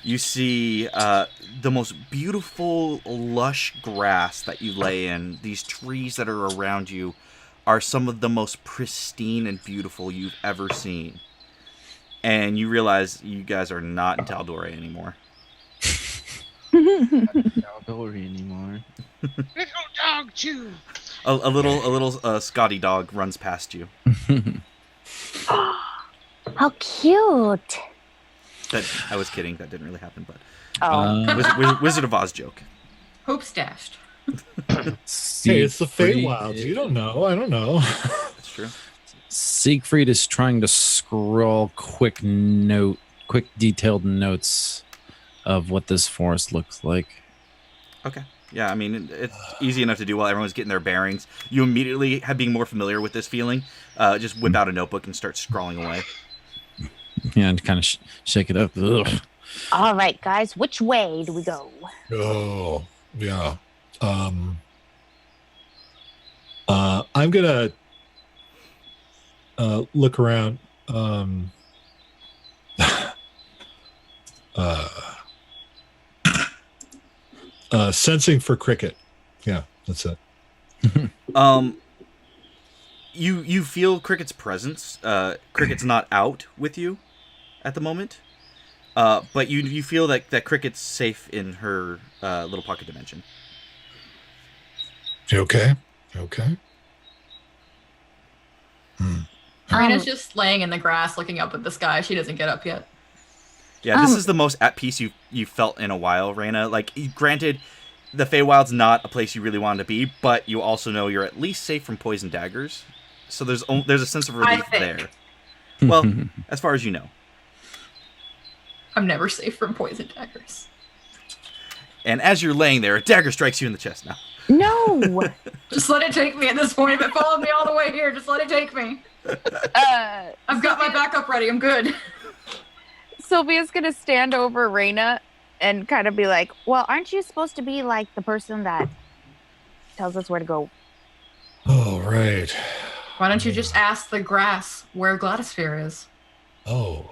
you see the most beautiful, lush grass that you lay in. These trees that are around you are some of the most pristine and beautiful you've ever seen. And you realize you guys are not in Tal'Dorei anymore. Tal'Dorei anymore. Little dog chew. A little Scotty dog runs past you. How cute. I was kidding. That didn't really happen, but Oh. Wizard of Oz joke. Hope's dashed. Hey, it's the Feywild. You don't know. I don't know. That's true. Siegfried is trying to scroll quick detailed notes of what this forest looks like. Okay. Yeah, I mean, it's easy enough to do while everyone's getting their bearings. You immediately, being more familiar with this feeling, just whip out a notebook and start scrawling away. Yeah, and kind of shake it up. Ugh. All right, guys, which way do we go? Oh, yeah. I'm gonna look around. Sensing for cricket. Yeah, that's it. You feel Cricket's presence. Cricket's not out with you at the moment, but you feel that Cricket's safe in her little pocket dimension. You okay? You okay? Arena's just laying in the grass looking up at the sky. She doesn't get up yet. Yeah, this is the most at peace you felt in a while, Reyna. Like, granted, the Feywild's not a place you really wanted to be, but you also know you're at least safe from poison daggers. So there's a sense of relief there. Well, as far as you know. I'm never safe from poison daggers. And as you're laying there, a dagger strikes you in the chest now. No. Just let it take me at this point. If it followed me all the way here, just let it take me. I've got my backup ready. I'm good. Sylvia's gonna stand over Reyna and kind of be like, well, aren't you supposed to be like the person that tells us where to go? Oh, right. Why don't you just ask the grass where Gladisphere is? Oh,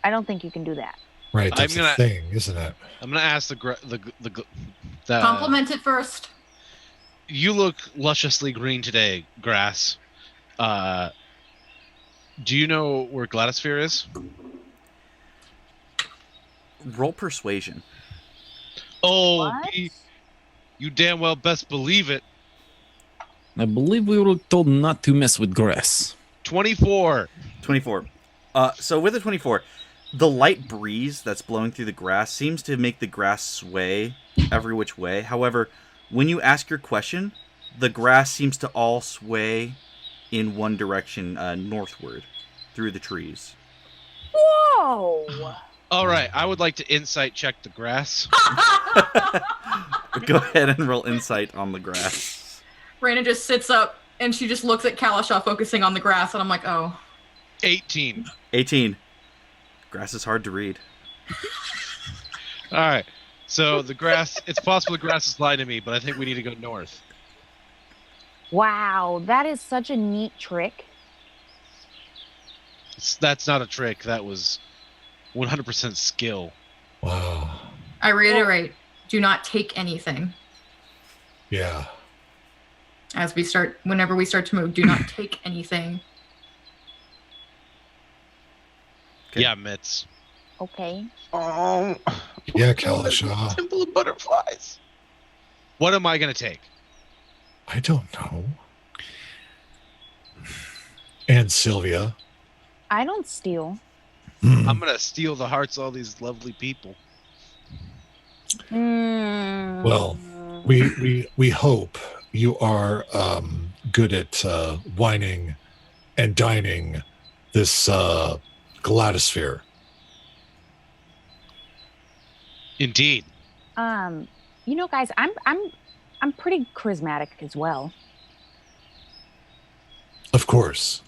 I don't think you can do that. right. That's I'm gonna- the thing, isn't it? I'm gonna ask the Compliment it first. You look lusciously green today, grass. Do you know where Gladisphere is? Roll persuasion. Oh, What? you damn well best believe it. I believe we were told not to mess with grass. 24. 24. So with a 24, the light breeze that's blowing through the grass seems to make the grass sway every which way. However, when you ask your question, the grass seems to all sway in one direction, northward, through the trees. Whoa. All right, I would like to insight check the grass. Go ahead and roll insight on the grass. Raina just sits up and she just looks at Kalasha focusing on the grass, and I'm like, oh. 18. 18. Grass is hard to read. All right. So the grass, it's possible the grass is lying to me, but I think we need to go north. Wow, that is such a neat trick. That's not a trick. That was 100% skill. Wow. I reiterate, do not take anything. Yeah. Whenever we start to move, do not take anything. Okay. Yeah, Mitts. Okay. Oh, Yeah, Kalisha. Temple of Butterflies. What am I going to take? I don't know. And Sylvia. I don't steal. I'm going to steal the hearts of all these lovely people. Well, we hope you are good at whining and dining this Gladisphere. Indeed. You know, guys, I'm pretty charismatic as well. Of course.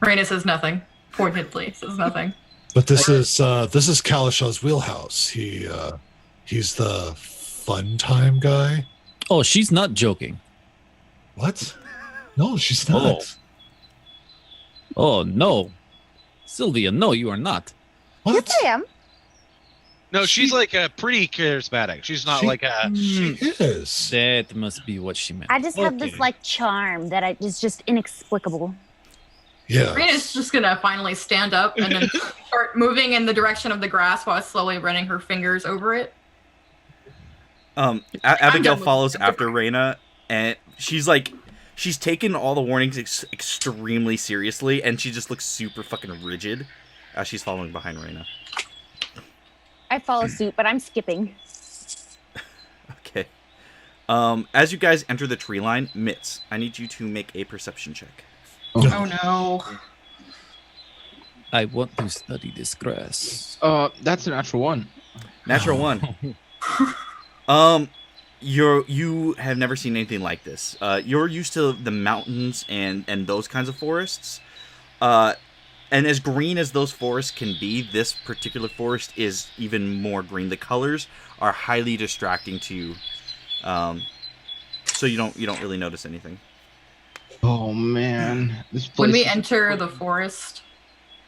Raina says nothing. Pointedly says nothing. But this is Kalisha's wheelhouse. He's the fun time guy. Oh, she's not joking. What? No, she's not. Oh, no. Sylvia, no, you are not. What? Yes, I am. No, she's like a pretty charismatic. She's not like a. She is. That must be what she meant. I just have this Okay. like charm that is just inexplicable. Yeah. Raina's just gonna finally stand up and then start moving in the direction of the grass while slowly running her fingers over it. Abigail done with follows it. after Raina, and she's taken all the warnings extremely seriously, and she just looks super fucking rigid as she's following behind Raina. I follow suit, but I'm skipping. Okay. As you guys enter the tree line, Mitz, I need you to make a perception check. Oh no. I want to study this grass. That's a natural one. Natural one. You have never seen anything like this. You're used to the mountains and those kinds of forests. And as green as those forests can be, this particular forest is even more green. The colors are highly distracting to you. So you don't really notice anything. Oh man, this place. When we enter the forest,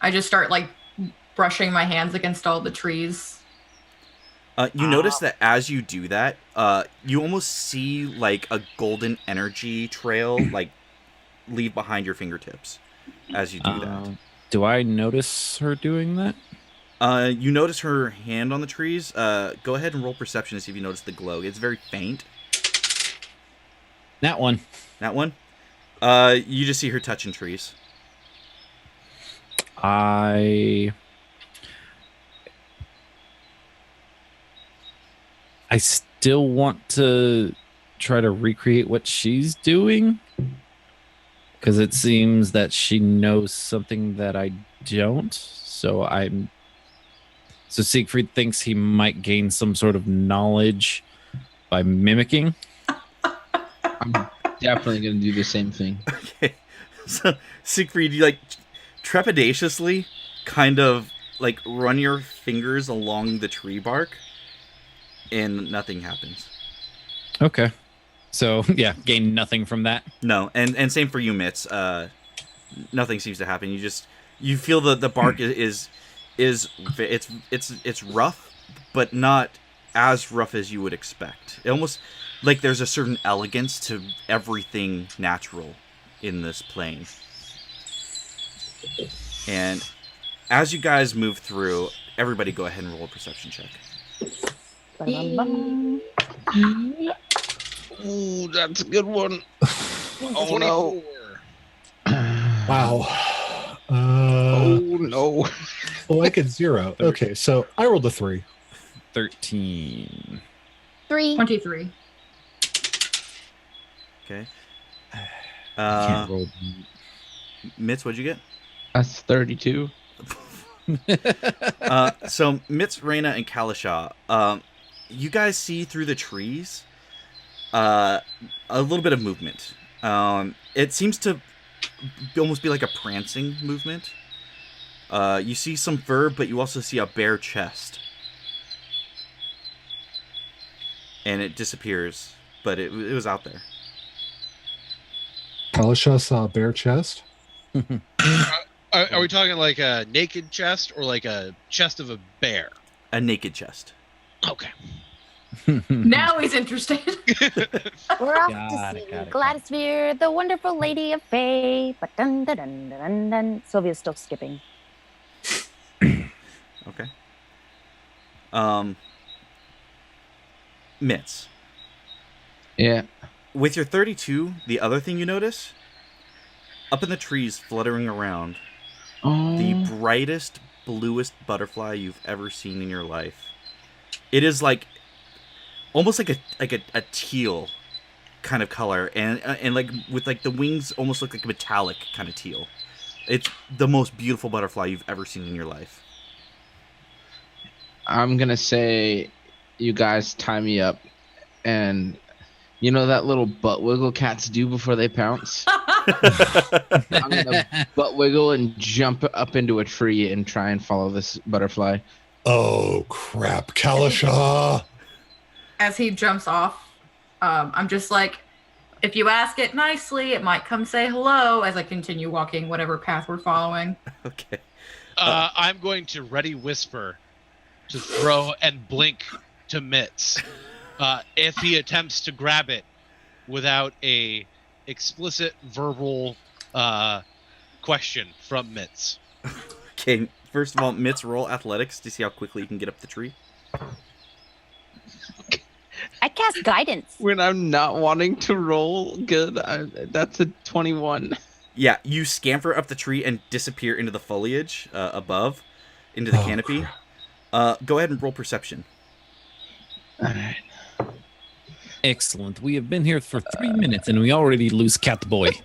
I just start like brushing my hands against all the trees. You notice that as you do that, you almost see like a golden energy trail like leave behind your fingertips as you do that. Do I notice her doing that? You notice her hand on the trees. Go ahead and roll perception to see if you notice the glow. It's very faint. That one. That one? You just see her touching trees. I still want to try to recreate what she's doing, because it seems that she knows something that I don't. So Siegfried thinks he might gain some sort of knowledge by mimicking. I'm definitely gonna do the same thing. Okay. So, Siegfried, you like trepidatiously kind of like run your fingers along the tree bark, and nothing happens. Okay. So, yeah, gain nothing from that. No, and same for you, Mitz. Nothing seems to happen. You feel the bark is it's rough, but not as rough as you would expect. It almost like there's a certain elegance to everything natural in this plane. And as you guys move through, everybody go ahead and roll a perception check. Ba-dum-bum. Oh, that's a good one. Oh no. Wow. Oh no. Oh, I get 0. Okay, so I rolled a 3. 13. 3. 23. Okay. Can't roll. Mitz, what'd you get? That's 32. So Mitz, Raina, and Kalisha, you guys see through the trees a little bit of movement. It seems to almost be like a prancing movement. You see some fur, but you also see a bare chest. And it disappears, but it was out there. Kalisha saw a bare chest. Are we talking like a naked chest or like a chest of a bear? A naked chest. Okay. Now he's interested. We're off Got to it, see got it. Gladisphere, the wonderful lady of Fae. But dun dun dun dun dun. Sylvia's still skipping. Okay. Mitz. Yeah. With your 32, the other thing you notice, up in the trees fluttering around, the brightest, bluest butterfly you've ever seen in your life. It is like almost like a teal kind of color, and like with like the wings almost look like a metallic kind of teal. It's the most beautiful butterfly you've ever seen in your life. I'm gonna say, you guys tie me up, and you know that little butt wiggle cats do before they pounce. I'm gonna butt wiggle and jump up into a tree and try and follow this butterfly. Oh crap, Kalasha! As he jumps off, I'm just like, if you ask it nicely, it might come say hello as I continue walking whatever path we're following. Okay. I'm going to ready whisper to throw and blink to Mitz if he attempts to grab it without a explicit verbal question from Mitz. Okay, first of all, Mitz, roll athletics to see how quickly you can get up the tree. I cast guidance. When I'm not wanting to roll good, that's a 21. Yeah, you scamper up the tree and disappear into the foliage above, into the canopy. Go ahead and roll perception. All right. Excellent. We have been here for 3 minutes and we already lose Catboy.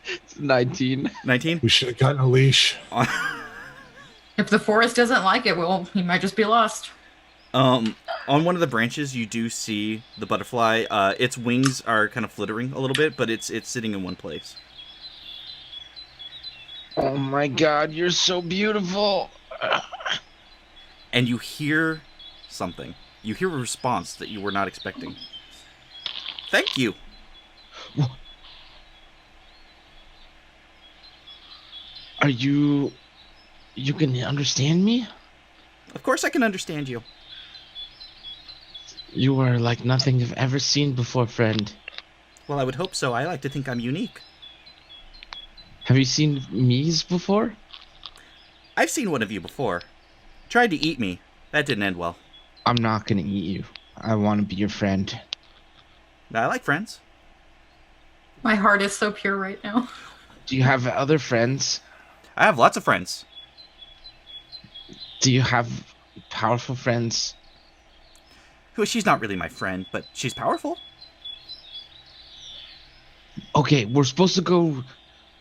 It's 19. 19? We should have gotten a leash. If the forest doesn't like it, well, he might just be lost. On one of the branches, you do see the butterfly. Its wings are kind of flittering a little bit, but it's sitting in one place. Oh my god, you're so beautiful. And you hear something. You hear a response that you were not expecting. Thank you. Are you can understand me? Of course I can understand you. You are like nothing I've ever seen before, friend. Well, I would hope so. I like to think I'm unique. Have you seen me's before? I've seen one of you before. Tried to eat me. That didn't end well. I'm not gonna eat you. I want to be your friend. I like friends. My heart is so pure right now. Do you have other friends? I have lots of friends. Do you have powerful friends? Well, she's not really my friend, but she's powerful. Okay, we're supposed to go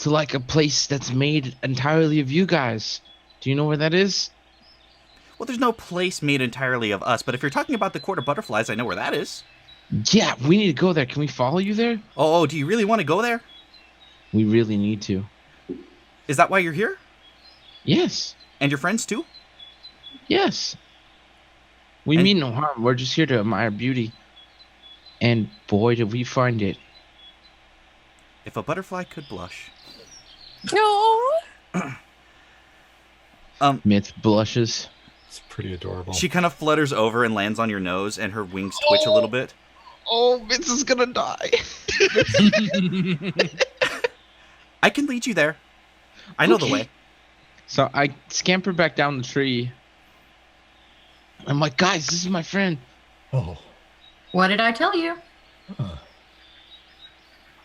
to like a place that's made entirely of you guys. Do you know where that is? Well, there's no place made entirely of us, but if you're talking about the Court of Butterflies, I know where that is. Yeah, we need to go there. Can we follow you there? Oh, do you really want to go there? We really need to. Is that why you're here? Yes. And your friends too? Yes. We And- mean no harm. We're just here to admire beauty. And boy, did we find it. If a butterfly could blush. No. Myth blushes. It's pretty adorable. She kind of flutters over and lands on your nose, and her wings twitch a little bit. Oh, Vince is gonna die. I can lead you there. I know the Okay. way. So I scamper back down the tree. I'm like, guys, this is my friend. Oh. What did I tell you?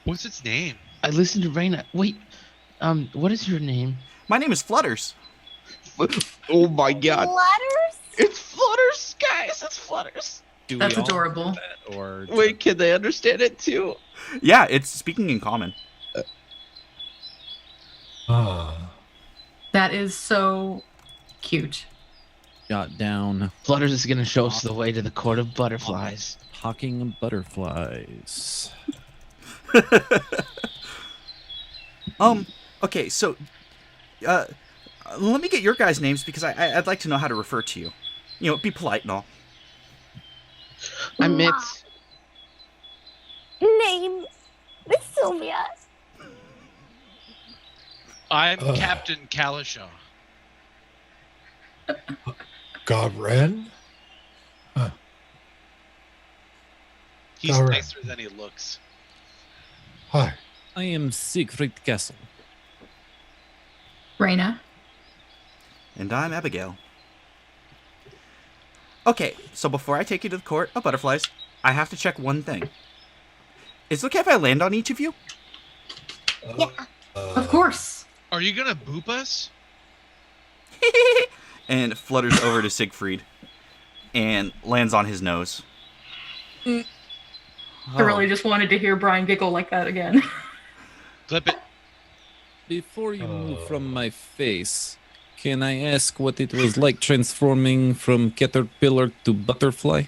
What's its name? I listened to Raina. Wait, what is your name? My name is Flutters. Oh my god. Letters? It's Flutters, guys. It's Flutters. Do That's we all adorable. know that, or Wait, can they understand it too? Yeah, it's speaking in common. Ah. That is so cute. jot down Flutters is gonna show us the way to the Court of Butterflies. talking butterflies? Okay, so, let me get your guys' names because I'd like to know how to refer to you. You know, be polite and all. I'm Mitz. Name is Sylvia. I'm Ugh. Captain Kalashaw. Gobren? He's All right. nicer than he looks. Hi. I am Siegfried Kessel. Raina. And I'm Abigail. Okay, so before I take you to the court of butterflies, I have to check one thing. Is it okay if I land on each of you? Yeah. Of course. Are you gonna boop us? And flutters over to Siegfried and lands on his nose. I really just wanted to hear Brian giggle like that again. Clip it. Before you move from my face, can I ask what it was like transforming from caterpillar to butterfly?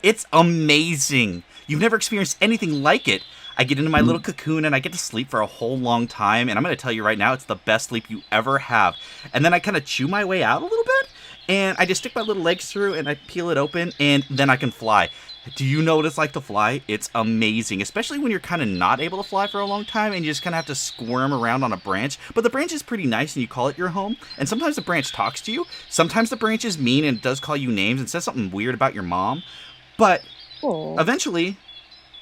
It's amazing. You've never experienced anything like it. I get into my little cocoon and I get to sleep for a whole long time. And I'm going to tell you right now, it's the best sleep you ever have. And then I kind of chew my way out a little bit. And I just stick my little legs through and I peel it open. And then I can fly. Do you know what it's like to fly? It's amazing. Especially when you're kind of not able to fly for a long time. And you just kind of have to squirm around on a branch. But the branch is pretty nice and you call it your home. And sometimes the branch talks to you. Sometimes the branch is mean and does call you names and says something weird about your mom. But eventually,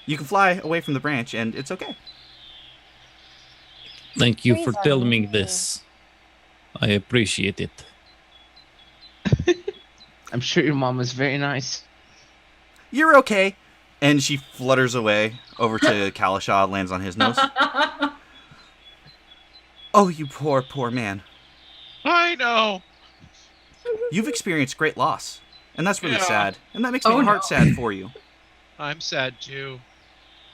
you can fly away from the branch, and it's okay. Thank you for telling me this. I appreciate it. I'm sure your mom was very nice. You're okay. And she flutters away over to Kalashah, lands on his nose. Oh, you poor, poor man. I know. You've experienced great loss, and that's really Yeah. sad. And that makes my heart sad for you. I'm sad too.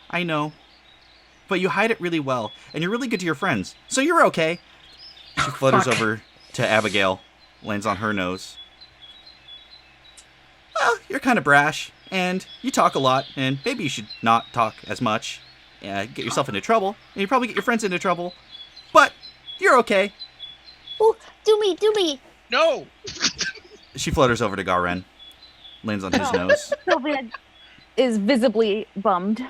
I know. But you hide it really well, and you're really good to your friends, so you're okay. She flutters over to Abigail, lands on her nose. Well, you're kind of brash, and you talk a lot, and maybe you should not talk as much. Get yourself into trouble, and you probably get your friends into trouble. But you're okay. Ooh, do me. No. She flutters over to Garen, lands on his nose. Sylvia is visibly bummed.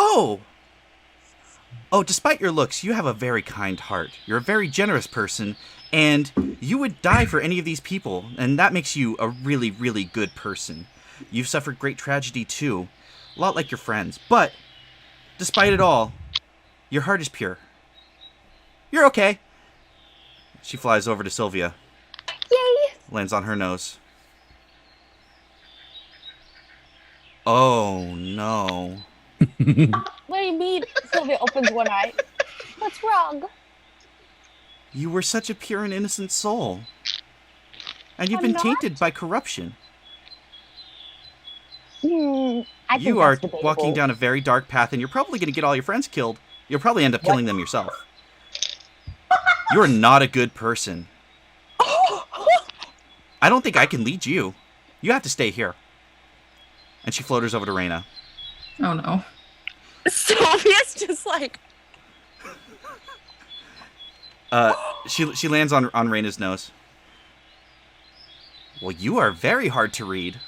Oh, despite your looks, you have a very kind heart. You're a very generous person, and you would die for any of these people, and that makes you a really, really good person. You've suffered great tragedy, too, a lot like your friends. But, despite it all, your heart is pure. You're okay. She flies over to Sylvia. Yay! Lands on her nose. Oh, no. What do you mean? Sylvia opens one eye. What's wrong? You were such a pure and innocent soul. And you've I'm been not? tainted by corruption. I think You are that's debatable. walking down a very dark path, and you're probably going to get all your friends killed. You'll probably end up killing them yourself. You're not a good person. I don't think I can lead you. You have to stay here. And she flutters over to Reyna. Oh no. Sylvia's just like, She lands on Reyna's nose. Well, you are very hard to read.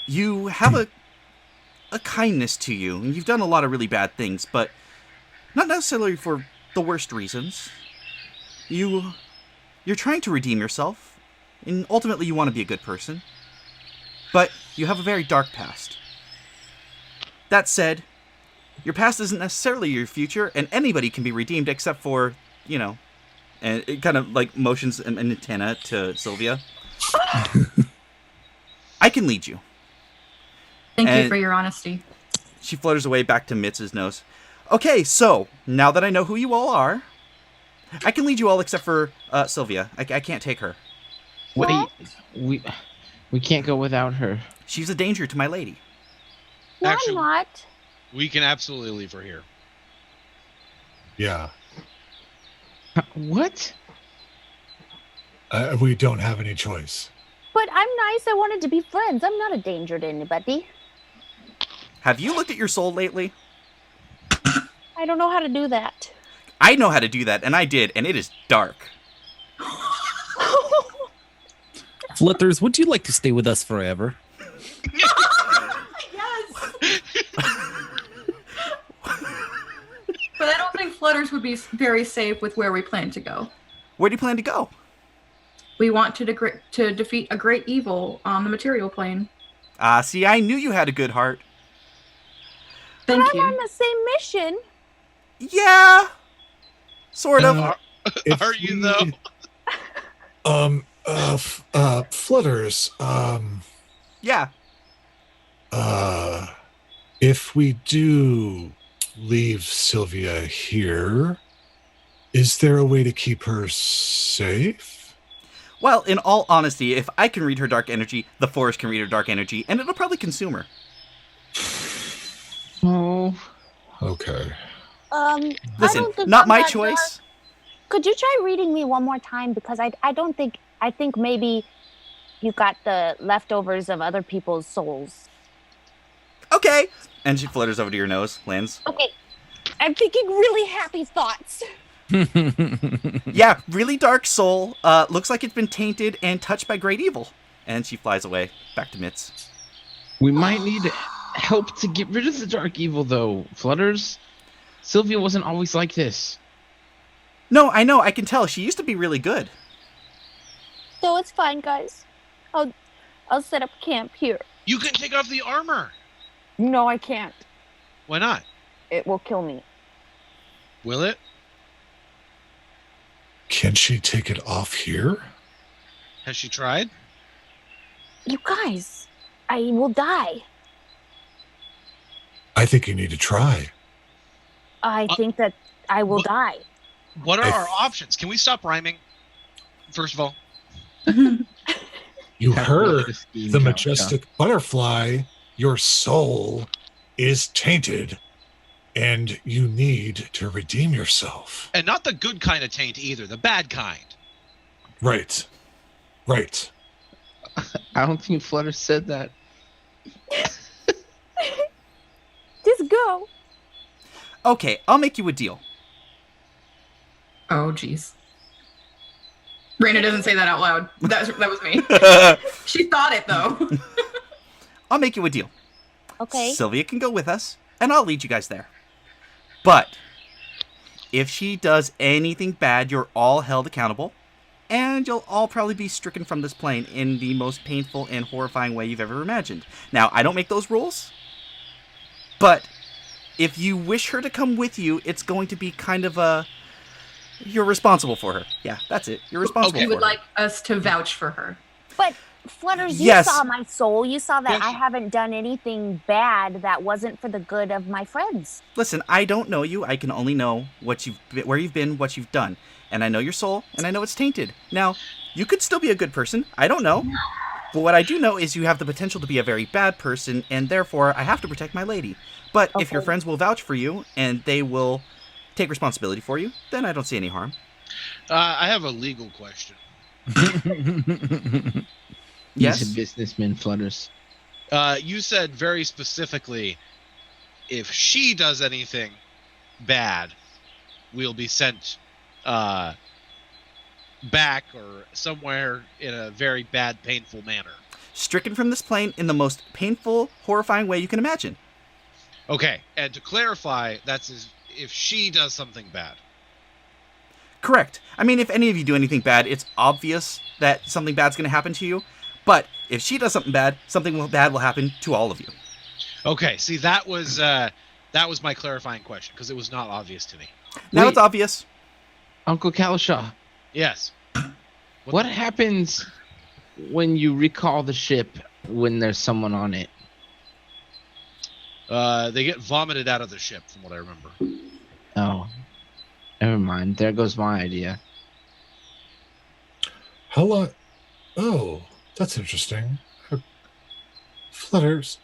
You have a kindness to you, and you've done a lot of really bad things, but not necessarily for the worst reasons. You're trying to redeem yourself, and ultimately you want to be a good person. But you have a very dark past. That said, your past isn't necessarily your future, and anybody can be redeemed except for, and it kind of like motions an antenna to Sylvia. I can lead you. Thank you And- for your honesty. She flutters away back to Mitz's nose. Okay, so, now that I know who you all are, I can lead you all except for Sylvia. I can't take her. Wait, we can't go without her. She's a danger to my lady. No, Actually- I'm not. We can absolutely leave her here. Yeah. What? We don't have any choice. But I'm nice. I wanted to be friends. I'm not a danger to anybody. Have you looked at your soul lately? I don't know how to do that. I know how to do that, and I did, and it is dark. Flutters, would you like to stay with us forever? Yes. But I don't think Flutters would be very safe with where we plan to go. Where do you plan to go? We want to defeat a great evil on the material plane. See, I knew you had a good heart. Thank I'm on you. the same mission. Yeah, sort of. If Are you we- though? Flutters. Yeah. If we do leave Sylvia here, is there a way to keep her safe? Well, in all honesty, if I can read her dark energy, the forest can read her dark energy, and it'll probably consume her. Oh, Okay. I Listen, don't think not I'm my that choice. dark. Could you try reading me one more time? Because I don't think, I think maybe you got the leftovers of other people's souls. Okay. And she flutters over to your nose, lands. Okay. I'm thinking really happy thoughts. Yeah, really dark soul. Looks like it's been tainted and touched by great evil. And she flies away, back to Mitz. we might need help to get rid of the dark evil, though. Flutters, Sylvia wasn't always like this. No, I know, I can tell. She used to be really good. So it's fine, guys. I'll set up camp here. You can take off the armor. No, I can't. Why not? It will kill me. Will it? Can she take it off here? Has she tried? You guys, I will die. I think you need to try. I think that I will what- die. What are I- our options? Can we stop rhyming? First of all, You Have heard the scheme, the Cal- majestic butterfly. Your soul is tainted, and you need to redeem yourself. and not the good kind of taint either, the bad kind. Right. Right. I don't think Flutter said that. Just go. Okay, I'll make you a deal. Oh, jeez. Raina doesn't say that out loud. That was me. She thought it, though. I'll make you a deal. Okay. Sylvia can go with us, and I'll lead you guys there. But if she does anything bad, you're all held accountable, and you'll all probably be stricken from this plane in the most painful and horrifying way you've ever imagined. Now, I don't make those rules, but if you wish her to come with you, it's going to be kind of a... You're responsible for her. Yeah, that's it. You're responsible Okay. You for would her. like us to vouch for her. But Flutters, you Yes. saw my soul. You saw that Yes. I haven't done anything bad that wasn't for the good of my friends. Listen, I don't know you. I can only know where you've been, what you've done. And I know your soul, and I know it's tainted. Now, you could still be a good person. I don't know. But what I do know is you have the potential to be a very bad person, and therefore I have to protect my lady. But if your Okay. friends will vouch for you, and they will take responsibility for you, then I don't see any harm. I have a legal question. Yes? He's a businessman, Flutters. You said very specifically, if she does anything bad, we'll be sent back or somewhere in a very bad, painful manner. Stricken from this plane in the most painful, horrifying way you can imagine. Okay, and to clarify, if she does something bad. Correct. I mean, if any of you do anything bad, it's obvious that something bad's going to happen to you. But if she does something bad, bad will happen to all of you. Okay, see that was my clarifying question because it was not obvious to me. Now Wait. it's obvious. Uncle Kalishaw, Yes. what happens when you recall the ship when there's someone on it? They get vomited out of the ship, from what I remember. Oh, never mind. There goes my idea. How long? Oh, that's interesting. Flutters.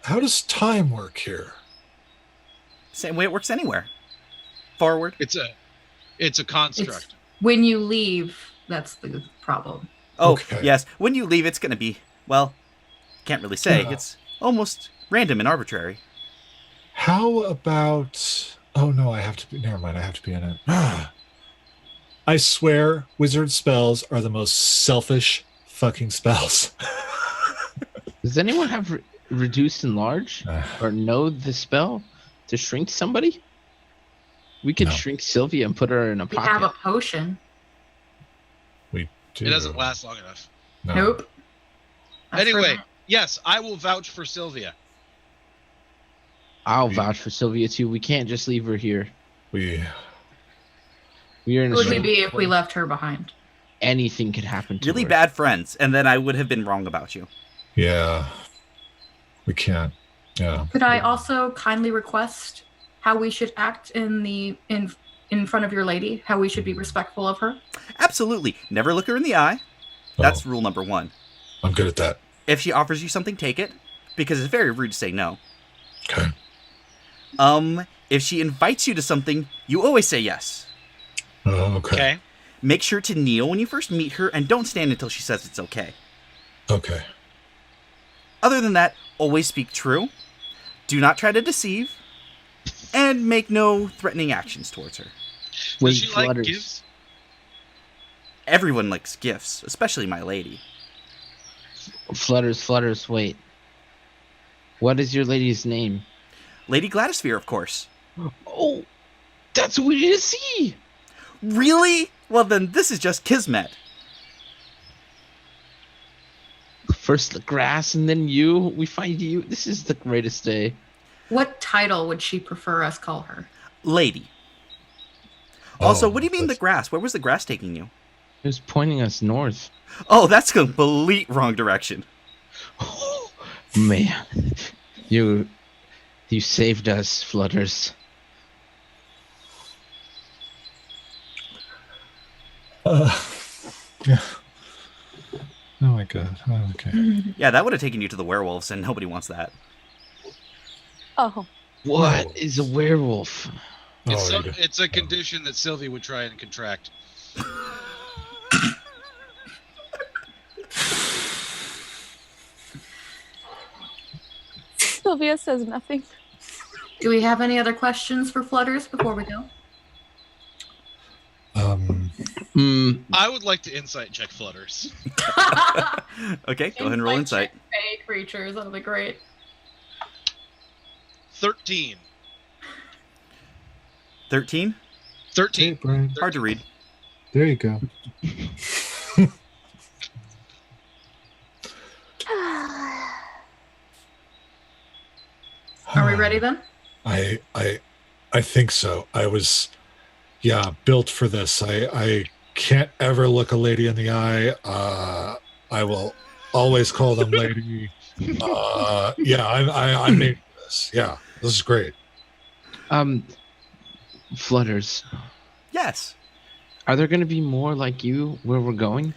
How does time work here? Same way it works anywhere. Forward. It's a construct. When you leave, that's the problem. Oh, Okay. yes. When you leave, it's going to be, well, can't really say. Yeah. It's almost random and arbitrary. How about? Oh no, I have to be. Never mind. I have to be in it. I swear, wizard spells are the most selfish fucking spells. Does anyone have reduce and large or know the spell to shrink somebody? We could No. shrink Sylvia and put her in a We have pocket. a potion. We do. It doesn't last long enough. No. Nope. That's for Anyway, that. yes, I will vouch for Sylvia. I'll vouch for Sylvia too. We can't just leave her here. We We are in a Who would we strange be if we place. left her behind? Anything could happen to Really her. bad friends, and then I would have been wrong about you. Yeah. We can't. Yeah. Could I also kindly request how we should act in front of your lady? How we should be respectful of her? Absolutely. Never look her in the eye. That's rule number 1. I'm good at that. If she offers you something, take it, because it's very rude to say no. Okay. If she invites you to something, you always say yes. Oh, okay. Okay. Make sure to kneel when you first meet her, and don't stand until she says it's okay. Okay. Other than that, always speak true. Do not try to deceive. And make no threatening actions towards her. Wait, Does she like Flutters. gifts? Everyone likes gifts, especially my lady. Flutters, wait. What is your lady's name? Lady Gladosphere, of course. Oh, that's what we need to see. Really? Well, then this is just kismet. First the grass and then you. We find you. This is the greatest day. What title would she prefer us call her? Lady. Also, Oh, what do you mean the that's- grass? Where was the grass taking you? It was pointing us north. Oh, that's complete wrong direction. Oh, man, you saved us, Flutters. Yeah. Oh my god. Oh, okay. Yeah, that would have taken you to the werewolves, and nobody wants that. Oh, What is a werewolf? It's, Oh, yeah. it's a condition that Sylvia would try and contract. Sylvia says nothing. Do we have any other questions for Flutters before we go? I would like to insight check Flutters. Okay, go ahead and roll insight. Fey creatures, that'll be great. 13. 13? 13. Hey, Brian. Hard to read. There you go. Are we ready then? I think so. I was built for this. I can't ever look a lady in the eye. I will always call them lady. I'm made for this. Yeah, this is great. Flutters. Yes. Are there going to be more like you where we're going?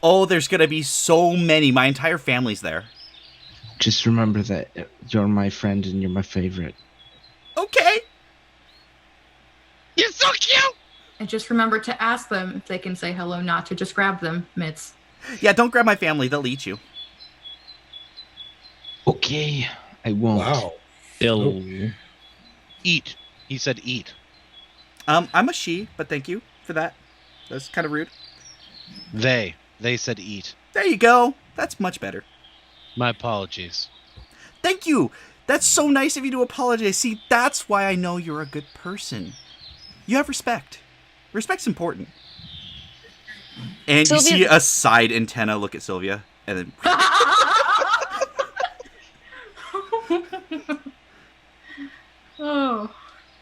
Oh, there's gonna be so many. My entire family's there. Just remember that you're my friend and you're my favorite. Okay. You're so cute! And just remember to ask them if they can say hello, not to just grab them, Mitz. Yeah, don't grab my family. They'll eat you. Okay, I won't. Wow. Ill. Eat. He said eat. I'm a she, but thank you for that. That's kind of rude. They said eat. There you go. That's much better. My apologies. Thank you. That's so nice of you to apologize. See, that's why I know you're a good person. You have respect. Respect's important. And you see a side antenna look at Sylvia, and then Oh.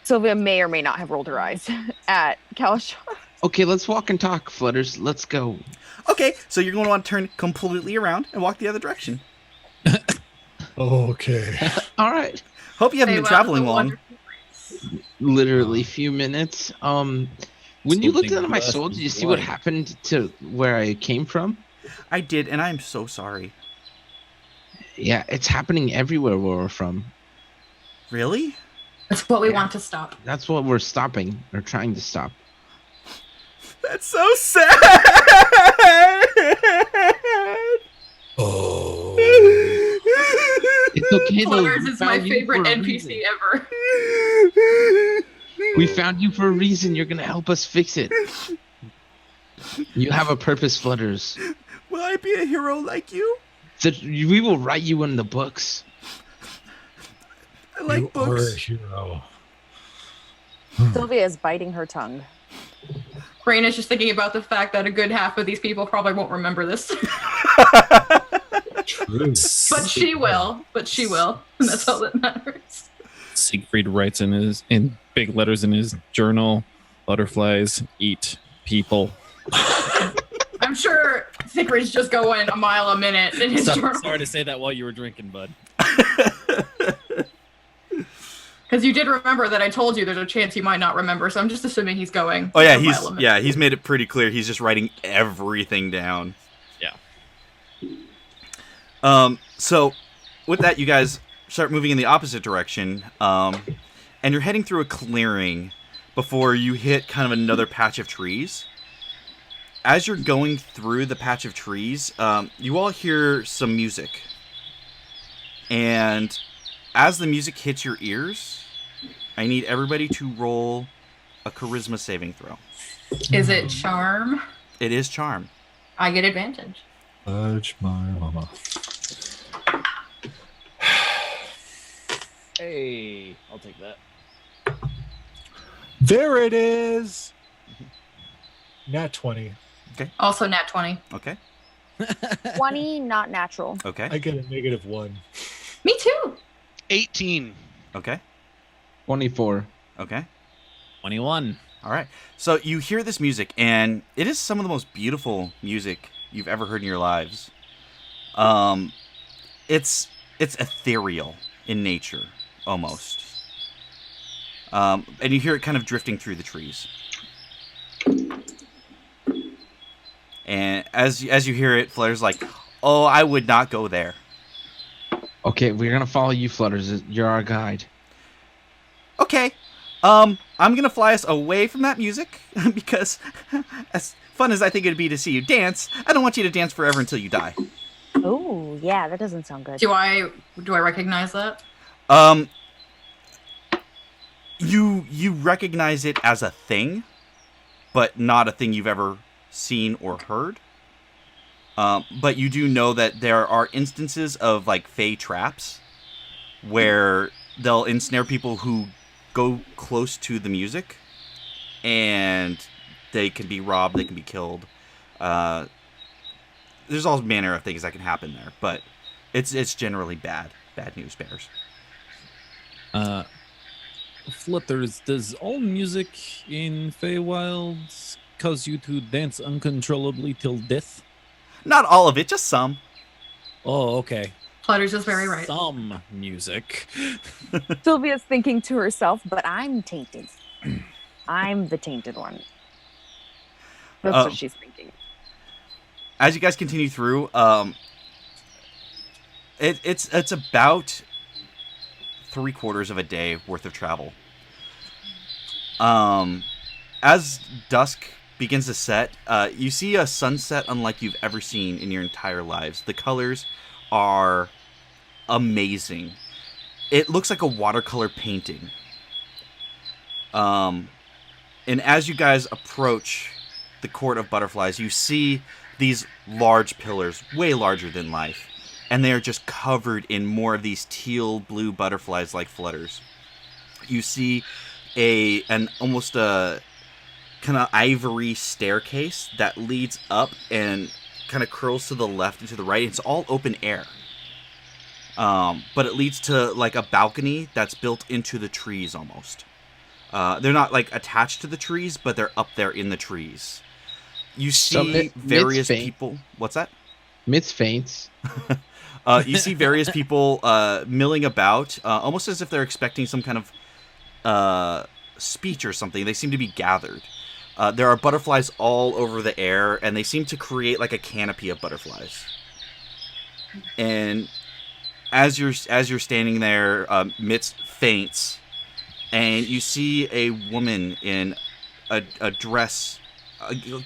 Sylvia may or may not have rolled her eyes at Kalashar. Okay, let's walk and talk, Flutters. Let's go. okay, so you're going to want to turn completely around and walk the other direction. Okay. All right. Hope you haven't been Feywild traveling is a long. wonderful place. Literally few minutes. When you looked into my soul, did you see what happened to where I came from? I did, and I'm so sorry. Yeah, it's happening everywhere where we're from. Really? That's what we want to stop. That's what we're stopping or trying to stop. That's so sad. Oh. It's okay though. Flutters We is my found you favorite for a NPC reason. ever. We found you for a reason. You're gonna help us fix it. You have a purpose, Flutters. Will I be a hero like you? That we will write you in the books. I like You are a books. hero. Sylvia is biting her tongue. Raina's just thinking about the fact that a good half of these people probably won't remember this. True. But she will. And that's all that matters. Siegfried writes in big letters in his journal, Butterflies eat people. I'm sure Thickerid's just going a mile a minute in his journal. Sorry to say that while you were drinking, bud. Because you did remember that I told you there's a chance he might not remember, so I'm just assuming he's going. Oh yeah, a mile a minute. he's made it pretty clear. He's just writing everything down. Yeah. So with that, you guys start moving in the opposite direction, and you're heading through a clearing before you hit kind of another patch of trees. As you're going through the patch of trees, you all hear some music. And as the music hits your ears, I need everybody to roll a charisma saving throw. Is it charm? It is charm. I get advantage. Fudge my mama. Hey, I'll take that. There it is. Nat 20. Also nat 20. Okay. 20, not natural. Okay. I get a -1. Me too. 18. Okay. 24. Okay. 21. All right. So you hear this music, and it is some of the most beautiful music you've ever heard in your lives. It's ethereal in nature, almost. And you hear it kind of drifting through the trees. And as you hear it, Flutter's like, "Oh, I would not go there." Okay, we're gonna follow you, Flutters. You're our guide. Okay. I'm gonna fly us away from that music because, as fun as I think it'd be to see you dance, I don't want you to dance forever until you die. Oh, yeah, that doesn't sound good. Do I recognize that? You recognize it as a thing, but not a thing you've ever seen or heard. But you do know that there are instances of like fey traps where they'll ensnare people who go close to the music, and they can be robbed, they can be killed. There's all manner of things that can happen there, but it's generally bad news bears. Flutters, does all music in Feywild cause you to dance uncontrollably till death? Not all of it, just some. Oh, okay. Flutter's is very right. Some music. Sylvia's thinking to herself, but I'm tainted. I'm the tainted one. That's what she's thinking. As you guys continue through, it's about 3/4 of a day worth of travel. As dusk begins to set, you see a sunset unlike you've ever seen in your entire lives. The colors are amazing. It looks like a watercolor painting. And as you guys approach the Court of Butterflies, you see these large pillars, way larger than life. And they are just covered in more of these teal blue butterflies like flutters. You see an almost a kind of ivory staircase that leads up and kind of curls to the left and to the right. It's all open air. But it leads to like a balcony that's built into the trees almost. They're not like attached to the trees, but they're up there in the trees. You see various people. What's that? Midst faints. You see various people milling about, almost as if they're expecting some kind of speech or something. They seem to be gathered. There are butterflies all over the air, and they seem to create like a canopy of butterflies. And as you're standing there, midst faints, and you see a woman in a dress,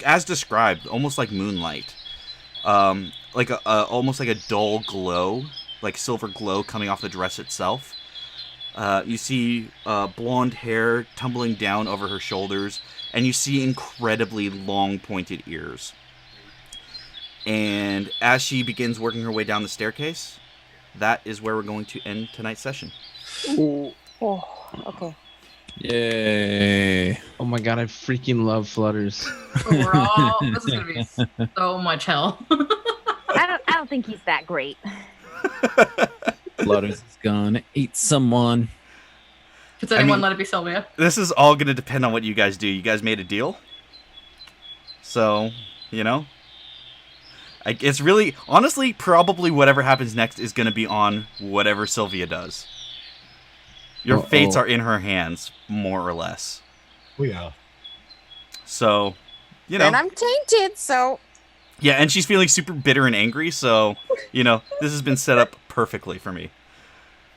as described, almost like moonlight. Like almost like a dull glow, like silver glow coming off the dress itself. You see blonde hair tumbling down over her shoulders, and you see incredibly long pointed ears. And as she begins working her way down the staircase, that is where we're going to end tonight's session. Oh, okay. Yay. Oh my god, I freaking love Flutters. This is gonna be so much hell. I don't think he's that great. Flutters is gonna eat someone. Does anyone let it be Sylvia? This is all going to depend on what you guys do. You guys made a deal. So, it's really, honestly, probably whatever happens next is going to be on whatever Sylvia does. Your fates are in her hands, more or less. Oh, yeah. So, And I'm tainted, so... Yeah, and she's feeling super bitter and angry, so, this has been set up perfectly for me.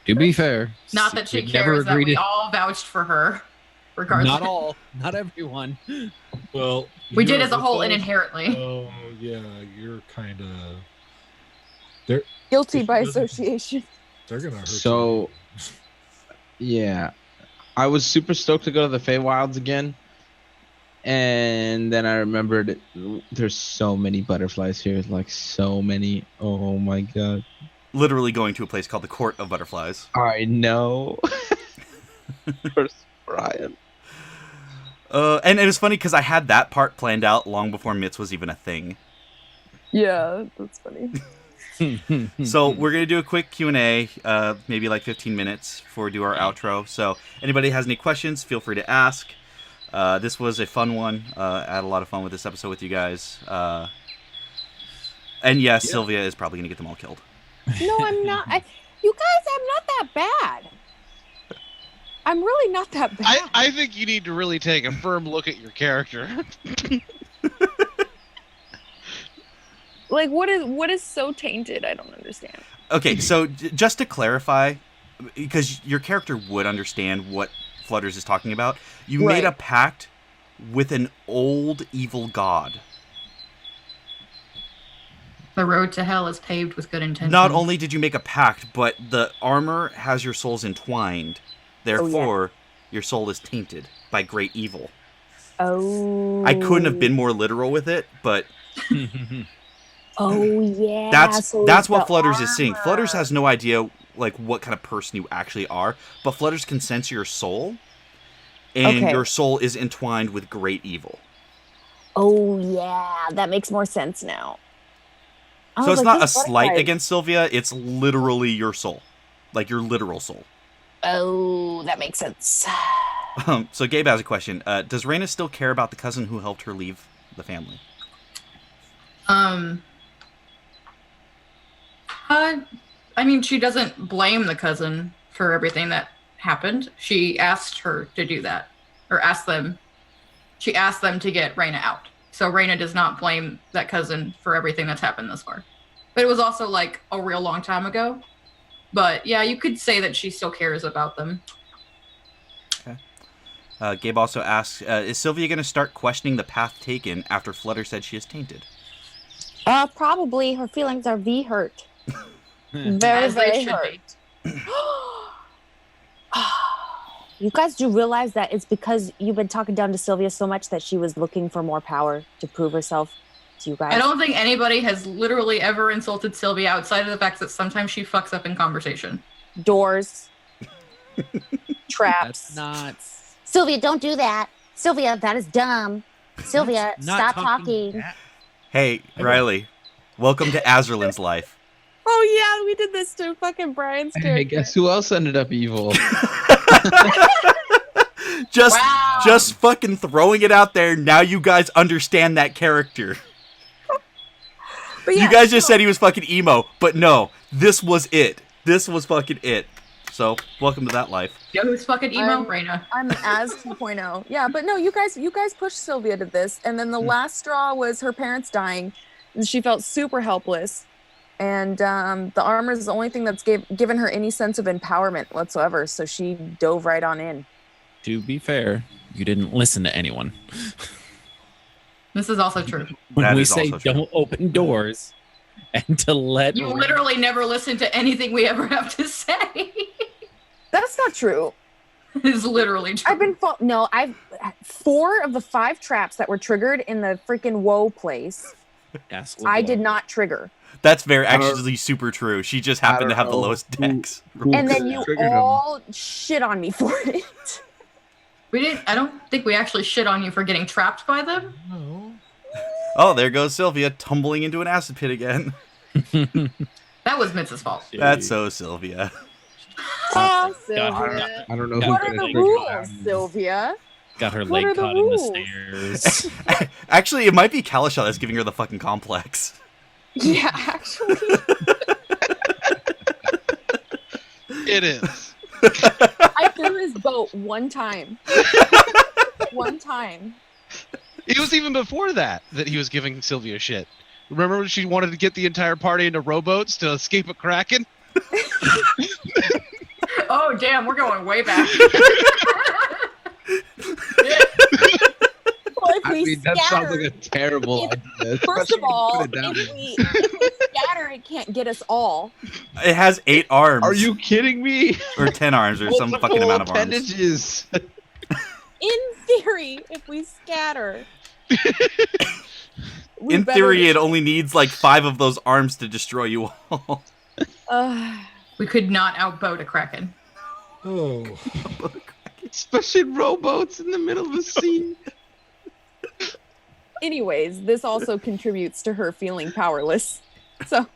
To be fair, Not that she we never cares that agreed we to- all vouched for her, regardless. Not all, not everyone. Well, We did you're as a whole and with us. inherently. Oh, yeah, you're kind of... Guilty If by she doesn't- association. They're going to hurt So, yeah. I was super stoked to go to the Feywilds again. And then I remembered there's so many butterflies here. Like, so many. Oh, my God. Literally going to a place called the Court of Butterflies. I know. First, Brian. And it was funny because I had that part planned out long before Mitz was even a thing. Yeah, that's funny. So we're going to do a quick Q&A, maybe like 15 minutes before we do our outro. So anybody has any questions, feel free to ask. This was a fun one. I had a lot of fun with this episode with you guys. And yes, Sylvia is probably going to get them all killed. No, I'm not. You guys, I'm not that bad. I'm really not that bad. I think you need to really take a firm look at your character. Like, what is so tainted? I don't understand. Okay, so just to clarify, because your character would understand what Flutters is talking about, you made a pact with an old evil god. The road to hell is paved with good intentions. Not only did you make a pact, but the armor has your souls entwined. Therefore, your soul is tainted by great evil. Oh. I couldn't have been more literal with it, but Oh yeah. that's so what the Flutters is seeing. armor. Flutters has no idea like what kind of person you actually are, but Flutters can sense your soul, and Okay. your soul is entwined with great evil. Oh yeah, that makes more sense now. I So was it's like, not a these slight butterflies- against Sylvia, it's literally your soul. Like your literal soul. Oh, that makes sense. So Gabe has a question. Does Raina still care about the cousin who helped her leave the family? I mean, she doesn't blame the cousin for everything that happened. She asked her to do that, or asked them. She asked them to get Raina out. So Raina does not blame that cousin for everything that's happened thus far. But it was also like a real long time ago. But yeah, you could say that she still cares about them. Gabe also asks, is Sylvia going to start questioning the path taken after Flutter said she is tainted? Probably her feelings are hurt. Very, As they very should hurt. be. You guys do realize that it's because you've been talking down to Sylvia so much that she was looking for more power to prove herself to you guys. I don't think anybody has literally ever insulted Sylvia outside of the fact that sometimes she fucks up in conversation. Doors, traps. That's not. Sylvia, don't do that. Sylvia, that is dumb. Sylvia, That's not stop talking. Hey, Riley, welcome to Azerlin's life. Oh yeah, we did this to fucking Brian's character. Hey, guess who else ended up evil? Just fucking throwing it out there. Now you guys understand that character. But You guys just said he was fucking emo, but no, this was it. This was fucking it. So, welcome to that life. Yo, who's fucking emo? I'm- Raina. I'm Az 2.0. Yeah, but no, you guys pushed Sylvia to this, and then the last straw was her parents dying, and she felt super helpless. And the armor is the only thing that's given her any sense of empowerment whatsoever. So she dove right on in. To be fair, you didn't listen to anyone. This is also true. When That we is say also true. don't open doors and to let You literally never listen to anything we ever have to say. That's not true. It's literally true. I've been 4 of the 5 traps that were triggered in the freaking woe place. ask I LeBlanc. did not trigger. That's actually super true. She just happened to have the lowest decks. And then you triggered 'em? all shit on me for it. We didn't. I don't think we actually shit on you for getting trapped by them. No. Oh, there goes Sylvia tumbling into an acid pit again. That was Mitz's fault. That's so Sylvia. Oh, I Sylvia. don't know What who's are gonna the trigger rules, that. Sylvia? Got her What leg are the caught in the rules? stairs. Actually, it might be Kalisha that's giving her the fucking complex. Yeah, actually. It is. I threw his boat one time. One time. It was even before that he was giving Sylvia shit. Remember when she wanted to get the entire party into rowboats to escape a kraken? Oh, damn, we're going way back. Well, if I we mean, that sounds scatter, like a terrible idea. first especially of all, when you put it down. if we scatter, it can't get us all. It has 8 arms. Are you kidding me? Or 10 arms, or some fucking amount of arms. appendages. In theory, if we scatter. we In better theory, be- it only needs like 5 of those arms to destroy you all. We could not outboat a kraken. Oh. Especially rowboats in the middle of the sea. Anyways, this also contributes to her feeling powerless. So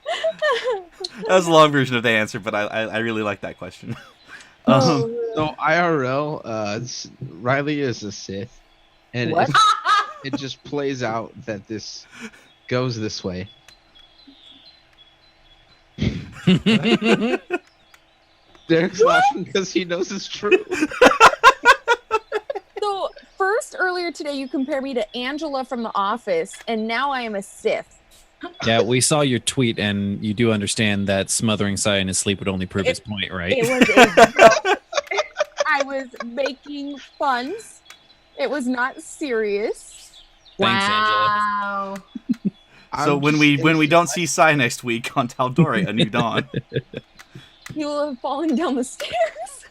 That was a long version of the answer, but I really like that question. So IRL, Riley is a Sith, and What? it just plays out that this goes this way. Derek's laughing because he knows it's true. So first, earlier today, you compared me to Angela from The Office, and now I am a Sith. Yeah, we saw your tweet, and you do understand that smothering Sai in his sleep would only prove his point, right? It was a joke. I was making funs. It was not serious. Thanks, Angela. Wow. So when we don't see Sai next week on Tal'Dorei, A New Dawn. He will have fallen down the stairs.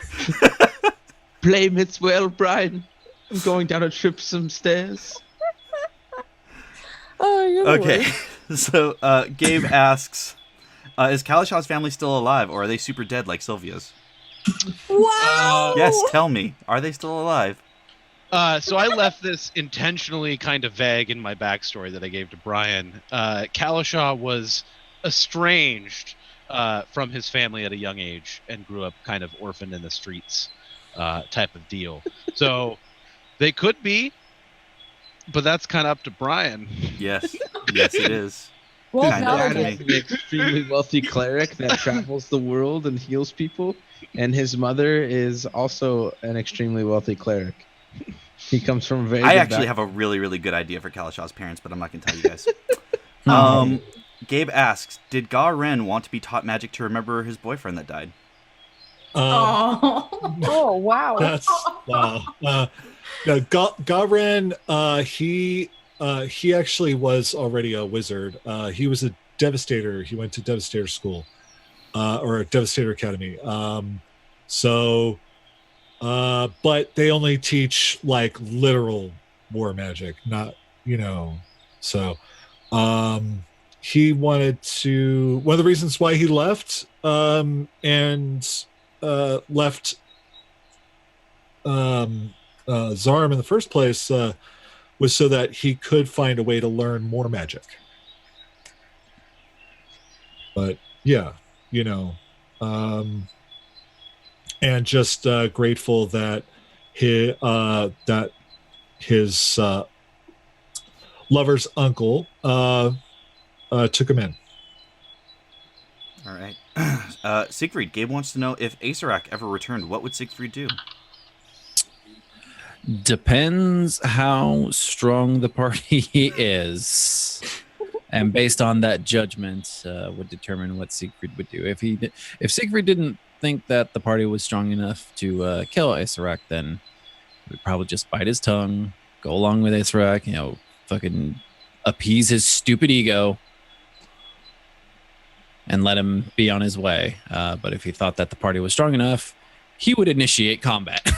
Blame it's well, Brian. I'm going down a trip some stairs. Oh, you're the Okay, worst. so Gabe asks, is Kalishaw's family still alive, or are they super dead like Sylvia's? Wow. Yes, tell me. Are they still alive? So I left this intentionally kind of vague in my backstory that I gave to Brian. Kalishaw was estranged from his family at a young age and grew up kind of orphaned in the streets type of deal. So they could be, but that's kind of up to Brian. Yes. Yes, it is. Well, Kinda now dad that is An extremely wealthy cleric that travels the world and heals people, and his mother is also an extremely wealthy cleric. He comes from a very. I good actually back- have a really, really good idea for Kalishaw's parents, but I'm not going to tell you guys. Gabe asks, did Ga Ren want to be taught magic to remember his boyfriend that died? Oh. Oh, wow. That's wow. Garen, he actually was already a wizard. He was a devastator. He went to Devastator School, or a Devastator Academy. But they only teach like literal war magic, not So, he wanted to. One of the reasons why he left, left Zarm in the first place was so that he could find a way to learn more magic. But yeah, and just grateful that his lover's uncle took him in. All right. Siegfried, Gabe wants to know if Asarak ever returned, what would Siegfried do? Depends how strong the party is, and based on that judgment, would determine what Siegfried would do. If Siegfried didn't think that the party was strong enough to kill Asarak, then he would probably just bite his tongue, go along with Asarak, fucking appease his stupid ego, and let him be on his way. But if he thought that the party was strong enough, he would initiate combat.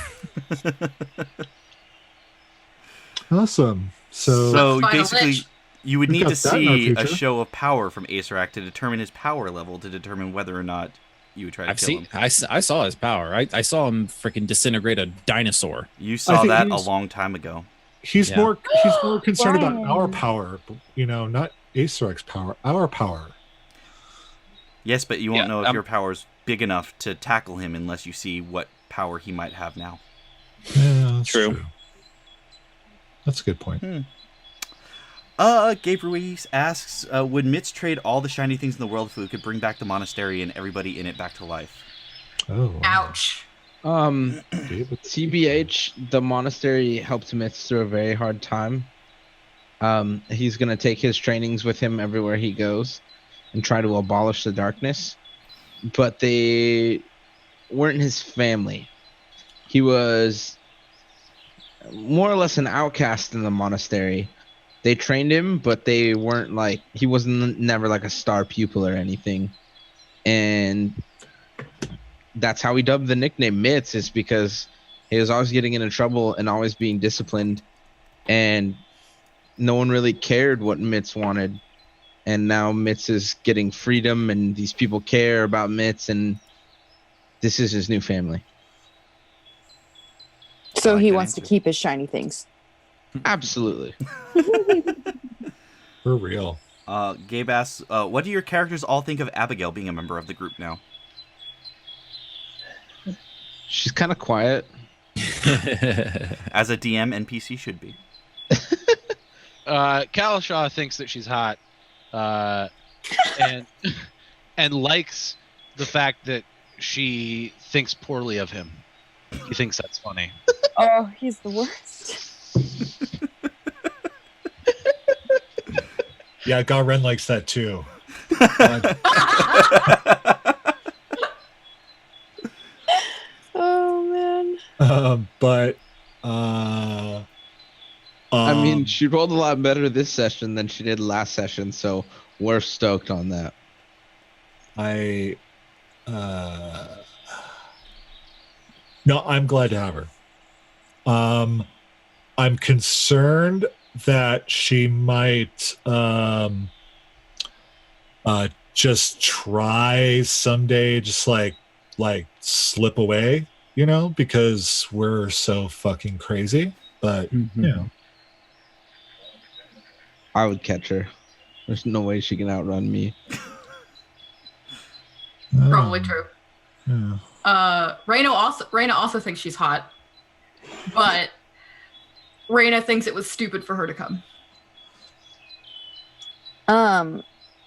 Awesome. So So Final basically, Lich. you would We've need got to that in our see a future. show of power from Asarak to determine his power level, to determine whether or not you would try to I've kill seen. him. I saw his power. I saw him freaking disintegrate a dinosaur. You saw think that a he's- long time ago. he's Yeah. more concerned about Brian. our power, not Asarek's power, our power. Yes, but you won't Yeah, know if your power's big enough to tackle him unless you see what power he might have now. Yeah, that's True. true. That's a good point. Gabe Ruiz asks, would Mitz trade all the shiny things in the world if we could bring back the monastery and everybody in it back to life? Oh, wow. Ouch. David. TBH, the monastery helped Mitz through a very hard time. He's going to take his trainings with him everywhere he goes and try to abolish the darkness. But they weren't his family. He was more or less an outcast in the monastery. They trained him, but they weren't like, he wasn't never like a star pupil or anything. And that's how he dubbed the nickname Mitz, is because he was always getting into trouble and always being disciplined. And no one really cared what Mitz wanted. And now Mitz is getting freedom, and these people care about Mitz, and this is his new family. So like he that wants to answer. keep his shiny things. Absolutely. For real. Gabe asks, what do your characters all think of Abigail being a member of the group now? She's kind of quiet. As a DM, NPC should be. Kalashaw thinks that she's hot, and likes the fact that she thinks poorly of him. He thinks that's funny. Oh, he's the worst. Yeah, Garen likes that too. Oh man. But I mean, she rolled a lot better this session than she did last session, so we're stoked on that. No, I'm glad to have her. I'm concerned that she might just try someday, just like slip away, because we're so fucking crazy. But I would catch her. There's no way she can outrun me. Probably true. Yeah. Reyna also thinks she's hot, but Reyna thinks it was stupid for her to come.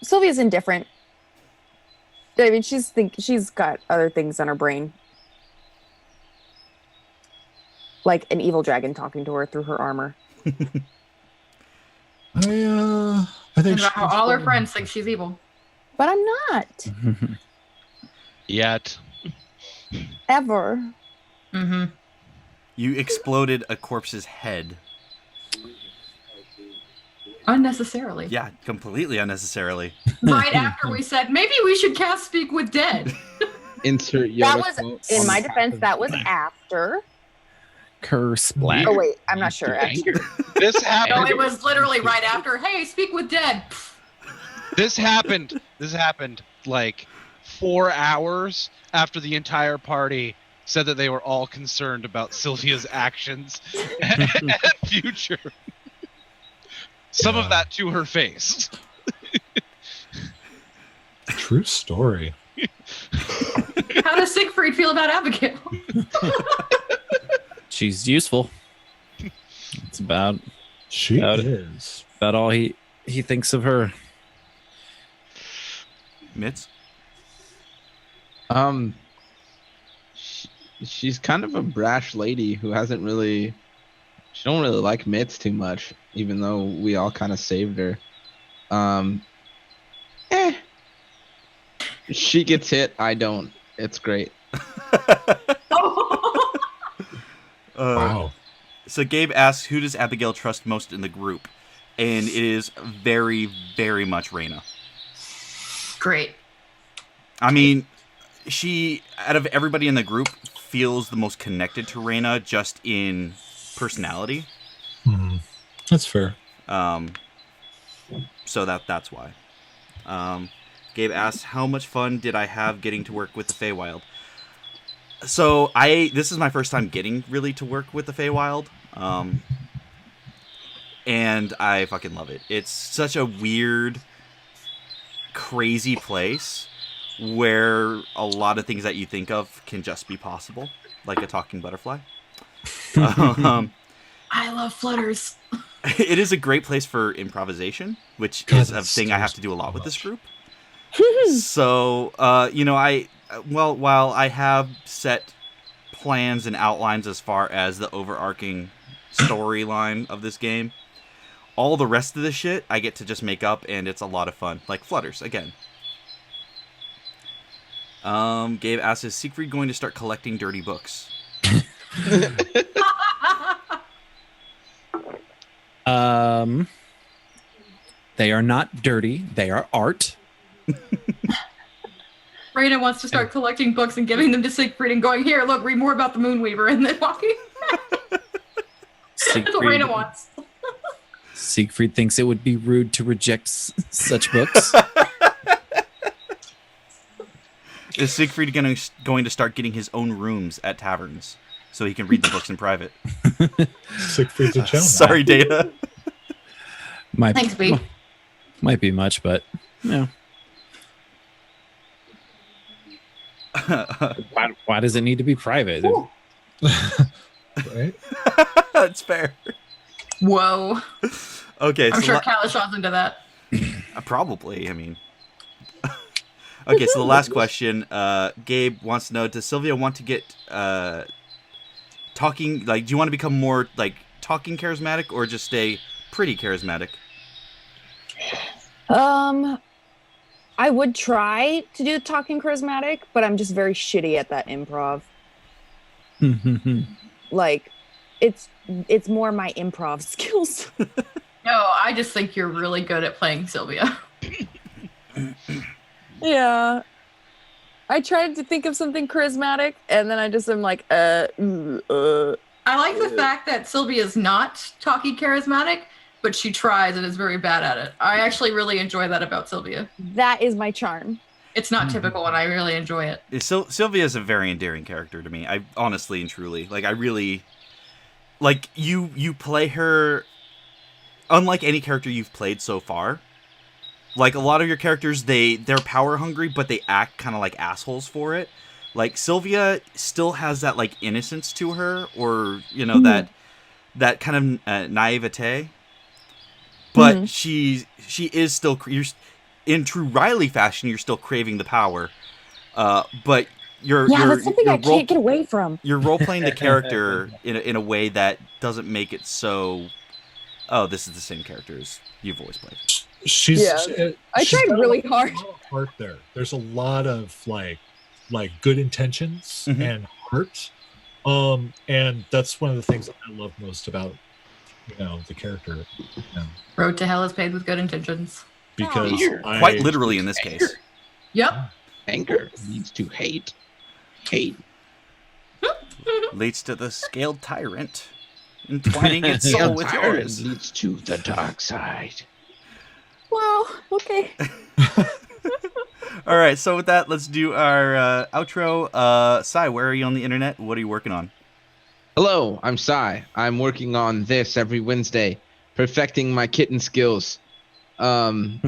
Sylvia's indifferent. I mean, she's got other things on her brain, like an evil dragon talking to her through her armor. I think And about how all her friends think she's evil. But I'm not Yet. ever. Mm-hmm. You exploded a corpse's head. Unnecessarily. Yeah, completely unnecessarily. Right after we said, maybe we should cast Speak with Dead. Insert Yoda That was, quote in on my the defense, back that of was the after. Curse black. Oh wait, I'm not sure. Actually. This No, happened. it was literally right after, hey, Speak with Dead. This happened like 4 hours after the entire party said that they were all concerned about Sylvia's actions and future. Some of that to her face. True story. How does Siegfried feel about Abigail? She's useful. It's about She Out- is. all he thinks of her. Mitz? She's kind of a brash lady who hasn't really. She don't really like Mitz too much, even though we all kind of saved her. She gets hit. I don't. It's great. Wow. So Gabe asks, who does Abigail trust most in the group? And it is very, very much Reyna. Great. I mean, she, out of everybody in the group, feels the most connected to Reyna just in personality. That's fair. So that's why. Gabe asks, how much fun did I have getting to work with the Feywild? So this is my first time getting really to work with the Feywild. And I fucking love it. It's such a weird, crazy place where a lot of things that you think of can just be possible, like a talking butterfly. um, I love flutters. it is a great place for improvisation, which God, is that a thing I have scares to do a me lot so with this much. group. So, while I have set plans and outlines as far as the overarching storyline of this game, all the rest of the shit I get to just make up, and it's a lot of fun. Like flutters, again. Gabe asks, is Siegfried going to start collecting dirty books? They are not dirty. They are art. Raina wants to start collecting books and giving them to Siegfried and going, here, look, read more about the Moonweaver, and then walking. That's what Raina wants. Siegfried thinks it would be rude to reject such books. Is Siegfried going to start getting his own rooms at taverns so he can read the books in private? Siegfried's a gentleman. Sorry, Data. Thanks, B. Might be much, but yeah. Why does it need to be private? Right? That's fair. Whoa. Okay, I'm sure Kalashaw's into that. Probably. I mean, okay. So the last question, Gabe wants to know: does Sylvia want to get talking? Like, do you want to become more like talking charismatic, or just stay pretty charismatic? I would try to do talking charismatic, but I'm just very shitty at that improv. Like, it's more my improv skills. No, I just think you're really good at playing Sylvia. Yeah. I tried to think of something charismatic, and then I just am like, I like the fact that Sylvia's not talky charismatic, but she tries and is very bad at it. I actually really enjoy that about Sylvia. That is my charm. It's not typical, and I really enjoy it. Sylvia is a very endearing character to me. I honestly and truly, like, I really like you play her unlike any character you've played so far. Like, a lot of your characters, they're power hungry, but they act kind of like assholes for it. Like, Sylvia still has that, like, innocence to her, or, you know, that kind of naivete. But she is still, in true Riley fashion, you're still craving the power. But that's something I can't get away from. You're role playing the character in a way that doesn't make it so. Oh, this is the same character as you've always played. I tried really hard. There's a lot of heart there. There's a lot of like good intentions and heart. And that's one of the things I love most about the character. Road to Hell is paved with good intentions. Because quite literally in this case. Yep. Anger leads to hate. Hate leads to the scaled tyrant entwining its soul with yours. Leads to the dark side. Wow. Okay. All right. So with that, let's do our outro. Sai, where are you on the internet? What are you working on? Hello, I'm Sai. I'm working on this every Wednesday, perfecting my kitten skills. That's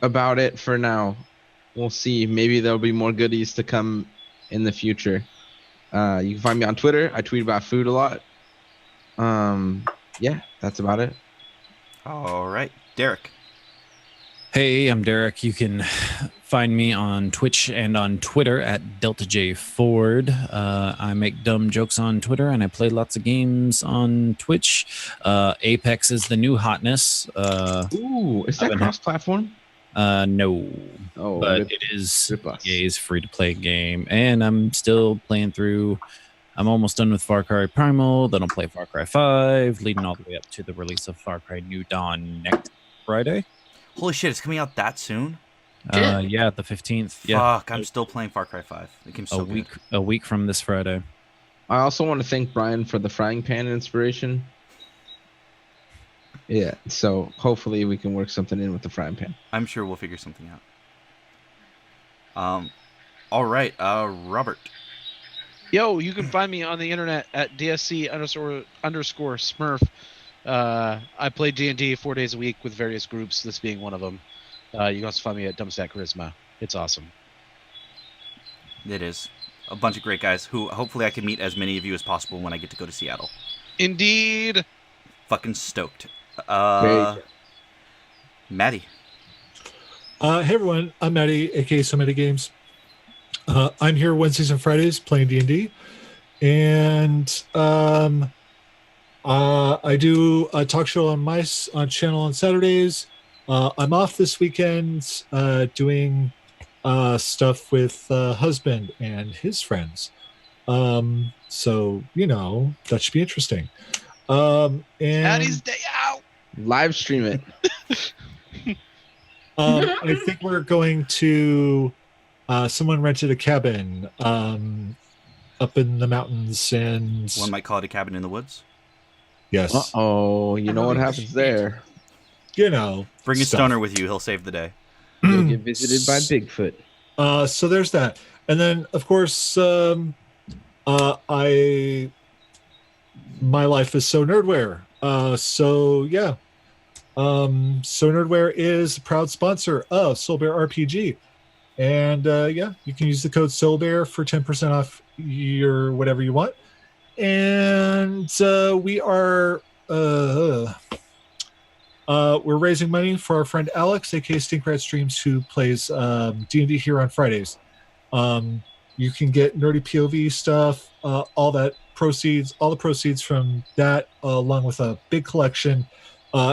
about it for now. We'll see. Maybe there'll be more goodies to come in the future. You can find me on Twitter. I tweet about food a lot. Yeah, that's about it. All right, Derek. Hey, I'm Derek. You can find me on Twitch and on Twitter at Delta J Ford. I make dumb jokes on Twitter, and I play lots of games on Twitch. Apex is the new hotness. Ooh, is that cross-platform? No. Oh, but it is EA's free-to-play game, and I'm still playing through. I'm almost done with Far Cry Primal. Then I'll play Far Cry 5, leading all the way up to the release of Far Cry New Dawn next Friday. Holy shit, it's coming out that soon? Yeah, the 15th. Yeah. Fuck, I'm still playing Far Cry 5. It came so good. A week from this Friday. I also want to thank Brian for the frying pan inspiration. Yeah, so hopefully we can work something in with the frying pan. I'm sure we'll figure something out. All right, Robert. Yo, you can find me on the internet at DSC_Smurf. I play D&D 4 days a week with various groups, this being one of them. You can also find me at Dumpstat Charisma. It's awesome. It is. A bunch of great guys who hopefully I can meet as many of you as possible when I get to go to Seattle. Indeed. Fucking stoked. Great. Maddie. Hey everyone, I'm Maddie, aka So Many Games. I'm here Wednesdays and Fridays playing D&D, and I do a talk show on my channel on Saturdays. I'm off this weekend doing stuff with husband and his friends. So that should be interesting. And Maddie's day out. Live stream it. I think we're going to someone rented a cabin up in the mountains, and One might call it a cabin in the woods. yes, Uh-oh, you know what happens there. Bring a stuff. stoner with you. He'll save the day. You'll get visited by Bigfoot. So there's that, and then of course my life is so nerdware. So yeah. So Nerdware is a proud sponsor of Soul Bear RPG. And you can use the code SoulBear for 10% off your whatever you want. And we are we're raising money for our friend Alex, aka Stinkrat Streams, who plays D&D here on Fridays. You can get nerdy POV stuff, all the proceeds from that, along with a big collection,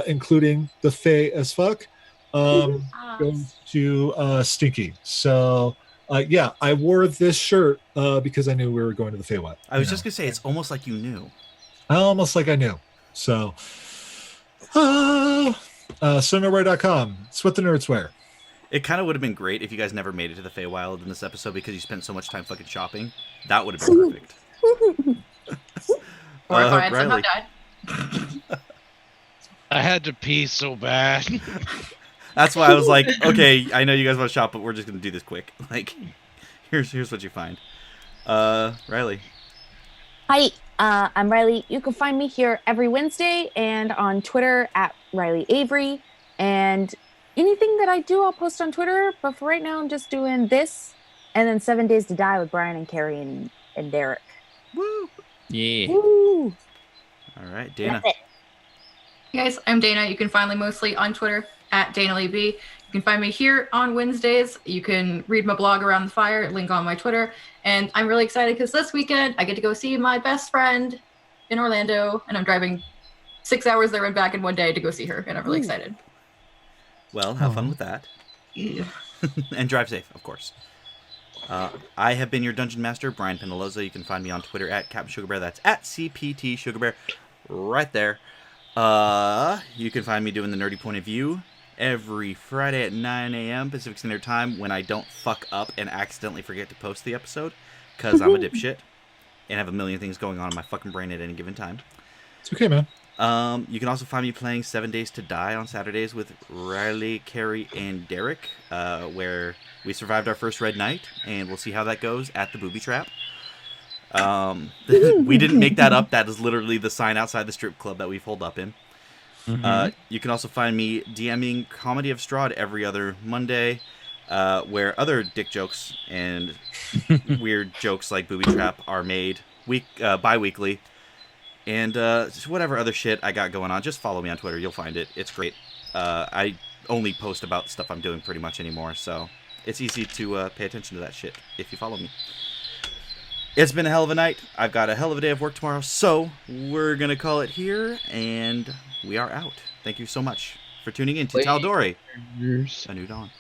including the Fey as fuck, goes to Stinky. So I wore this shirt because I knew we were going to the Feywild. I was just gonna say, it's almost like you knew. Almost like I knew. So sonarway.com. It's what the nerds wear. It kind of would have been great if you guys never made it to the Feywild in this episode because you spent so much time fucking shopping. That would have been perfect. Or if I had somehow Riley. died. I had to pee so bad. That's why I was like, okay, I know you guys want to shop, but we're just gonna do this quick. Like, here's what you find. Riley. Hi, I'm Riley. You can find me here every Wednesday and on Twitter at Riley Avery. And anything that I do, I'll post on Twitter. But for right now, I'm just doing this and then 7 Days to Die with Brian and Carrie and Derek. Woo! Yeah. Woo! All right, Dana. That's it. Hey guys, I'm Dana. You can find me mostly on Twitter at DanaLeeB. You can find me here on Wednesdays. You can read my blog Around the Fire, link on my Twitter. And I'm really excited because this weekend I get to go see my best friend in Orlando, and I'm driving 6 hours there and back in one day to go see her, and I'm really excited. Well, have fun with that. Yeah. And drive safe, of course. I have been your Dungeon Master, Brian Penaloza. You can find me on Twitter at Captain Sugar Bear. That's at CPT Sugar Bear, right there. You can find me doing the Nerdy Point of View every Friday at 9 a.m. Pacific Standard Time when I don't fuck up and accidentally forget to post the episode, because I'm a dipshit and have a million things going on in my fucking brain at any given time. It's okay, man. You can also find me playing 7 Days to Die on Saturdays with Riley, Carrie, and Derek, where we survived our first red night, and we'll see how that goes at the Booby Trap. We didn't make that up. That is literally the sign outside the strip club that we've holed up in. You can also find me DMing Comedy of Strahd every other Monday, where other dick jokes and weird jokes like Booby Trap are made bi-weekly. And just whatever other shit I got going on, just follow me on Twitter. You'll find it. It's great. I only post about stuff I'm doing pretty much anymore, so it's easy to pay attention to that shit if you follow me. It's been a hell of a night. I've got a hell of a day of work tomorrow, so we're going to call it here, and we are out. Thank you so much for tuning in to Tal'Dorei, A New Dawn.